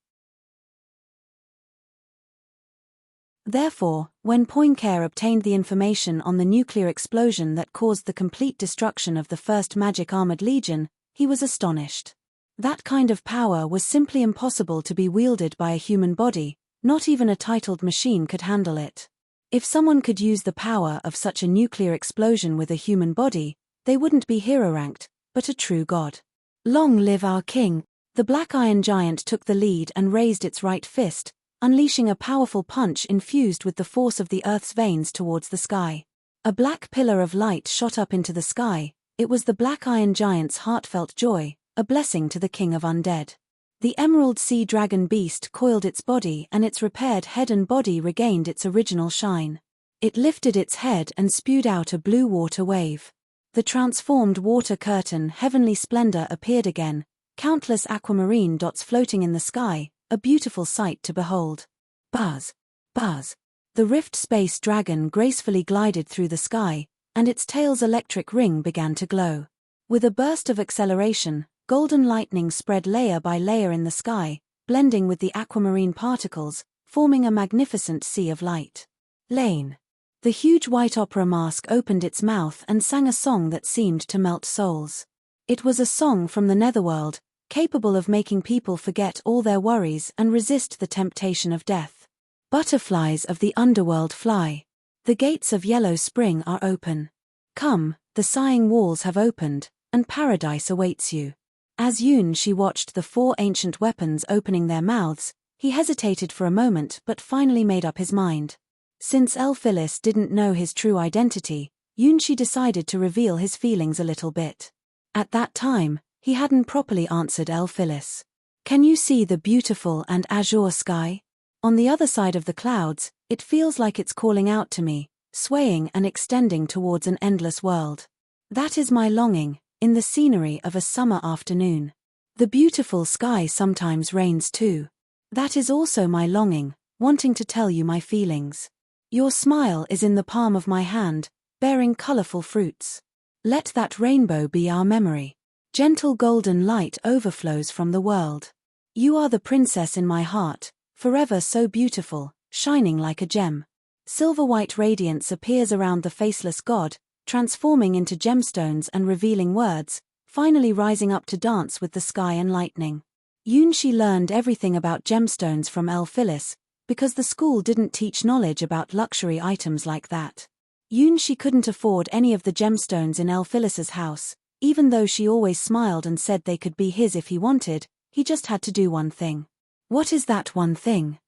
Therefore, when Poincare obtained the information on the nuclear explosion that caused the complete destruction of the First Magic Armored Legion, he was astonished. That kind of power was simply impossible to be wielded by a human body, not even a titled machine could handle it. If someone could use the power of such a nuclear explosion with a human body, they wouldn't be hero-ranked, but a true god. Long live our king! The black iron giant took the lead and raised its right fist, unleashing a powerful punch infused with the force of the earth's veins towards the sky. A black pillar of light shot up into the sky. It was the black iron giant's heartfelt joy, a blessing to the king of undead. The emerald sea dragon beast coiled its body and its repaired head and body regained its original shine. It lifted its head and spewed out a blue water wave. The transformed water curtain heavenly splendor appeared again, countless aquamarine dots floating in the sky, a beautiful sight to behold. Buzz! Buzz! The rift space dragon gracefully glided through the sky, and its tail's electric ring began to glow. With a burst of acceleration, golden lightning spread layer by layer in the sky, blending with the aquamarine particles, forming a magnificent sea of light. Lane. The huge white opera mask opened its mouth and sang a song that seemed to melt souls. It was a song from the netherworld, capable of making people forget all their worries and resist the temptation of death. Butterflies of the underworld fly. The gates of yellow spring are open. Come, the sighing walls have opened, and paradise awaits you. As Yun-Shi watched the 4 ancient weapons opening their mouths, he hesitated for a moment but finally made up his mind. Since Elphilis didn't know his true identity, Yun-Shi decided to reveal his feelings a little bit. At that time, he hadn't properly answered Elphilis. Can you see the beautiful and azure sky? On the other side of the clouds, it feels like it's calling out to me, swaying and extending towards an endless world. That is my longing, in the scenery of a summer afternoon. The beautiful sky sometimes rains too. That is also my longing, wanting to tell you my feelings. Your smile is in the palm of my hand, bearing colorful fruits. Let that rainbow be our memory. Gentle golden light overflows from the world. You are the princess in my heart, forever so beautiful, shining like a gem. Silver-white radiance appears around the faceless god, transforming into gemstones and revealing words, finally rising up to dance with the sky and lightning. Yun-Shi learned everything about gemstones from Elphilis, because the school didn't teach knowledge about luxury items like that. Yun-Shi couldn't afford any of the gemstones in Elphilis's house, even though she always smiled and said they could be his if he wanted. He just had to do one thing. What is that one thing?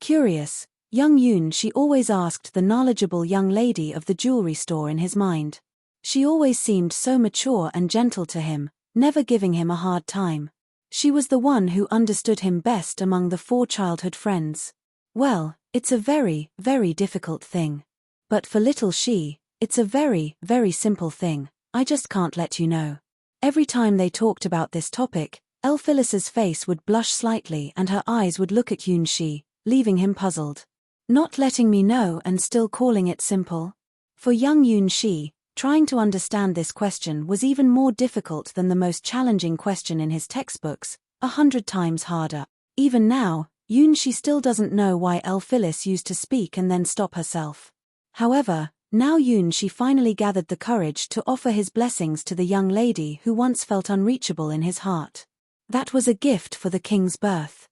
Curious, young Yun-Shi always asked the knowledgeable young lady of the jewelry store in his mind. She always seemed so mature and gentle to him, never giving him a hard time. She was the one who understood him best among the 4 childhood friends. Well, it's a very, very difficult thing. But for little she, it's a very, very simple thing. I just can't let you know. Every time they talked about this topic, Elphilis's face would blush slightly and her eyes would look at Yun-Shi, leaving him puzzled. Not letting me know and still calling it simple? For young Yun-Shi, trying to understand this question was even more difficult than the most challenging question in his textbooks, 100 times harder. Even now, Yun-Shi still doesn't know why Elphilis used to speak and then stop herself. However, now Yun-Shi finally gathered the courage to offer his blessings to the young lady who once felt unreachable in his heart. That was a gift for the king's birth.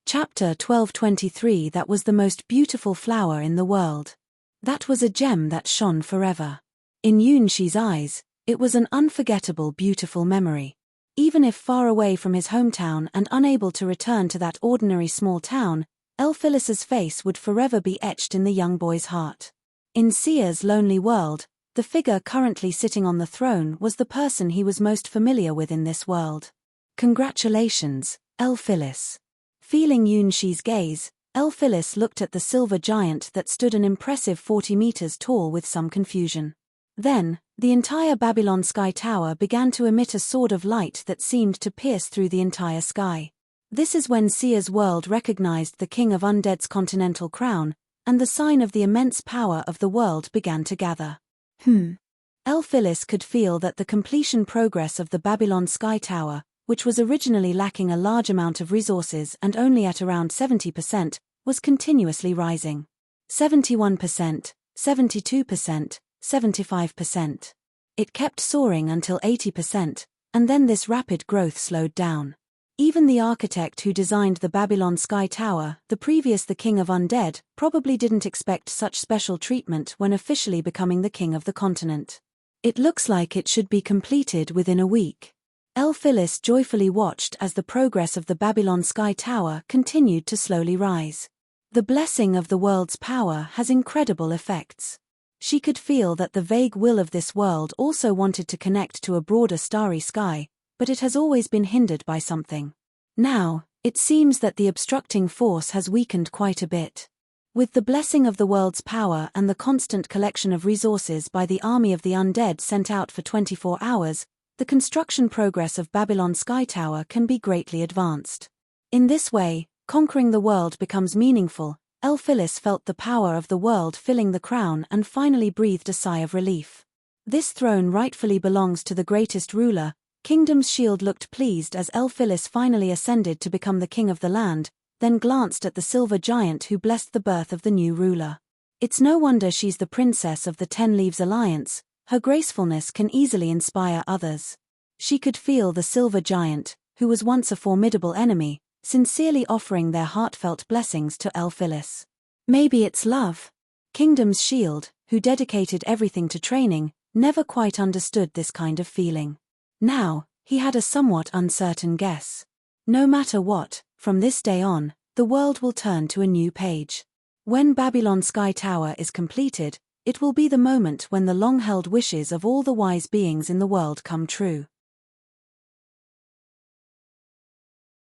Chapter 12:23. That was the most beautiful flower in the world. That was a gem that shone forever. In Yun-Shi's eyes, it was an unforgettable beautiful memory. Even if far away from his hometown and unable to return to that ordinary small town, Elphilis's face would forever be etched in the young boy's heart. In Sia's lonely world, the figure currently sitting on the throne was the person he was most familiar with in this world. Congratulations, Elphilis. Feeling Yun-Shi's gaze, Elphilis looked at the silver giant that stood an impressive 40 meters tall with some confusion. Then, the entire Babylon Sky Tower began to emit a sword of light that seemed to pierce through the entire sky. This is when Sia's world recognized the King of Undead's continental crown, and the sign of the immense power of the world began to gather. Elphilis could feel that the completion progress of the Babylon Sky Tower, which was originally lacking a large amount of resources and only at around 70%, was continuously rising. 71%, 72%, 75%. It kept soaring until 80%, and then this rapid growth slowed down. Even the architect who designed the Babylon Sky Tower, the King of Undead, probably didn't expect such special treatment when officially becoming the king of the continent. It looks like it should be completed within a week. Phyllis joyfully watched as the progress of the Babylon Sky Tower continued to slowly rise. The blessing of the world's power has incredible effects. She could feel that the vague will of this world also wanted to connect to a broader starry sky, but it has always been hindered by something. Now, it seems that the obstructing force has weakened quite a bit. With the blessing of the world's power and the constant collection of resources by the army of the undead sent out for 24 hours, the construction progress of Babylon Sky Tower can be greatly advanced. In this way, conquering the world becomes meaningful. Phyllis felt the power of the world filling the crown and finally breathed a sigh of relief. This throne rightfully belongs to the greatest ruler. Kingdom's Shield looked pleased as Phyllis finally ascended to become the king of the land, then glanced at the silver giant who blessed the birth of the new ruler. It's no wonder she's the princess of the 10 Leaves Alliance. Her gracefulness can easily inspire others. She could feel the silver giant, who was once a formidable enemy, sincerely offering their heartfelt blessings to Phyllis. Maybe it's love. Kingdom's Shield, who dedicated everything to training, never quite understood this kind of feeling. Now, he had a somewhat uncertain guess. No matter what, from this day on, the world will turn to a new page. When Babylon Sky Tower is completed, it will be the moment when the long-held wishes of all the wise beings in the world come true.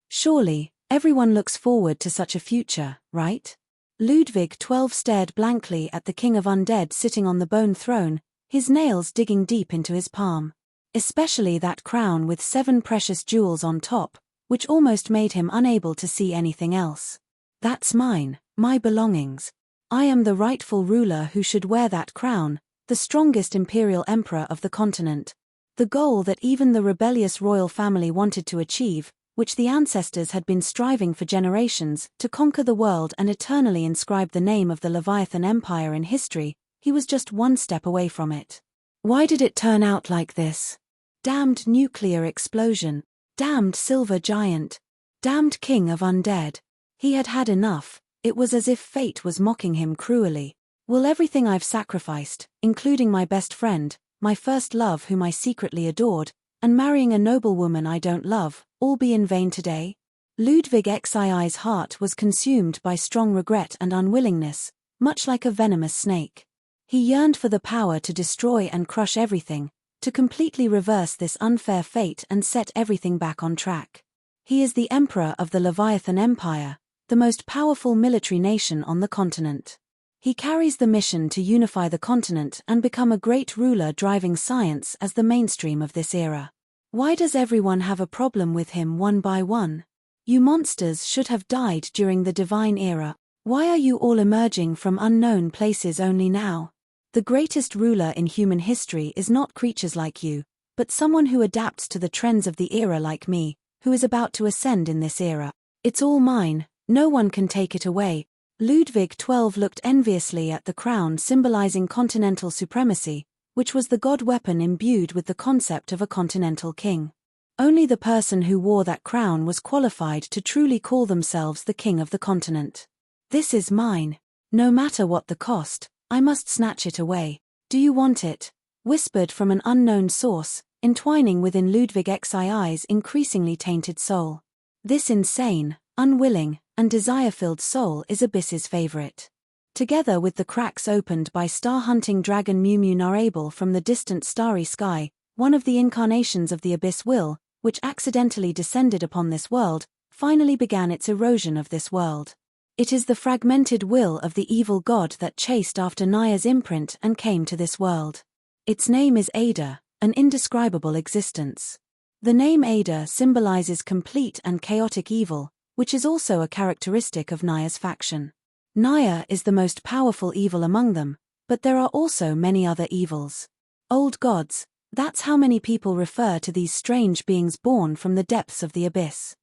Surely, everyone looks forward to such a future, right? Ludwig XII stared blankly at the King of Undead sitting on the bone throne, his nails digging deep into his palm. Especially that crown with 7 precious jewels on top, which almost made him unable to see anything else. That's mine, my belongings. I am the rightful ruler who should wear that crown, the strongest imperial emperor of the continent. The goal that even the rebellious royal family wanted to achieve, which the ancestors had been striving for generations, to conquer the world and eternally inscribe the name of the Leviathan Empire in history, he was just one step away from it. Why did it turn out like this? Damned nuclear explosion. Damned silver giant. Damned king of undead. He had had enough. It was as if fate was mocking him cruelly. Will everything I've sacrificed, including my best friend, my first love whom I secretly adored, and marrying a noblewoman I don't love, all be in vain today? Ludwig XII's heart was consumed by strong regret and unwillingness, much like a venomous snake. He yearned for the power to destroy and crush everything, to completely reverse this unfair fate and set everything back on track. He is the emperor of the Leviathan Empire, the most powerful military nation on the continent. He carries the mission to unify the continent and become a great ruler, driving science as the mainstream of this era. Why does everyone have a problem with him one by one? You monsters should have died during the divine era. Why are you all emerging from unknown places only now? The greatest ruler in human history is not creatures like you, but someone who adapts to the trends of the era like me, who is about to ascend in this era. It's all mine, no one can take it away. Ludwig XII looked enviously at the crown symbolizing continental supremacy, which was the god weapon imbued with the concept of a continental king. Only the person who wore that crown was qualified to truly call themselves the king of the continent. This is mine. No matter what the cost, I must snatch it away. Do you want it? Whispered from an unknown source, entwining within Ludwig XII's increasingly tainted soul. This insane, unwilling, and desire-filled soul is Abyss's favorite. Together with the cracks opened by star-hunting dragon Mu Mu Narable from the distant starry sky, one of the incarnations of the Abyss will, which accidentally descended upon this world, finally began its erosion of this world. It is the fragmented will of the evil god that chased after Naya's imprint and came to this world. Its name is Ada, an indescribable existence. The name Ada symbolizes complete and chaotic evil, which is also a characteristic of Naya's faction. Naya is the most powerful evil among them, but there are also many other evils. Old gods, that's how many people refer to these strange beings born from the depths of the abyss.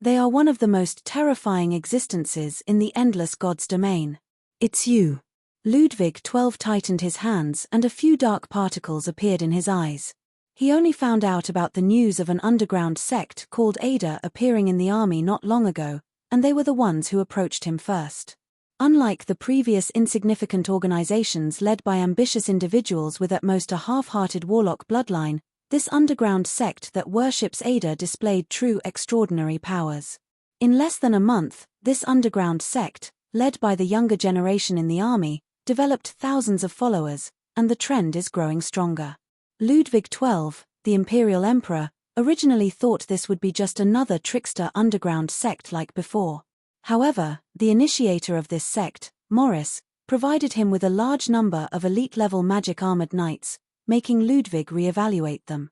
They are one of the most terrifying existences in the endless gods domain. It's you. Ludwig XII tightened his hands and a few dark particles appeared in his eyes. He only found out about the news of an underground sect called Ada appearing in the army not long ago, and they were the ones who approached him first. Unlike the previous insignificant organizations led by ambitious individuals with at most a half-hearted warlock bloodline, this underground sect that worships Ada displayed true extraordinary powers. In less than a month, this underground sect, led by the younger generation in the army, developed thousands of followers, and the trend is growing stronger. Ludwig XII, the imperial emperor, originally thought this would be just another trickster underground sect like before. However, the initiator of this sect, Morris, provided him with a large number of elite-level magic armored knights, making Ludwig re-evaluate them.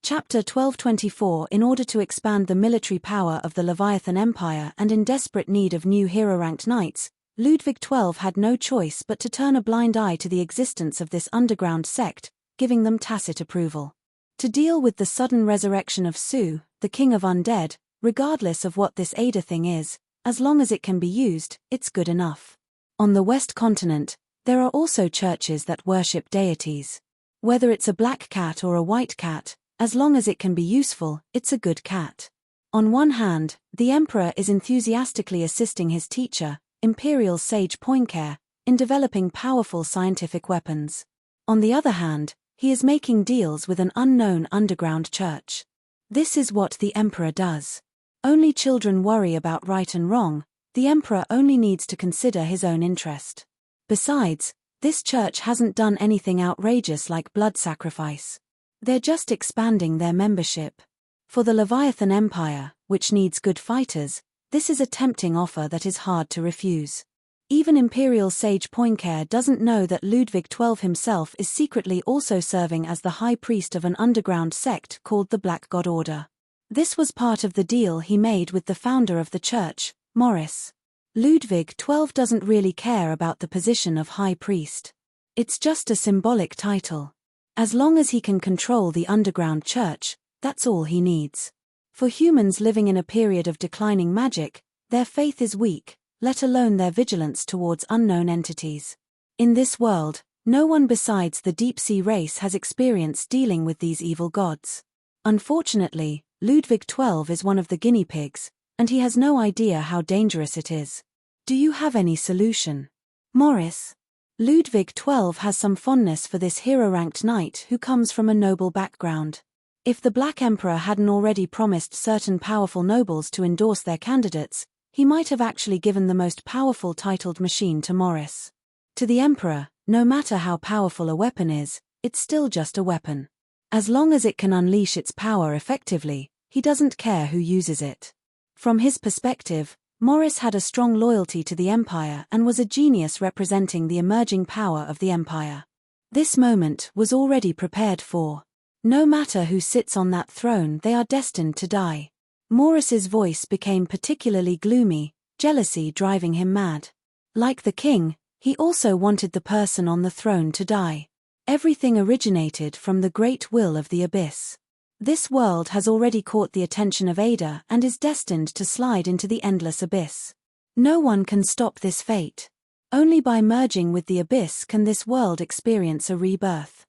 Chapter 1224. In order to expand the military power of the Leviathan Empire and in desperate need of new hero-ranked knights, Ludwig XII had no choice but to turn a blind eye to the existence of this underground sect, giving them tacit approval. To deal with the sudden resurrection of Su, the king of undead, regardless of what this Ada thing is, as long as it can be used, it's good enough. On the West Continent, there are also churches that worship deities. Whether it's a black cat or a white cat, as long as it can be useful, it's a good cat. On one hand, the emperor is enthusiastically assisting his teacher, Imperial Sage Poincare, in developing powerful scientific weapons. On the other hand, he is making deals with an unknown underground church. This is what the emperor does. Only children worry about right and wrong, the emperor only needs to consider his own interest. Besides, this church hasn't done anything outrageous like blood sacrifice. They're just expanding their membership. For the Leviathan Empire, which needs good fighters, this is a tempting offer that is hard to refuse. Even Imperial Sage Poincare doesn't know that Ludwig XII himself is secretly also serving as the high priest of an underground sect called the Black God Order. This was part of the deal he made with the founder of the church, Morris. Ludwig XII doesn't really care about the position of high priest. It's just a symbolic title. As long as he can control the underground church, that's all he needs. For humans living in a period of declining magic, their faith is weak, let alone their vigilance towards unknown entities. In this world, no one besides the deep-sea race has experience dealing with these evil gods. Unfortunately, Ludwig XII is one of the guinea pigs, and he has no idea how dangerous it is. Do you have any solution? Morris? Ludwig XII has some fondness for this hero-ranked knight who comes from a noble background. If the Black Emperor hadn't already promised certain powerful nobles to endorse their candidates, he might have actually given the most powerful titled machine to Morris. To the Emperor, no matter how powerful a weapon is, it's still just a weapon. As long as it can unleash its power effectively, he doesn't care who uses it. From his perspective, Morris had a strong loyalty to the Empire and was a genius representing the emerging power of the Empire. This moment was already prepared for. No matter who sits on that throne, they are destined to die. Morris's voice became particularly gloomy, jealousy driving him mad. Like the king, he also wanted the person on the throne to die. Everything originated from the great will of the abyss. This world has already caught the attention of Ada and is destined to slide into the endless abyss. No one can stop this fate. Only by merging with the abyss can this world experience a rebirth.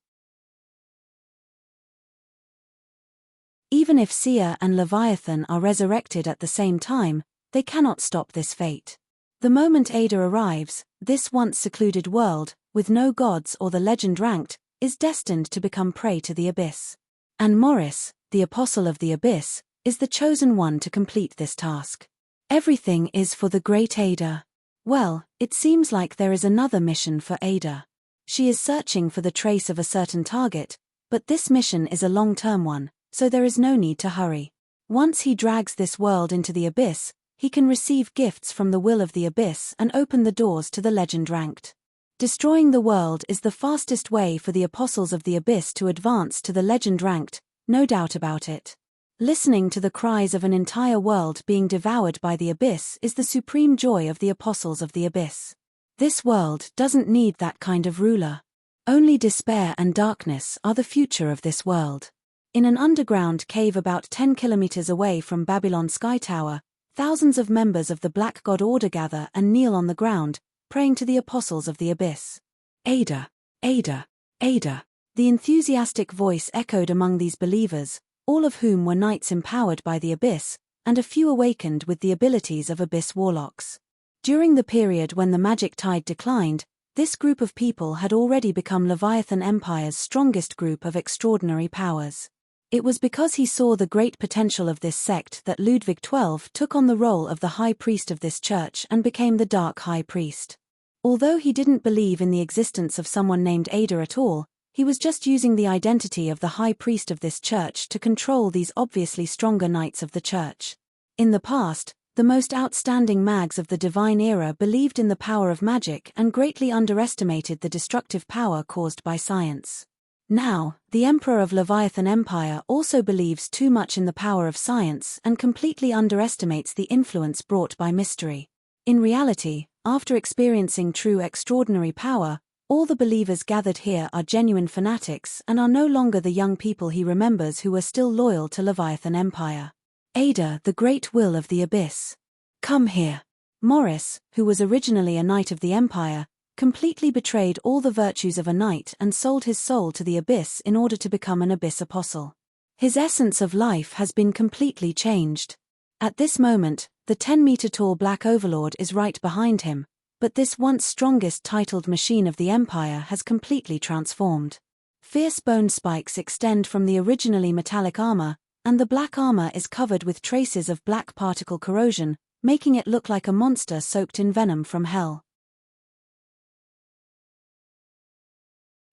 Even if Sia and Leviathan are resurrected at the same time, they cannot stop this fate. The moment Ada arrives, this once secluded world, with no gods or the legend ranked, is destined to become prey to the abyss. And Morris, the apostle of the abyss, is the chosen one to complete this task. Everything is for the great Ada. Well, it seems like there is another mission for Ada. She is searching for the trace of a certain target, but this mission is a long-term one, so there is no need to hurry. Once he drags this world into the abyss, he can receive gifts from the will of the abyss and open the doors to the legend ranked. Destroying the world is the fastest way for the apostles of the abyss to advance to the legend ranked, no doubt about it. Listening to the cries of an entire world being devoured by the abyss is the supreme joy of the apostles of the abyss. This world doesn't need that kind of ruler. Only despair and darkness are the future of this world. In an underground cave about 10 kilometers away from Babylon Sky Tower, thousands of members of the Black God Order gather and kneel on the ground, praying to the apostles of the abyss. Ada, Ada, Ada. The enthusiastic voice echoed among these believers, all of whom were knights empowered by the abyss, and a few awakened with the abilities of abyss warlocks. During the period when the magic tide declined, this group of people had already become Leviathan Empire's strongest group of extraordinary powers. It was because he saw the great potential of this sect that Ludwig XII took on the role of the high priest of this church and became the Dark High Priest. Although he didn't believe in the existence of someone named Ada at all, he was just using the identity of the high priest of this church to control these obviously stronger knights of the church. In the past, the most outstanding mags of the divine era believed in the power of magic and greatly underestimated the destructive power caused by science. Now, the Emperor of Leviathan Empire also believes too much in the power of science and completely underestimates the influence brought by mystery. In reality, after experiencing true extraordinary power, all the believers gathered here are genuine fanatics and are no longer the young people he remembers who were still loyal to Leviathan Empire. Ada, the great will of the abyss. Come here. Morris, who was originally a knight of the Empire, completely betrayed all the virtues of a knight and sold his soul to the abyss in order to become an abyss apostle. His essence of life has been completely changed. At this moment, the 10-meter-tall Black Overlord is right behind him, but this once strongest titled machine of the Empire has completely transformed. Fierce bone spikes extend from the originally metallic armor, and the black armor is covered with traces of black particle corrosion, making it look like a monster soaked in venom from hell.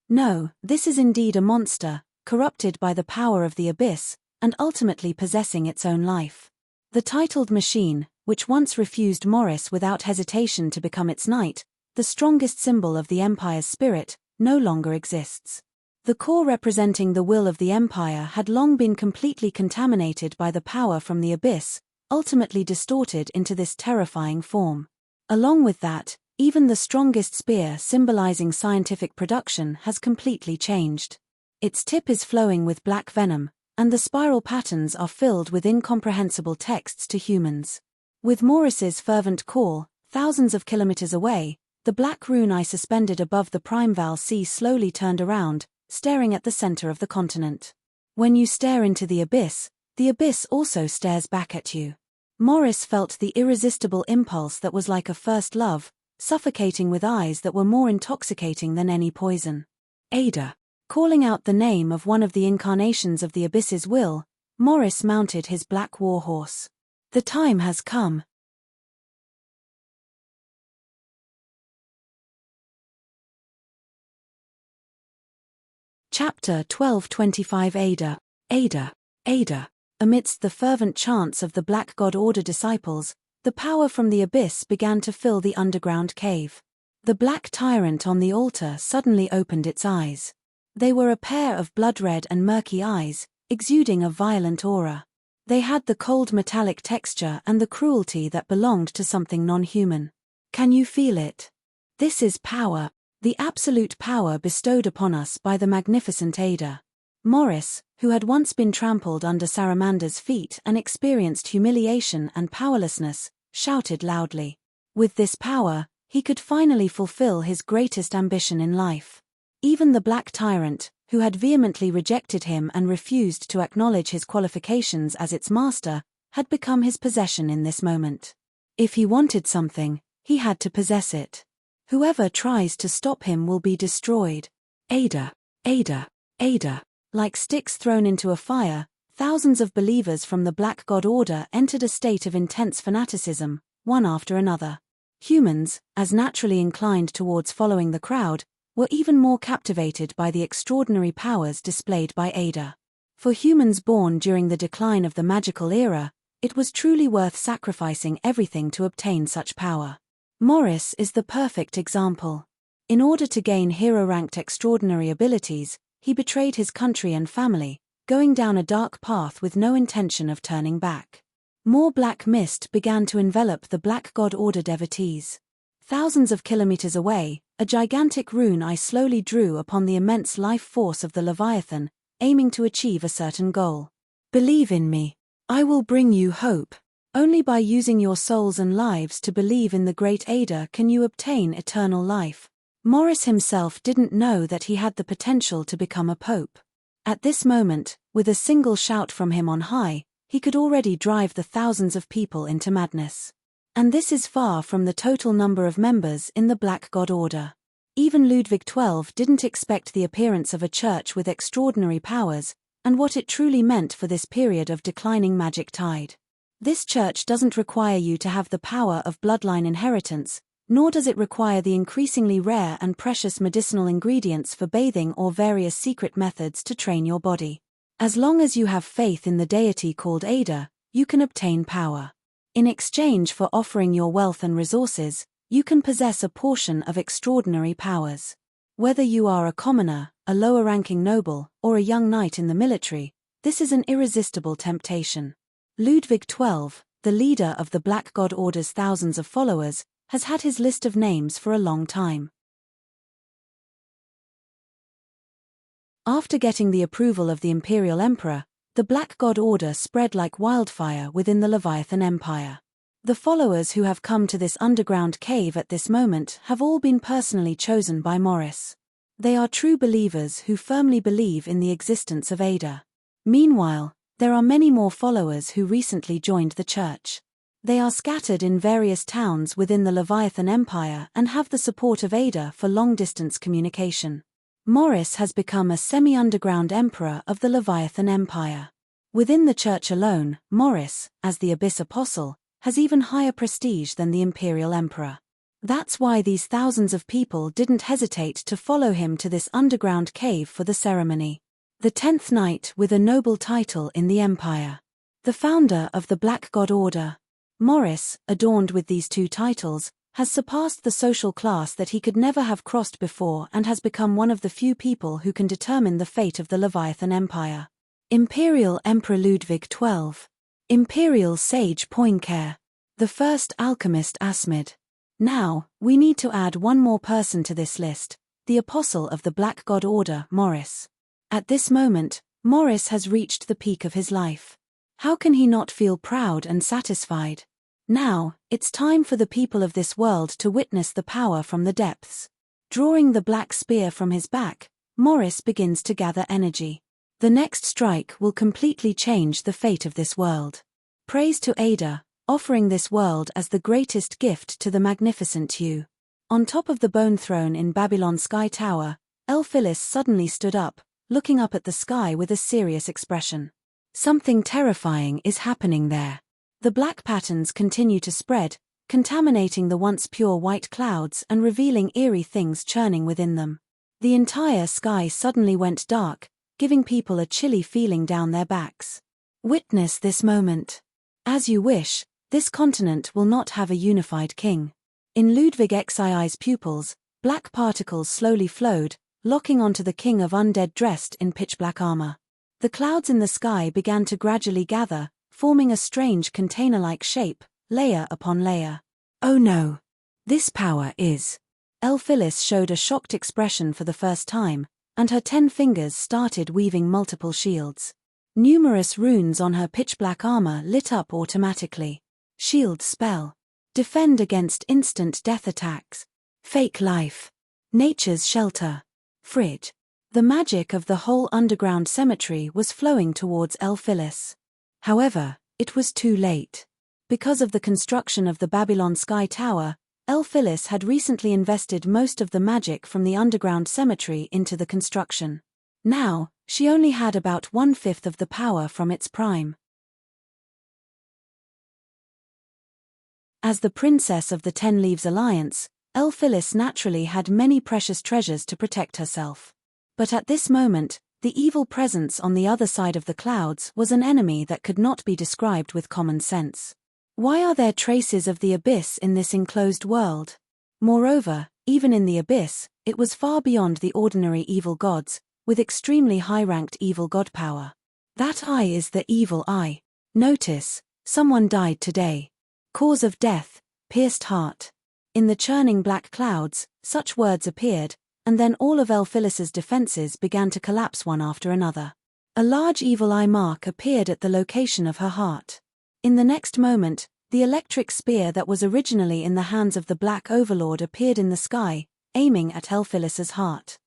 No, this is indeed a monster, corrupted by the power of the abyss, and ultimately possessing its own life. The titled machine, which once refused Morris without hesitation to become its knight, the strongest symbol of the Empire's spirit, no longer exists. The core representing the will of the Empire had long been completely contaminated by the power from the abyss, ultimately distorted into this terrifying form. Along with that, even the strongest spear symbolizing scientific production has completely changed. Its tip is flowing with black venom, and the spiral patterns are filled with incomprehensible texts to humans. With Morris's fervent call, thousands of kilometers away, the black rune eye suspended above the Primeval Sea slowly turned around, staring at the center of the continent. When you stare into the abyss also stares back at you. Morris felt the irresistible impulse that was like a first love, suffocating with eyes that were more intoxicating than any poison. Ada. Calling out the name of one of the incarnations of the abyss's will, Morris mounted his black war horse. The time has come. Chapter 12:25 Ada, Ada, Ada. Amidst the fervent chants of the Black God Order disciples, the power from the abyss began to fill the underground cave. The black tyrant on the altar suddenly opened its eyes. They were a pair of blood-red and murky eyes, exuding a violent aura. They had the cold metallic texture and the cruelty that belonged to something non-human. Can you feel it? This is power. The absolute power bestowed upon us by the magnificent Ada. Morris, who had once been trampled under Saramander's feet and experienced humiliation and powerlessness, shouted loudly. With this power, he could finally fulfill his greatest ambition in life. Even the Black Tyrant, who had vehemently rejected him and refused to acknowledge his qualifications as its master, had become his possession in this moment. If he wanted something, he had to possess it. Whoever tries to stop him will be destroyed. Ada, Ada, Ada. Like sticks thrown into a fire, thousands of believers from the Black God Order entered a state of intense fanaticism, one after another. Humans, as naturally inclined towards following the crowd, were even more captivated by the extraordinary powers displayed by Ada. For humans born during the decline of the magical era, it was truly worth sacrificing everything to obtain such power. Morris is the perfect example. In order to gain hero-ranked extraordinary abilities, he betrayed his country and family, going down a dark path with no intention of turning back. More black mist began to envelop the Black God Order devotees. Thousands of kilometers away, a gigantic rune eye slowly drew upon the immense life force of the Leviathan, aiming to achieve a certain goal. Believe in me. I will bring you hope. Only by using your souls and lives to believe in the great Ada can you obtain eternal life. Morris himself didn't know that he had the potential to become a pope. At this moment, with a single shout from him on high, he could already drive the thousands of people into madness. And this is far from the total number of members in the Black God Order. Even Ludwig XII didn't expect the appearance of a church with extraordinary powers, and what it truly meant for this period of declining magic tide. This church doesn't require you to have the power of bloodline inheritance, nor does it require the increasingly rare and precious medicinal ingredients for bathing or various secret methods to train your body. As long as you have faith in the deity called Ada, you can obtain power. In exchange for offering your wealth and resources, you can possess a portion of extraordinary powers. Whether you are a commoner, a lower-ranking noble, or a young knight in the military, this is an irresistible temptation. Ludwig XII, the leader of the Black God Order's thousands of followers, has had his list of names for a long time. After getting the approval of the Imperial Emperor, the Black God Order spread like wildfire within the Leviathan Empire. The followers who have come to this underground cave at this moment have all been personally chosen by Morris. They are true believers who firmly believe in the existence of Ada. Meanwhile, there are many more followers who recently joined the church. They are scattered in various towns within the Leviathan Empire and have the support of Ada for long-distance communication. Morris has become a semi-underground emperor of the Leviathan Empire. Within the church alone, Morris, as the Abyss Apostle, has even higher prestige than the Imperial Emperor. That's why these thousands of people didn't hesitate to follow him to this underground cave for the ceremony. The 10th Knight with a noble title in the Empire. The founder of the Black God Order. Morris, adorned with these two titles, has surpassed the social class that he could never have crossed before and has become one of the few people who can determine the fate of the Leviathan Empire. Imperial Emperor Ludwig XII. Imperial Sage Poincare. The first alchemist Asmid. Now, we need to add one more person to this list, the Apostle of the Black God Order, Morris. At this moment, Morris has reached the peak of his life. How can he not feel proud and satisfied? Now, it's time for the people of this world to witness the power from the depths. Drawing the black spear from his back, Morris begins to gather energy. The next strike will completely change the fate of this world. Praise to Ada, offering this world as the greatest gift to the magnificent you. On top of the bone throne in Babylon's Sky Tower, Elphilis suddenly stood up, looking up at the sky with a serious expression. Something terrifying is happening there. The black patterns continue to spread, contaminating the once pure white clouds and revealing eerie things churning within them. The entire sky suddenly went dark, giving people a chilly feeling down their backs. Witness this moment. As you wish, this continent will not have a unified king. In Ludwig XII's pupils, black particles slowly flowed, locking onto the king of undead dressed in pitch-black armor. The clouds in the sky began to gradually gather, forming a strange container-like shape, layer upon layer. Oh no! This power is... Elphilis showed a shocked expression for the first time, and her 10 fingers started weaving multiple shields. Numerous runes on her pitch-black armor lit up automatically. Shield spell. Defend against instant death attacks. Fake life. Nature's shelter. Fridge. The magic of the whole underground cemetery was flowing towards Elphilis. However, it was too late. Because of the construction of the Babylon Sky Tower, Elphilis had recently invested most of the magic from the underground cemetery into the construction. Now, she only had about 1/5 of the power from its prime. As the princess of the 10 Leaves Alliance, Elphilis naturally had many precious treasures to protect herself. But at this moment, the evil presence on the other side of the clouds was an enemy that could not be described with common sense. Why are there traces of the abyss in this enclosed world? Moreover, even in the abyss, it was far beyond the ordinary evil gods, with extremely high-ranked evil god power. That eye is the evil eye. Notice, someone died today. Cause of death, pierced heart. In the churning black clouds, such words appeared, and then all of Elphilis's defenses began to collapse one after another. A large evil eye mark appeared at the location of her heart. In the next moment, the electric spear that was originally in the hands of the Black Overlord appeared in the sky, aiming at Elphilis's heart.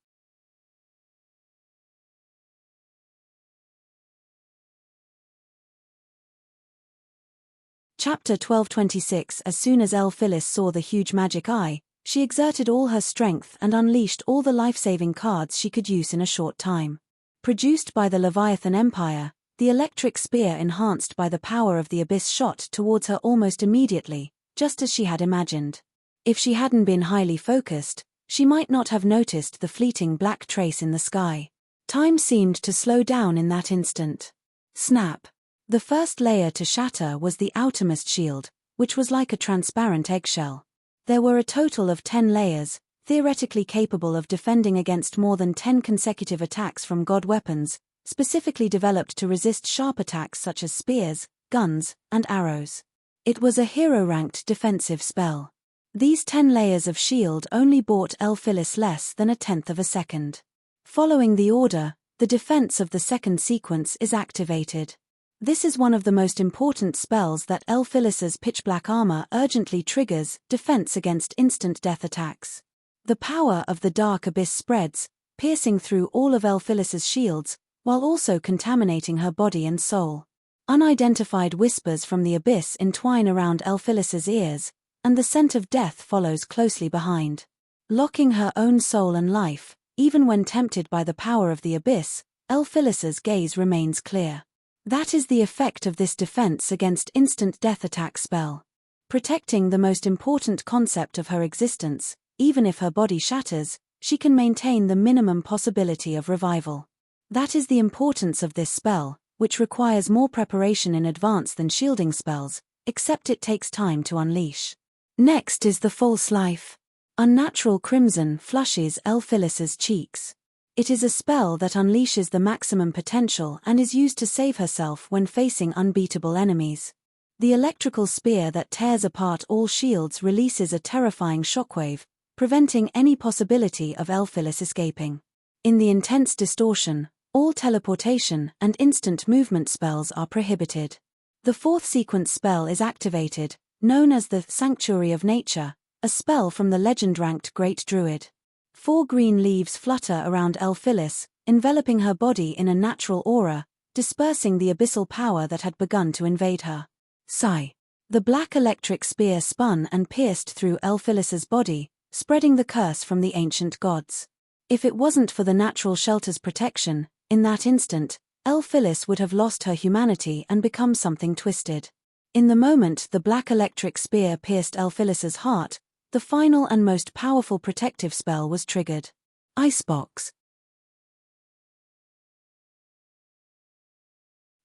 Chapter 1226. As soon as Elphilis saw the huge magic eye, she exerted all her strength and unleashed all the life-saving cards she could use in a short time. Produced by the Leviathan Empire, the electric spear enhanced by the power of the abyss shot towards her almost immediately, just as she had imagined. If she hadn't been highly focused, she might not have noticed the fleeting black trace in the sky. Time seemed to slow down in that instant. Snap! The first layer to shatter was the outermost shield, which was like a transparent eggshell. There were a total of 10 layers, theoretically capable of defending against more than 10 consecutive attacks from god weapons, specifically developed to resist sharp attacks such as spears, guns, and arrows. It was a hero-ranked defensive spell. These 10 layers of shield only bought Elphilis less than a tenth of a second. Following the order, the defense of the second sequence is activated. This is one of the most important spells that Elphilis's pitch-black armor urgently triggers, defense against instant death attacks. The power of the dark abyss spreads, piercing through all of Elphilis's shields, while also contaminating her body and soul. Unidentified whispers from the abyss entwine around Elphilis's ears, and the scent of death follows closely behind. Locking her own soul and life, even when tempted by the power of the abyss, Elphilis's gaze remains clear. That is the effect of this defense against instant death attack spell. Protecting the most important concept of her existence, even if her body shatters, she can maintain the minimum possibility of revival. That is the importance of this spell, which requires more preparation in advance than shielding spells, except it takes time to unleash. Next is the false life. Unnatural crimson flushes Elphilis's cheeks. It is a spell that unleashes the maximum potential and is used to save herself when facing unbeatable enemies. The electrical spear that tears apart all shields releases a terrifying shockwave, preventing any possibility of Elphilis escaping. In the intense distortion, all teleportation and instant movement spells are prohibited. The fourth sequence spell is activated, known as the Sanctuary of Nature, a spell from the legend-ranked Great Druid. 4 green leaves flutter around Elphilis, enveloping her body in a natural aura, dispersing the abyssal power that had begun to invade her. Sigh. The black electric spear spun and pierced through Elphilis's body, spreading the curse from the ancient gods. If it wasn't for the natural shelter's protection, in that instant, Elphilis would have lost her humanity and become something twisted. In the moment the black electric spear pierced Elphilis's heart, the final and most powerful protective spell was triggered. Icebox.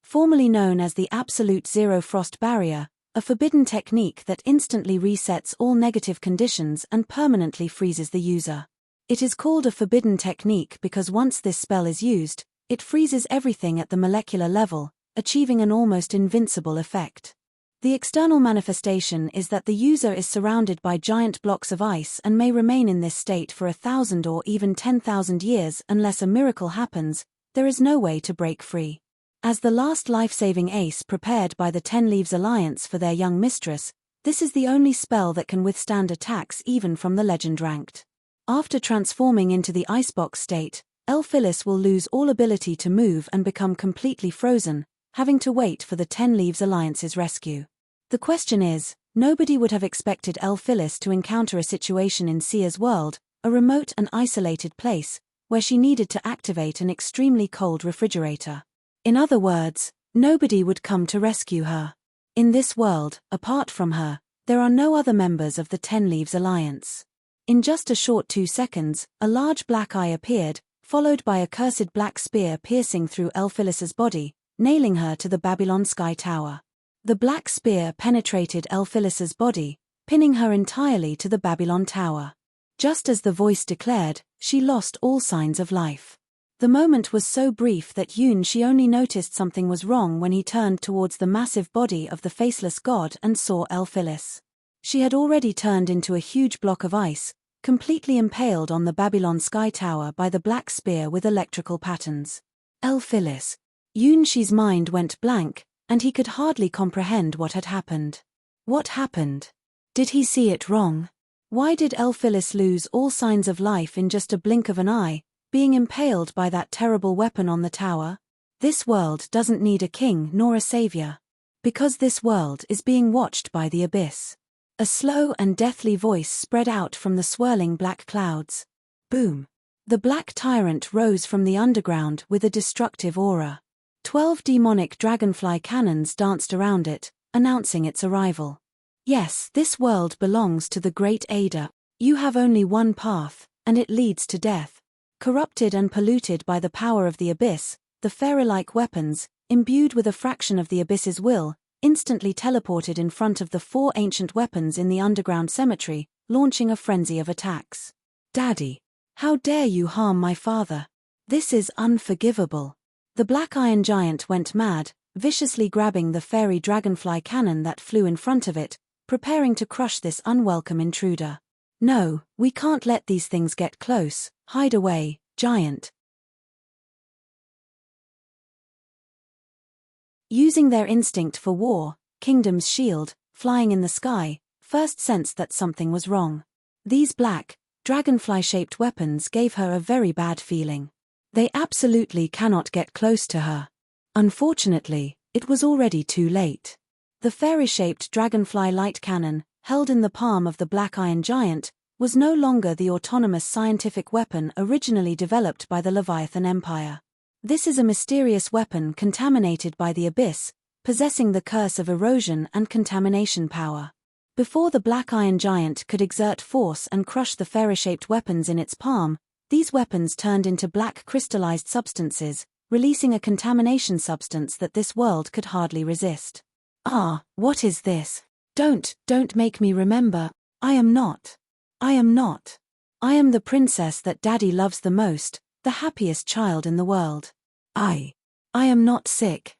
Formerly known as the Absolute Zero Frost Barrier, a forbidden technique that instantly resets all negative conditions and permanently freezes the user. It is called a forbidden technique because once this spell is used, it freezes everything at the molecular level, achieving an almost invincible effect. The external manifestation is that the user is surrounded by giant blocks of ice and may remain in this state for 1,000 or even 10,000 years unless a miracle happens. There is no way to break free. As the last life-saving ace prepared by the Ten Leaves Alliance for their young mistress, this is the only spell that can withstand attacks even from the legend-ranked. After transforming into the icebox state, Elphilis will lose all ability to move and become completely frozen, having to wait for the Ten Leaves Alliance's rescue. The question is, nobody would have expected Elphilis to encounter a situation in Sia's world, a remote and isolated place, where she needed to activate an extremely cold refrigerator. In other words, nobody would come to rescue her. In this world, apart from her, there are no other members of the Ten Leaves Alliance. In just a short 2 seconds, a large black eye appeared, followed by a cursed black spear piercing through Elphilis's body, nailing her to the Babylon Sky Tower. The black spear penetrated Elphilis's body, pinning her entirely to the Babylon Tower. Just as the voice declared, she lost all signs of life. The moment was so brief that she only noticed something was wrong when he turned towards the massive body of the faceless god and saw Elphilis. She had already turned into a huge block of ice, completely impaled on the Babylon Sky Tower by the black spear with electrical patterns. Phyllis. Yunshi's mind went blank, and he could hardly comprehend what had happened. What happened? Did he see it wrong? Why did Phyllis lose all signs of life in just a blink of an eye, being impaled by that terrible weapon on the tower? This world doesn't need a king nor a savior. Because this world is being watched by the abyss. A slow and deathly voice spread out from the swirling black clouds. Boom! The black tyrant rose from the underground with a destructive aura. 12 demonic dragonfly cannons danced around it, announcing its arrival. Yes, this world belongs to the great Ada. You have only one path, and it leads to death. Corrupted and polluted by the power of the abyss, the fairy-like weapons, imbued with a fraction of the abyss's will, instantly teleported in front of the 4 ancient weapons in the underground cemetery, launching a frenzy of attacks. Daddy! How dare you harm my father? This is unforgivable. The black iron giant went mad, viciously grabbing the fairy dragonfly cannon that flew in front of it, preparing to crush this unwelcome intruder. No, we can't let these things get close. Hide away, giant. Using their instinct for war, Kingdom's shield, flying in the sky, first sensed that something was wrong. These black, dragonfly-shaped weapons gave her a very bad feeling. They absolutely cannot get close to her. Unfortunately, it was already too late. The fairy-shaped dragonfly light cannon, held in the palm of the black iron giant, was no longer the autonomous scientific weapon originally developed by the Leviathan Empire. This is a mysterious weapon contaminated by the abyss, possessing the curse of erosion and contamination power. Before the black iron giant could exert force and crush the fairy-shaped weapons in its palm, these weapons turned into black crystallized substances, releasing a contamination substance that this world could hardly resist. Ah, what is this? Don't make me remember. I am not. I am the princess that Daddy loves the most, the happiest child in the world. I am not sick.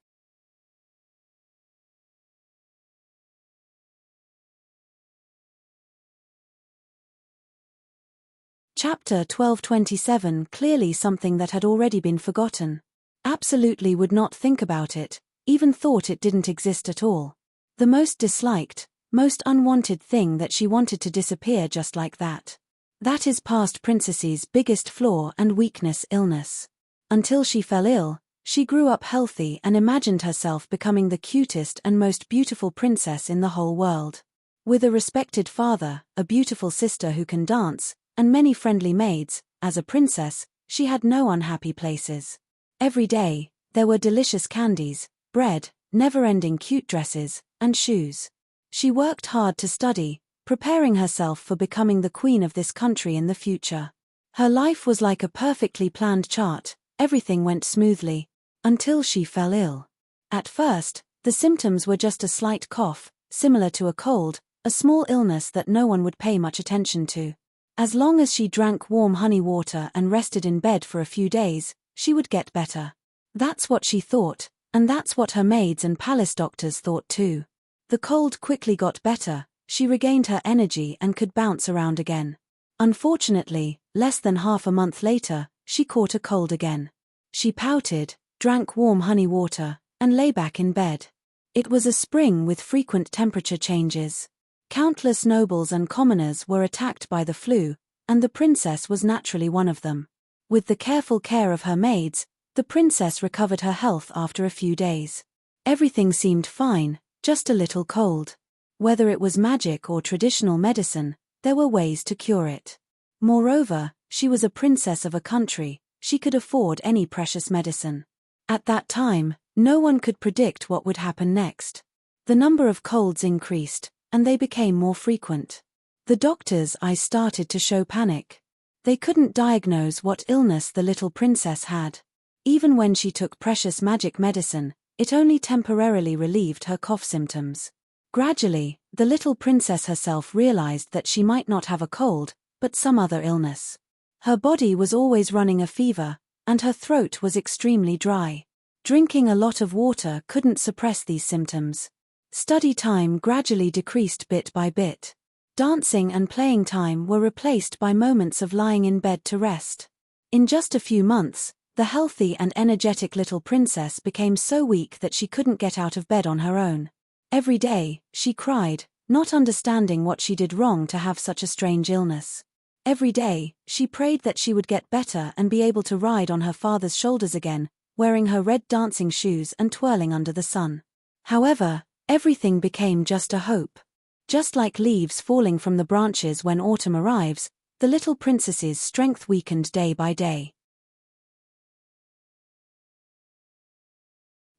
Chapter 1227. Clearly something that had already been forgotten. Absolutely would not think about it, even thought it didn't exist at all. The most disliked, most unwanted thing that she wanted to disappear just like that. That is past princess's biggest flaw and weakness: illness. Until she fell ill, she grew up healthy and imagined herself becoming the cutest and most beautiful princess in the whole world. With a respected father, a beautiful sister who can dance, and many friendly maids, as a princess, she had no unhappy places. Every day, there were delicious candies, bread, never-ending cute dresses, and shoes. She worked hard to study, preparing herself for becoming the queen of this country in the future. Her life was like a perfectly planned chart, everything went smoothly, until she fell ill. At first, the symptoms were just a slight cough, similar to a cold, a small illness that no one would pay much attention to. As long as she drank warm honey water and rested in bed for a few days, she would get better. That's what she thought, and that's what her maids and palace doctors thought too. The cold quickly got better, she regained her energy and could bounce around again. Unfortunately, less than half a month later, she caught a cold again. She pouted, drank warm honey water, and lay back in bed. It was a spring with frequent temperature changes. Countless nobles and commoners were attacked by the flu, and the princess was naturally one of them. With the careful care of her maids, the princess recovered her health after a few days. Everything seemed fine, just a little cold. Whether it was magic or traditional medicine, there were ways to cure it. Moreover, she was a princess of a country, she could afford any precious medicine. At that time, no one could predict what would happen next. The number of colds increased, and they became more frequent. The doctors' eyes started to show panic. They couldn't diagnose what illness the little princess had. Even when she took precious magic medicine, it only temporarily relieved her cough symptoms. Gradually, the little princess herself realized that she might not have a cold, but some other illness. Her body was always running a fever, and her throat was extremely dry. Drinking a lot of water couldn't suppress these symptoms. Study time gradually decreased bit by bit. Dancing and playing time were replaced by moments of lying in bed to rest. In just a few months, the healthy and energetic little princess became so weak that she couldn't get out of bed on her own. Every day, she cried, not understanding what she did wrong to have such a strange illness. Every day, she prayed that she would get better and be able to ride on her father's shoulders again, wearing her red dancing shoes and twirling under the sun. However, everything became just a hope. Just like leaves falling from the branches when autumn arrives, the little princess's strength weakened day by day.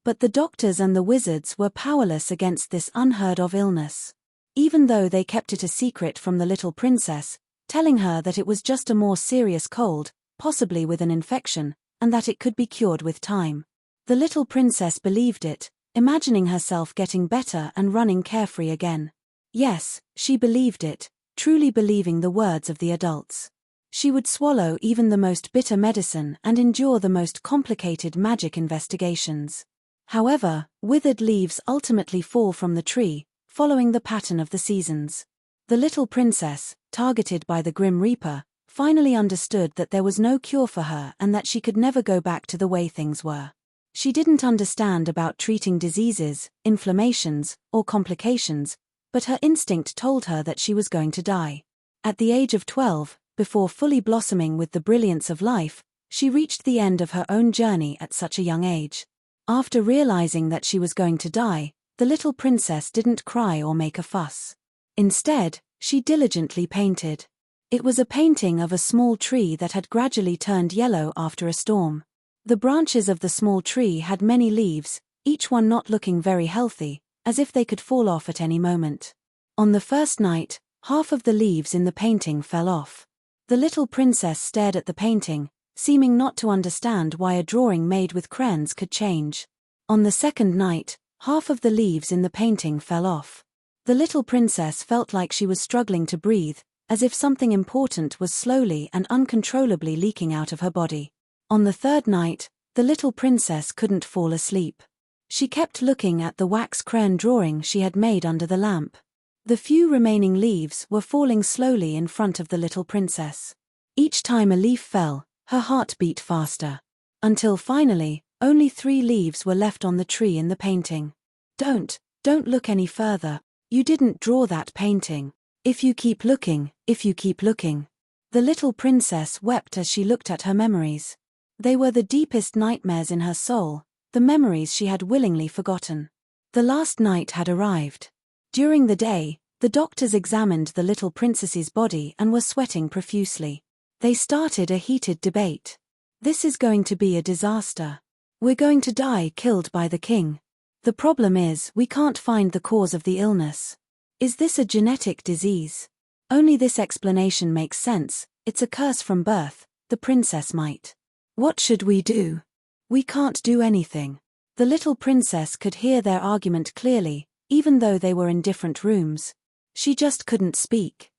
But the doctors and the wizards were powerless against this unheard-of illness. Even though they kept it a secret from the little princess, telling her that it was just a more serious cold, possibly with an infection, and that it could be cured with time. The little princess believed it, imagining herself getting better and running carefree again. Yes, she believed it, truly believing the words of the adults. She would swallow even the most bitter medicine and endure the most complicated magic investigations. However, withered leaves ultimately fall from the tree, following the pattern of the seasons. The little princess, targeted by the Grim Reaper, finally understood that there was no cure for her and that she could never go back to the way things were. She didn't understand about treating diseases, inflammations, or complications, but her instinct told her that she was going to die. At the age of 12, before fully blossoming with the brilliance of life, she reached the end of her own journey at such a young age. After realizing that she was going to die, the little princess didn't cry or make a fuss. Instead, she diligently painted. It was a painting of a small tree that had gradually turned yellow after a storm. The branches of the small tree had many leaves, each one not looking very healthy, as if they could fall off at any moment. On the first night, half of the leaves in the painting fell off. The little princess stared at the painting, seeming not to understand why a drawing made with crayons could change. On the second night, half of the leaves in the painting fell off. The little princess felt like she was struggling to breathe, as if something important was slowly and uncontrollably leaking out of her body. On the third night, the little princess couldn't fall asleep. She kept looking at the wax crayon drawing she had made under the lamp. The few remaining leaves were falling slowly in front of the little princess. Each time a leaf fell, her heart beat faster. Until finally, only 3 leaves were left on the tree in the painting. Don't look any further. You didn't draw that painting. If you keep looking. The little princess wept as she looked at her memories. They were the deepest nightmares in her soul, the memories she had willingly forgotten. The last night had arrived. During the day, the doctors examined the little princess's body and were sweating profusely. They started a heated debate. This is going to be a disaster. We're going to die killed by the king. The problem is, we can't find the cause of the illness. Is this a genetic disease? Only this explanation makes sense. It's a curse from birth, the princess might. What should we do? We can't do anything. The little princess could hear their argument clearly, even though they were in different rooms. She just couldn't speak.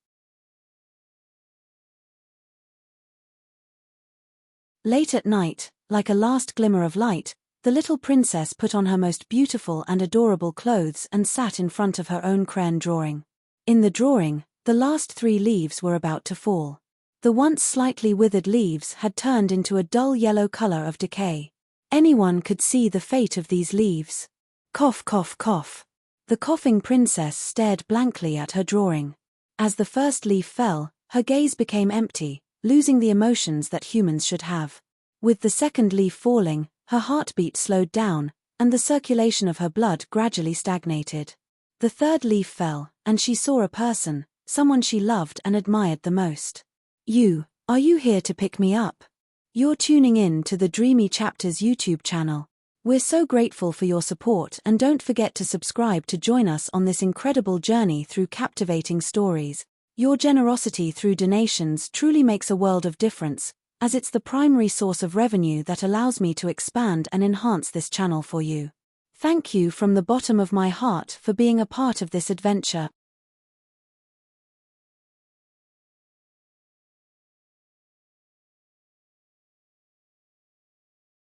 Late at night, like a last glimmer of light, the little princess put on her most beautiful and adorable clothes and sat in front of her own crayon drawing. In the drawing, the last 3 leaves were about to fall. The once slightly withered leaves had turned into a dull yellow color of decay. Anyone could see the fate of these leaves. Cough, cough, cough. The coughing princess stared blankly at her drawing. As the first leaf fell, her gaze became empty, losing the emotions that humans should have. With the second leaf falling, her heartbeat slowed down, and the circulation of her blood gradually stagnated. The third leaf fell, and she saw a person, someone she loved and admired the most. Are you here to pick me up? You're tuning in to the Dreamy Chapters YouTube channel. We're so grateful for your support, and don't forget to subscribe to join us on this incredible journey through captivating stories. Your generosity through donations truly makes a world of difference, as it's the primary source of revenue that allows me to expand and enhance this channel for you. Thank you from the bottom of my heart for being a part of this adventure.